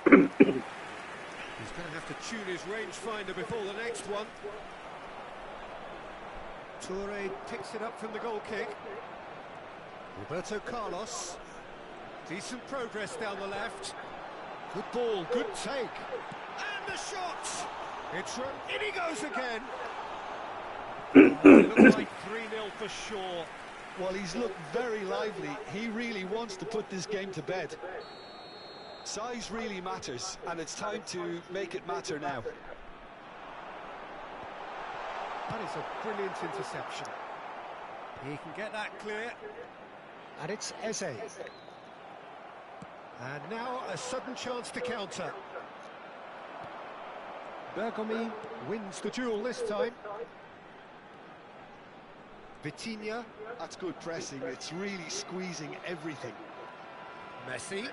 He's going to have to tune his rangefinder before the next one. Toure picks it up from the goal kick. Roberto Carlos. Decent progress down the left. Good ball, good take. And the shot! It's in he goes again. It looks like 3-0 for sure. Well, he's looked very lively. He really wants to put this game to bed. Size really matters, and it's time to make it matter now. That is a brilliant interception. He can get that clear. And it's Eze. And now a sudden chance to counter. Bergomi wins the duel this time. Vitinha. That's good pressing. It's really squeezing everything. Messi.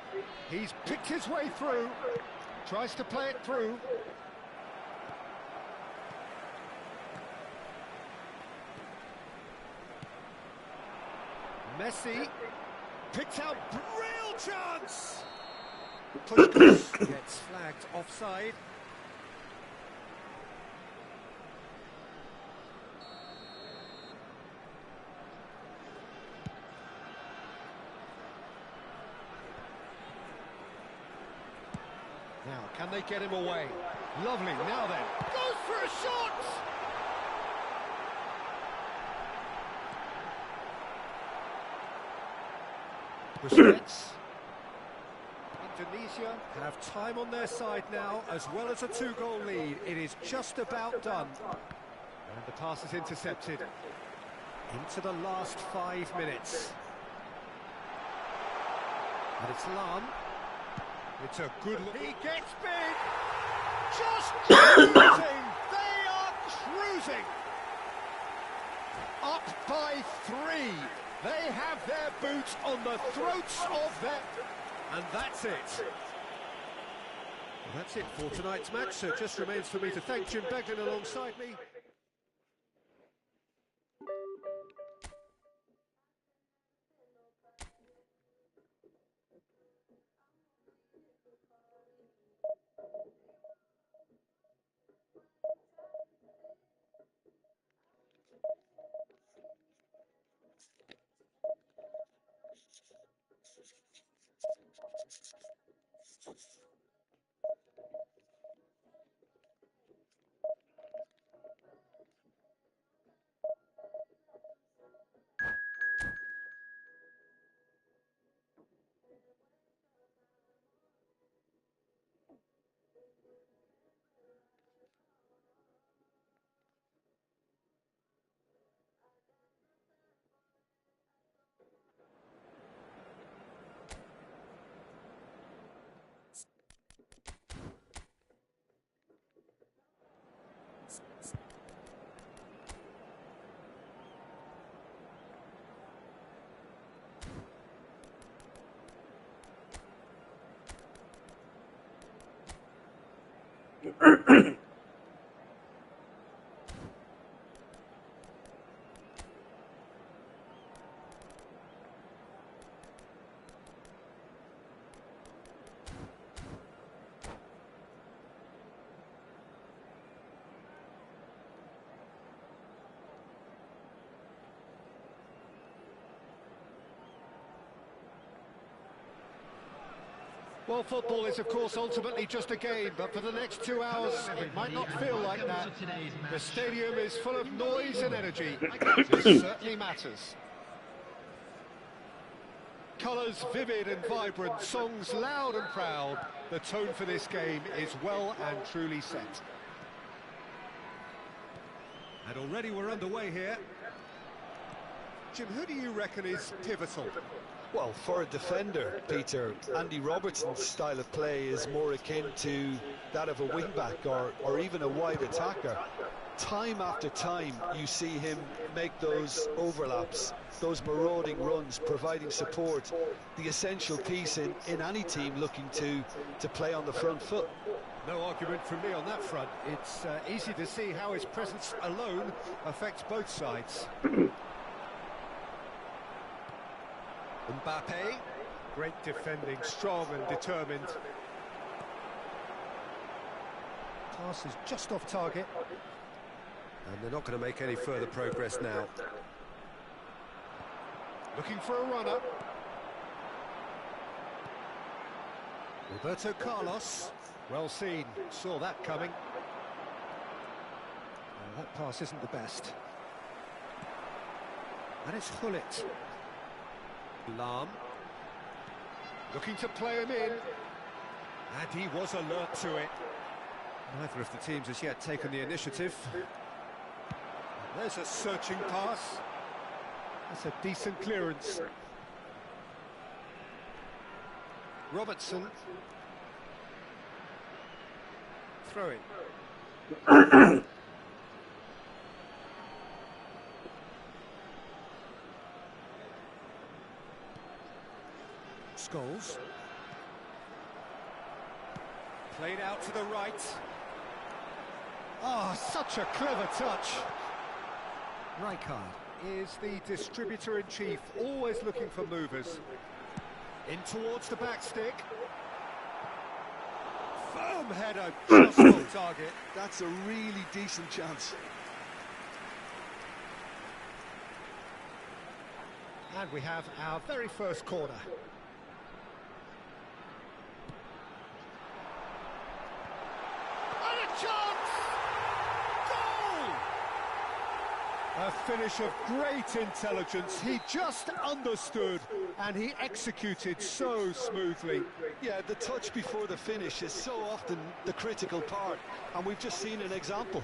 He's picked his way through. Tries to play it through. Messi. Picked out, real chance! Puskas gets flagged offside. Now, can they get him away? Lovely, now then. Goes for a shot! Busquets. Indonesia have time on their side now, as well as a 2-goal lead. It is just about done. And the pass is intercepted. Into the last 5 minutes. And it's Lahm. It's a good look. He gets big! Just cruising! They are cruising! Up by 3. They have their boots on the throats of their... And that's it. Well, that's it for tonight's match, so it just remains for me to thank Jim Beglin alongside me. Well, football is, of course, ultimately just a game, but for the next 2 hours, it might not feel like that. The stadium is full of noise and energy. This certainly matters. Colours vivid and vibrant, songs loud and proud. The tone for this game is well and truly set. And already we're underway here. Jim, who do you reckon is pivotal? Well, for a defender, Peter, Andy Robertson's style of play is more akin to that of a wing-back or even a wide attacker. Time after time, you see him make those overlaps, those marauding runs, providing support, the essential piece in any team looking to play on the front foot. No argument from me on that front. It's easy to see how his presence alone affects both sides. Mbappe, great defending, strong and determined. Pass is just off target. And they're not going to make any further progress now. Looking for a runner. Roberto Carlos, well seen, saw that coming. That pass isn't the best. And it's Hullet. Lam, looking to play him in, and he was alert to it. Neither of the teams has yet taken the initiative. There's a searching pass. That's a decent clearance. Robertson. Throw in. Scholes. Played out to the right. Oh, such a clever touch. Rijkaard is the distributor-in-chief, always looking for movers. In towards the back stick. Firm header, just on target. That's a really decent chance. And we have our very first corner. A finish of great intelligence. He just understood and he executed so smoothly. Yeah, the touch before the finish is so often the critical part, and we've just seen an example.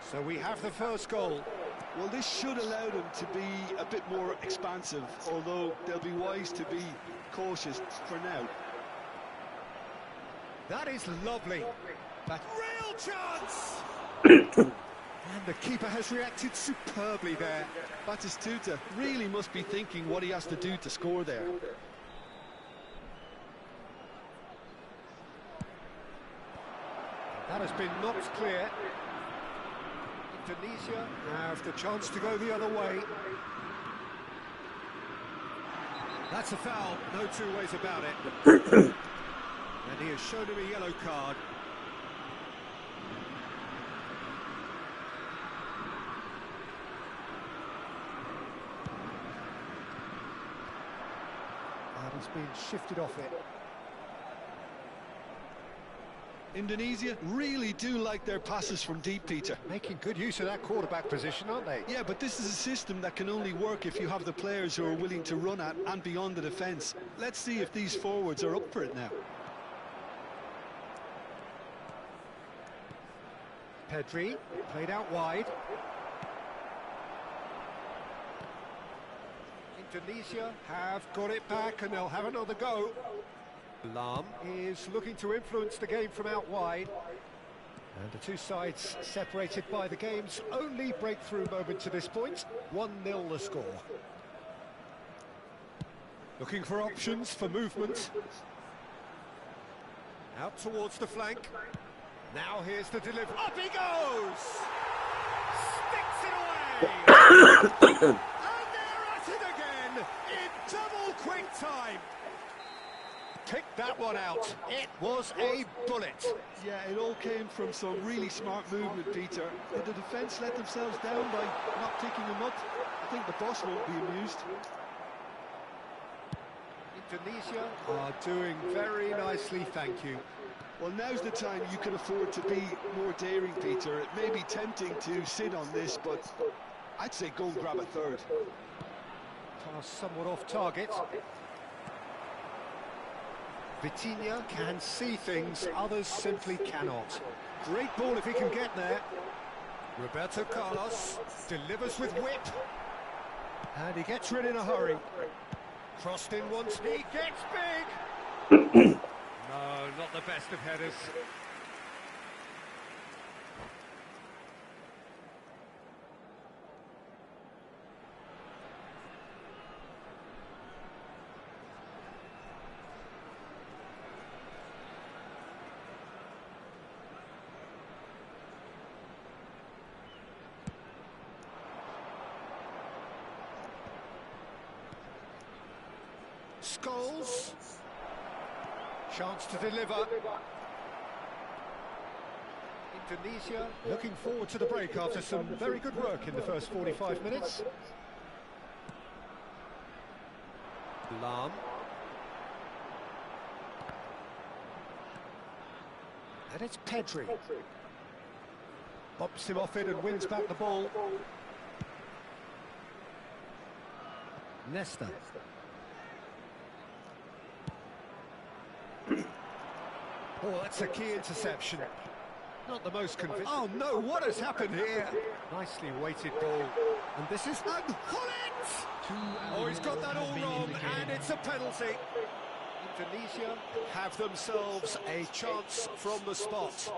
So we have the first goal. Well, this should allow them to be a bit more expansive, although they'll be wise to be cautious for now. That is lovely. But real chance! And the keeper has reacted superbly there. Batistuta really must be thinking what he has to do to score there. That has been knocked clear. Indonesia have the chance to go the other way. That's a foul, no two ways about it. And he has shown him a yellow card. And he's been shifted off it. Indonesia really do like their passes from deep, Peter. Making good use of that quarterback position, aren't they? Yeah, but this is a system that can only work if you have the players who are willing to run at and beyond the defence. Let's see if these forwards are up for it now. Pedri, played out wide. Indonesia have got it back and they'll have another go. Lam is looking to influence the game from out wide. And the two sides separated by the game's only breakthrough moment to this point. 1-0 the score. Looking for options for movement. Out towards the flank. Now here's the delivery. Up he goes! Sticks it away! And they're at it again in double quick time. Picked that one out. It was a bullet. Yeah, it all came from some really smart movement, Peter. Did the defence let themselves down by not picking him up? I think the boss won't be amused. Indonesia are doing very nicely, thank you. Well, now's the time you can afford to be more daring, Peter. It may be tempting to sit on this, but I'd say go and grab a third. Pass somewhat off target. Vitinha can see things others simply cannot. Great ball if he can get there. Roberto Carlos delivers with whip. And he gets rid in a hurry. Crossed in once, he gets big! No, not the best of headers. Scholes. Chance to deliver. Indonesia looking forward to the break after some very good work in the first 45 minutes. Lam. And it's Pedri. Bops him off it and wins back the ball. Nesta. Oh, that's a key interception. Not the most convincing. Oh no, what has happened here? Nicely weighted ball. And this is Hullet! Oh, he's got that all wrong, and it's a penalty. Indonesia have themselves a chance from the spot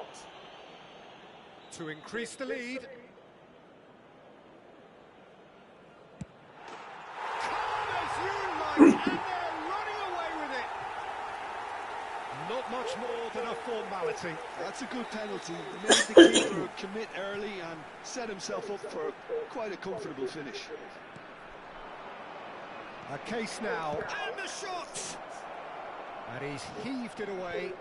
to increase the lead. Calm as you like, and they're running away with it. Not much more than a formality. That's a good penalty. He made the keeper commit early and set himself up for quite a comfortable finish. A case now, and the shot! And he's heaved it away.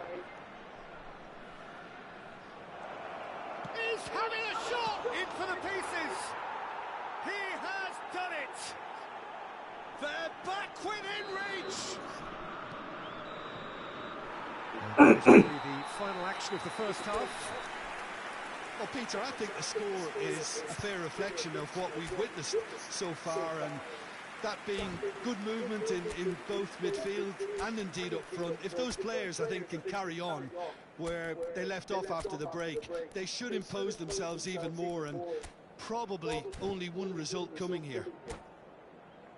He's having a shot! In for the pieces! He has done it! They're back within reach! And this will be the final action of the first half. Well, Peter, I think the score is a fair reflection of what we've witnessed so far, and that being good movement in both midfield and indeed up front. If those players, I think, can carry on where they left off after the break, they should impose themselves even more, and probably only one result coming here.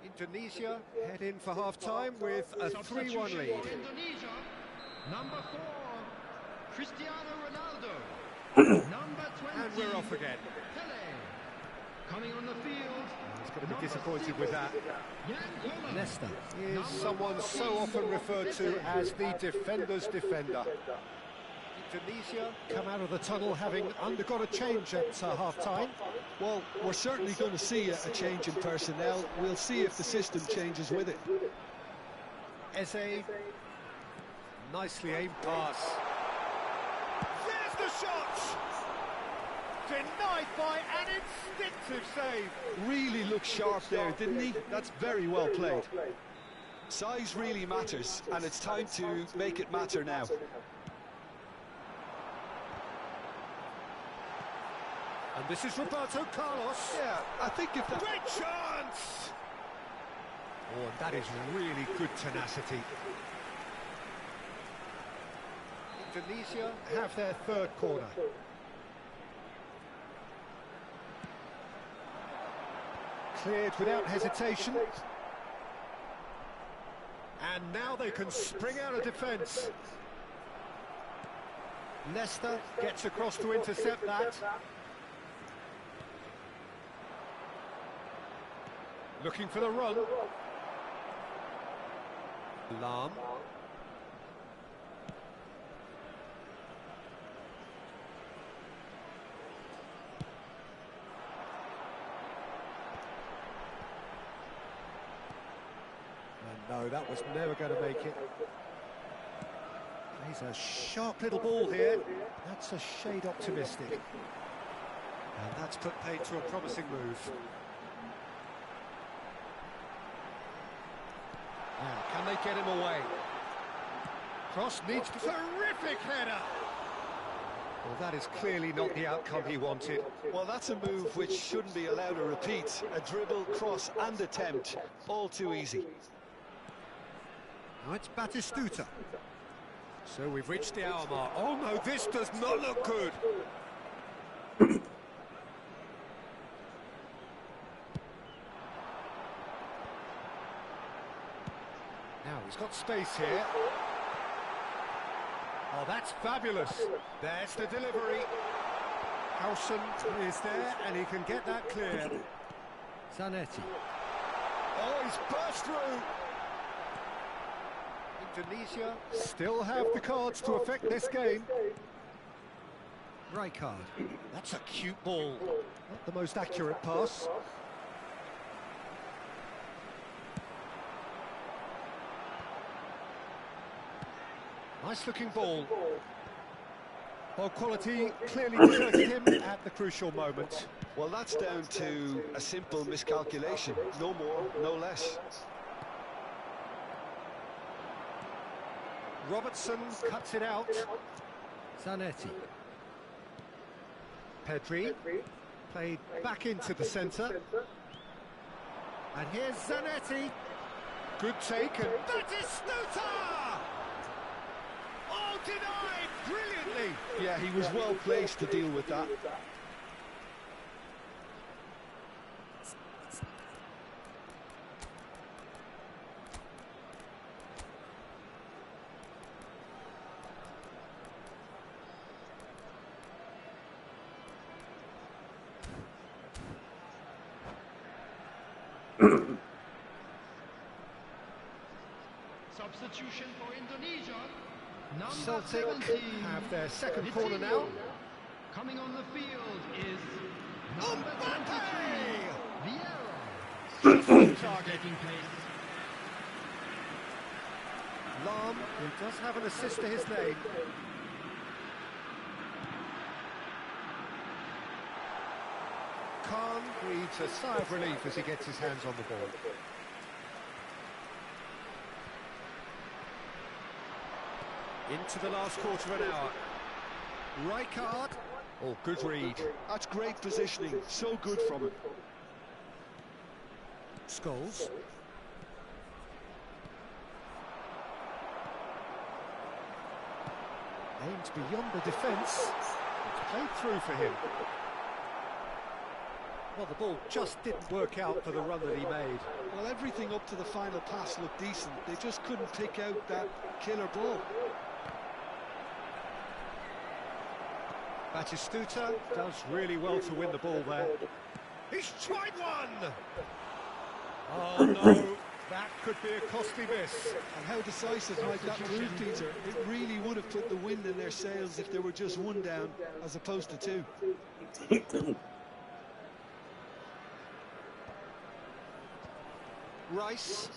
Indonesia head in for half-time with a 3-1 lead. Indonesia, number 4, Cristiano Ronaldo. Number 20, And we're off again. Pele. Coming on the field, He's going to be disappointed with that. Jan Nesta is someone so often referred to as the defender's defender. Indonesia come out of the tunnel having undergone a change at half-time. Well, we're certainly going to see a change in personnel. We'll see if the system changes with it. Eze, nicely aimed pass. There's the shot! Denied by an instinctive save. Really looked sharp there, didn't he? That's very well played. Size really matters, and it's time to make it matter now. And this is Roberto Carlos. Yeah, I think if that... Great chance! Oh, and that is really good tenacity. Indonesia have their third corner. Cleared without hesitation. And now they can spring out of defence. Leicester gets across to intercept that. Looking for the run. Lam. that was never going to make it. He's a sharp little ball here. That's a shade optimistic. And that's put paid to a promising move. Now, can they get him away? Cross needs to... Terrific header! Well, that is clearly not the outcome he wanted. Well, that's a move which shouldn't be allowed to repeat. A dribble, cross and attempt. All too easy. Now it's Batistuta. So we've reached the hour mark. Oh no, this does not look good. Now he's got space here. Oh, that's fabulous. There's the delivery. Howson is there and he can get that clear. Zanetti. Oh, he's burst through. Indonesia still have the cards to affect this game. Rijkaard. That's a cute ball. Not the most accurate pass. Nice looking ball. Ball quality clearly deserted him at the crucial moment. Well, that's down to a simple miscalculation. No more, no less. Robertson cuts it out. Zanetti. Pedri. Played back into the centre. And here's Zanetti. Good take, and Batistuta! Oh, denied brilliantly! Yeah, he was well placed to deal with that. Substitution for Indonesia. Number Celtic 17 have their second corner now. Coming on the field is number 23, Vieira. Targeting place. Lam, who does have an assist to his name. Khan breathes a sigh of relief as he gets his hands on the ball. Into the last quarter of an hour. Rijkaard. Oh, good read. That's great positioning. So good from him. Scholes. Aimed beyond the defence. It's played through for him. Well, the ball just didn't work out for the run that he made. Well, everything up to the final pass looked decent. They just couldn't pick out that killer ball. Batistuta does really well to win the ball there. He's tried one! Oh no, that could be a costly miss. And how decisive might that prove, Peter? It really would have put the wind in their sails if there were just one down as opposed to two. Rice.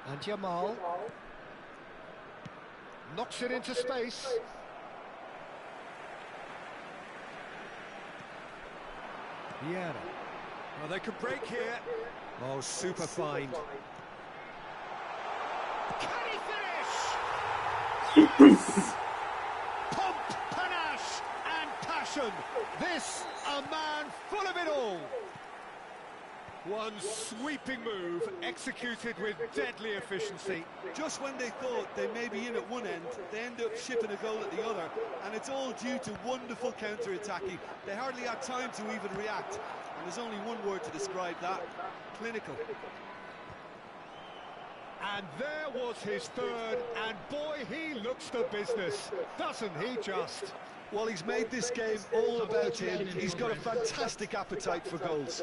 And Jamal. Knocks it into space. Vieira. Well, they could break here. Oh, super find. Can he finish? Yes! Pomp, panache, and passion. This, a man full of it all. One sweeping move, executed with deadly efficiency. Just when they thought they may be in at one end, they end up shipping a goal at the other, and it's all due to wonderful counter-attacking. They hardly had time to even react, and there's only one word to describe that: clinical. And there was his third, and boy, he looks the business, doesn't he just? Well, he's made this game all about him. He's got a fantastic appetite for goals.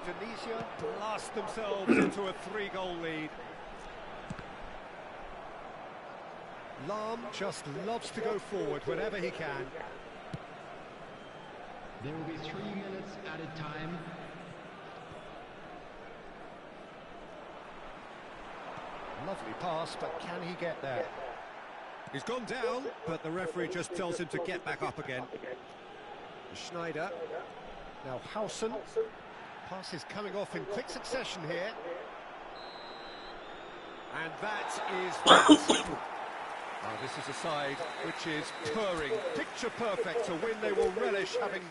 Indonesia blast themselves into a 3-goal lead. Lam just loves to go forward whenever he can. There will be 3 minutes added time. Lovely pass, but can he get there? He's gone down, but the referee just tells him to get back up again. Schneider. Now Howson. Pass is coming off in quick succession here. And that is that. Oh, this is a side which is purring, picture perfect, a win they will relish having...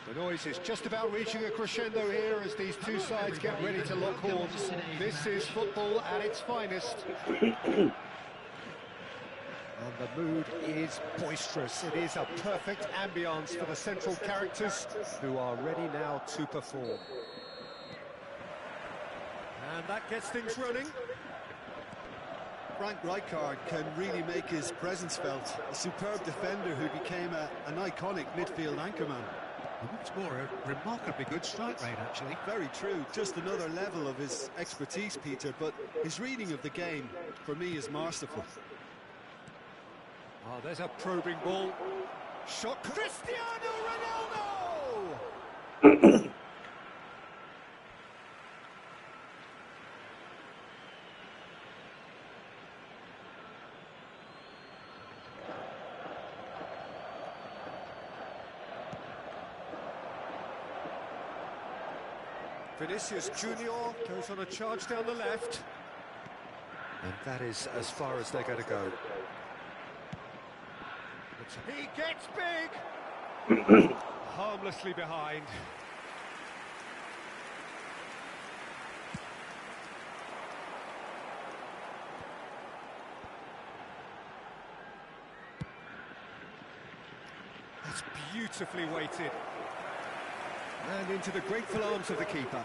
The noise is just about reaching a crescendo here as these two sides get ready to lock horns. This is football at its finest. And the mood is boisterous. It is a perfect ambience for the central characters who are ready now to perform. And that gets things running. Frank Rijkaard can really make his presence felt. A superb defender who became an iconic midfield anchorman. What's more, a remarkably good strike rate, actually. Very true. Just another level of his expertise, Peter, but his reading of the game, for me, is masterful. Oh, there's a probing ball. Shot. Cristiano Ronaldo! Vinicius Junior goes on a charge down the left. And that is as far as they're going to go. But he gets big! Harmlessly behind. That's beautifully weighted. And into the grateful arms of the keeper.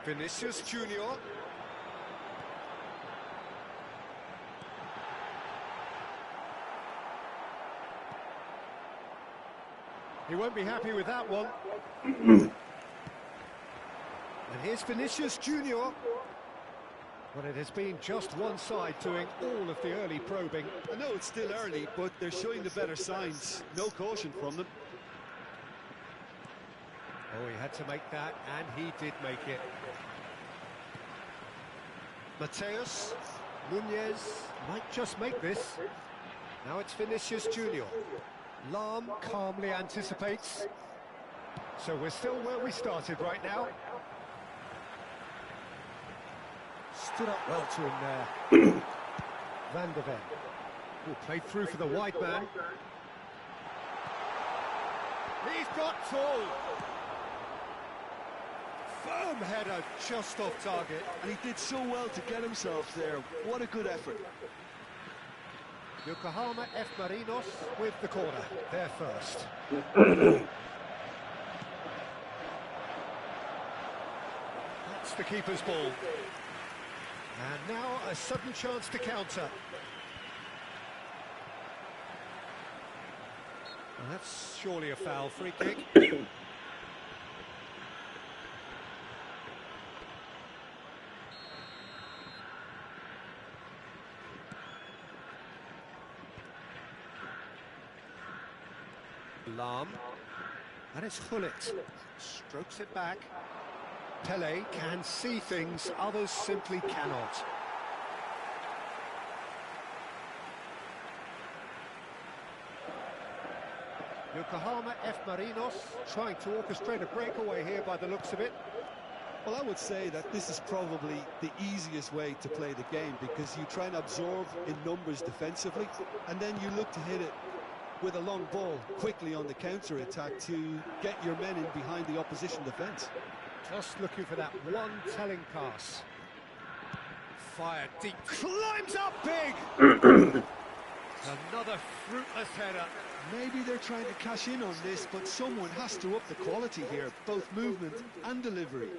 Vinicius Junior. He won't be happy with that one. And here's Vinicius Junior. Well, it has been just one side doing all of the early probing. I know it's still early, but they're showing the better signs. No caution from them. Oh, he had to make that, and he did make it. Mateus, Nunez might just make this. Now it's Vinicius Junior. Lahm calmly anticipates. So we're still where we started right now. Stood up well to him there. Van der Ven. Oh, played through for the wide man. He's got tall. Firm header just off target. And he did so well to get himself there. What a good effort. Yokohama F. Marinos with the corner. There first. That's the keeper's ball. And now a sudden chance to counter. Well, that's surely a foul free kick. Lam. And it's Hullet. Strokes it back. Pele can see things others simply cannot. Yokohama F. Marinos trying to orchestrate a breakaway here by the looks of it. Well, I would say that this is probably the easiest way to play the game, because you try and absorb in numbers defensively, and then you look to hit it with a long ball quickly on the counter-attack to get your men in behind the opposition defence. Just looking for that one telling pass. Fired deep, climbs up big! Another fruitless header. Maybe they're trying to cash in on this, but someone has to up the quality here, both movement and delivery.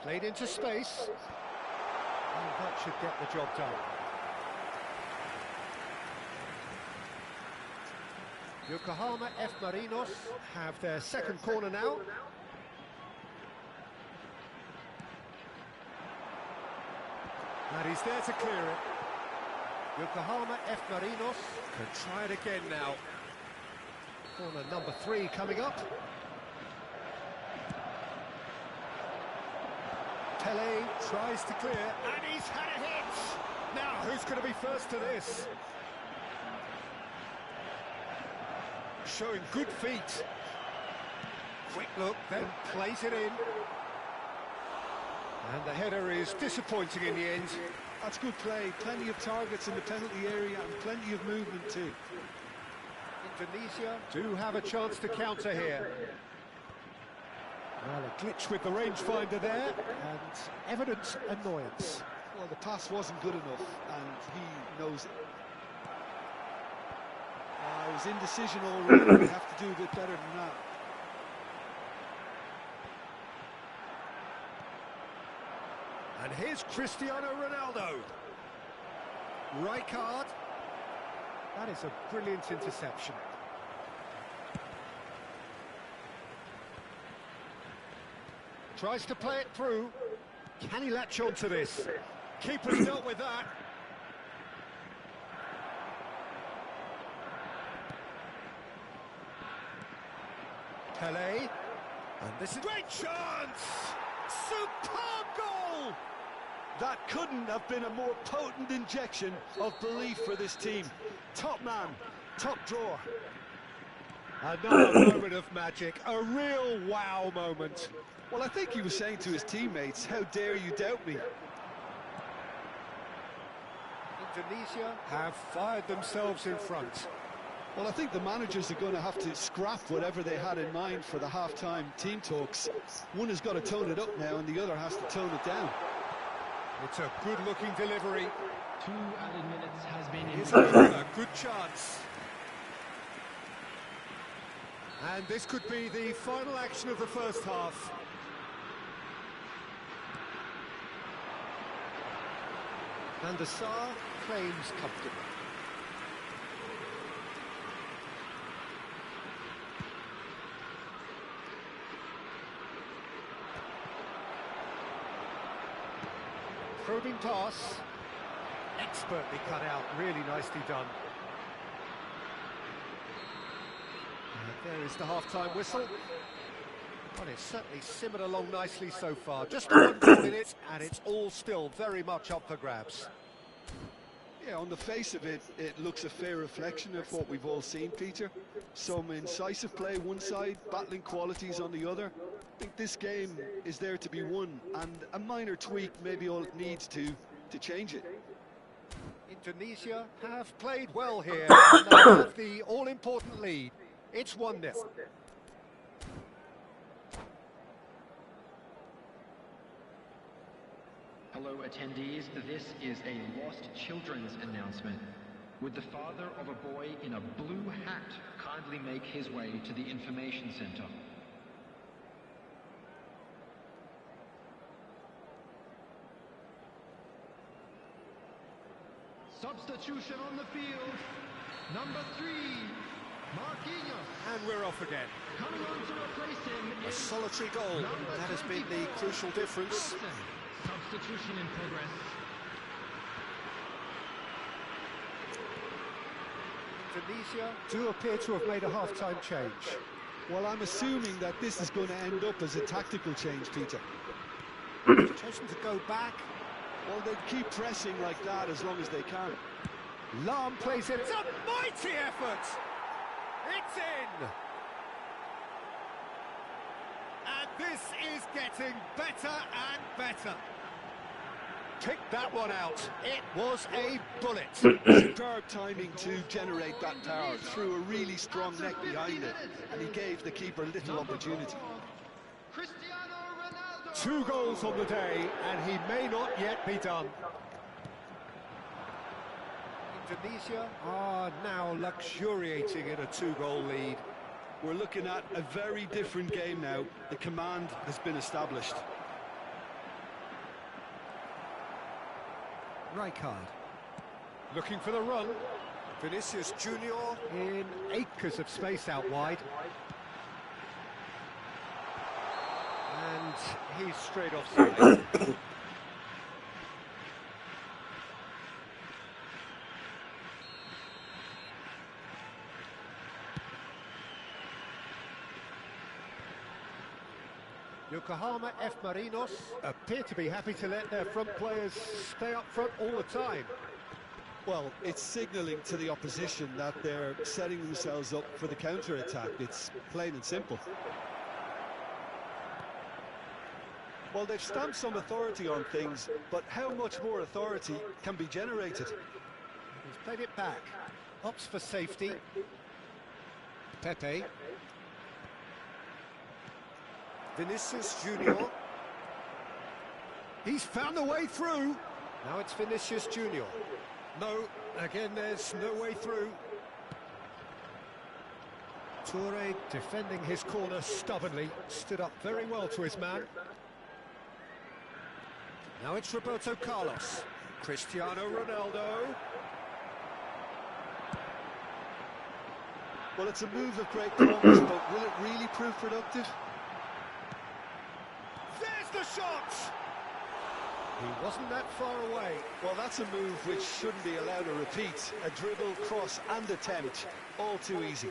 Played into space. And that should get the job done. Yokohama F. Marinos have their second corner now. And he's there to clear it. Yokohama F. Marinos can try it again now. Corner number 3 coming up. Pele tries to clear, and he's had a hit! Now, who's going to be first to this? Showing good feet. Quick look, then plays it in. And the header is disappointing in the end. That's good play. Plenty of targets in the penalty area and plenty of movement too. Indonesia do have a chance to counter here. Well, a glitch with the rangefinder there, and evident annoyance. Well, the pass wasn't good enough, and he knows it. His indecision already. We have to do a bit better than that. And here's Cristiano Ronaldo. Right card. That is a brilliant interception. Tries to play it through. Can he latch on to this? Keeper's dealt with that. Pele. And this is great chance! Superb goal! That couldn't have been a more potent injection of belief for this team. Top man, top drawer. Another moment of magic, a real wow moment. Well, I think he was saying to his teammates, how dare you doubt me? Indonesia have fired themselves in front. Well, I think the managers are going to have to scrap whatever they had in mind for the half-time team talks. One has got to tone it up now, and the other has to tone it down. It's a good-looking delivery. 2 added minutes has been in. Here's a good chance. And this could be the final action of the first half. Van der Sar claims comfortably. Probing pass, expertly cut out, really nicely done. And there is the half-time whistle. Well, it's certainly simmered along nicely so far. Just the one goal in it, and it's all still very much up for grabs. Yeah, on the face of it, it looks a fair reflection of what we've all seen, Peter. Some incisive play one side, battling qualities on the other. I think this game is there to be won, and a minor tweak may be all it needs to change it. Indonesia have played well here, and they have the all-important lead. It's 1-0. Hello attendees, this is a lost children's announcement. Would the father of a boy in a blue hat kindly make his way to the information center? Substitution on the field. Number 3, Marquinhos. And we're off again. Coming on to replace him A is solitary goal. number That has been the 24, crucial difference. Wilson. Substitution in progress. Indonesia do appear to have made a half-time change. Well, I'm assuming that this is going to end up as a tactical change, Peter. Chosen to go back. Well, they keep pressing like that as long as they can. Lam plays it. It's a mighty effort. It's in. And this is getting better and better. Pick that one out. It was a bullet. Superb timing to generate that power, threw a really strong neck behind it, and he gave the keeper little opportunity. Cristiano Ronaldo. 2 goals on the day, and he may not yet be done. Indonesia are now luxuriating in a 2-goal lead. We're looking at a very different game now. The command has been established. Rijkaard looking for the run. Vinicius Junior in acres of space out wide. And he's straight offside. Yokohama F. Marinos appear to be happy to let their front players stay up front all the time. Well, it's signalling to the opposition that they're setting themselves up for the counter-attack. It's plain and simple. Well, they've stamped some authority on things, but how much more authority can be generated? He's played it back. Opts for safety. Pepe. Vinicius Junior. He's found a way through. Now it's Vinicius Junior. No, again there's no way through. Toure defending his corner stubbornly, stood up very well to his man. Now it's Roberto Carlos. Cristiano Ronaldo. Well, it's a move of great promise, but will it really prove productive? There's the shot! He wasn't that far away. Well, that's a move which shouldn't be allowed to repeat. A dribble, cross and attempt, all too easy.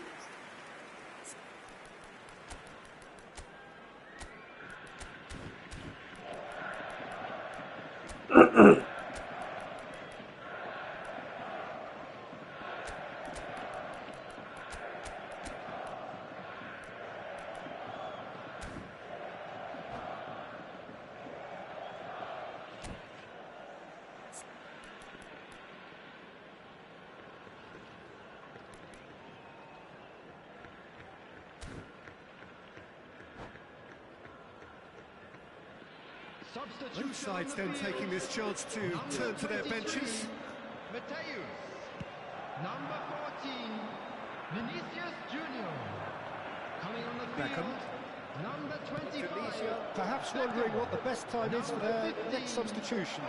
Both sides then taking this chance to turn to their benches. Mateus. Number 14, Vinicius Junior. Coming on the field. Beckham. Number 25. Indonesia perhaps wondering what the best time is for their next substitution.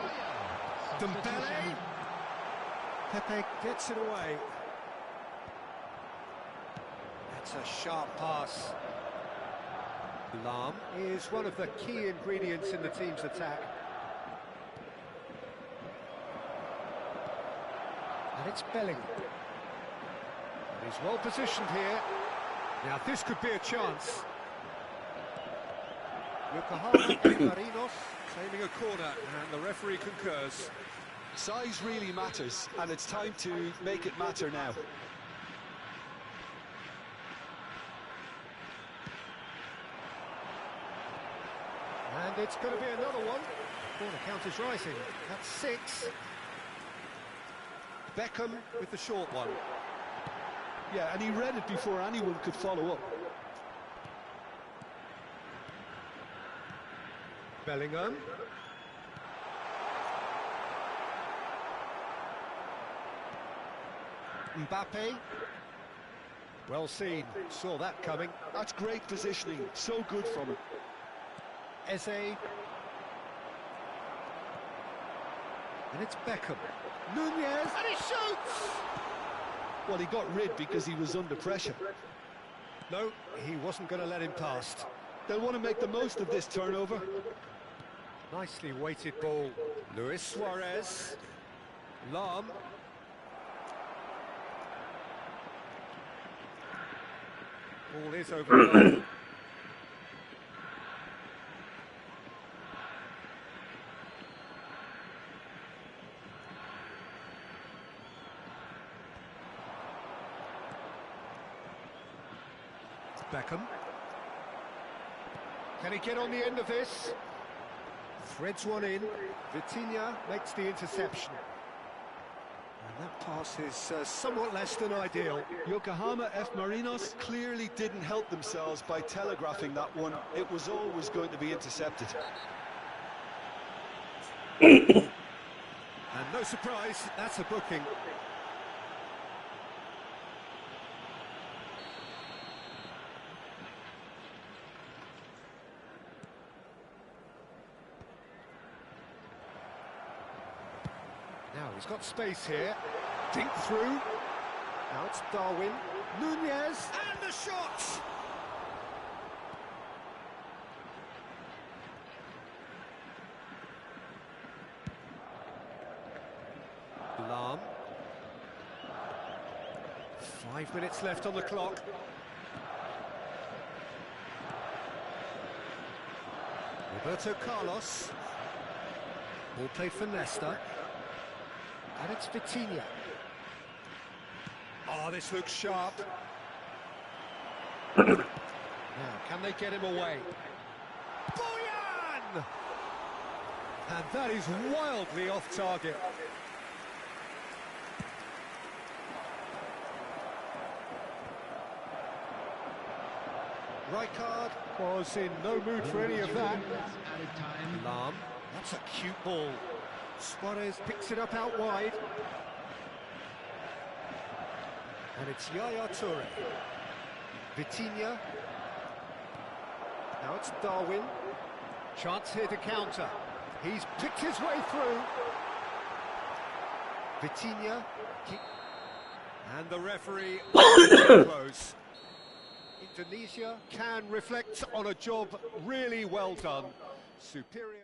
Dembele. Pepe gets it away. That's a sharp pass. Lam is one of the key ingredients in the team's attack. And it's Bellingham. And he's well positioned here. Now this could be a chance. Yokohama F. Marinos claiming a corner, and the referee concurs. Size really matters, and it's time to make it matter now. And it's going to be another one. Corner count is rising. That's 6. Beckham with the short one. Yeah, and he read it before anyone could follow up. Bellingham. Mbappe. Well seen. Saw that coming. That's great positioning. So good from him. Eze. And it's Beckham. Nunez. And he shoots! Well, he got rid because he was under pressure. No, he wasn't going to let him past. They'll want to make the most of this turnover. Nicely weighted ball. Luis Suarez. Lam. Ball is over the line. Beckham. Can he get on the end of this? Threads one in. Vitinha makes the interception. And that pass is somewhat less than ideal. Yokohama F. Marinos clearly didn't help themselves by telegraphing that one. It was always going to be intercepted. And no surprise, that's a booking. Now he's got space here. Dink through. Now it's Darwin. Nunez. And the shot! Lam. 5 minutes left on the clock. Roberto Carlos. Ball played for Nesta. And it's Vitinha. Oh, this looks sharp. Now, can they get him away? Boyan! And that is wildly off target. Rijkaard was in no mood for any of that. Lam, that's a cute ball. Suarez picks it up out wide. And it's Yaya Toure. Vitinha. Now it's Darwin. Chance here to counter. He's picked his way through. Vitinha. And the referee close. Indonesia can reflect on a job really well done. Superior.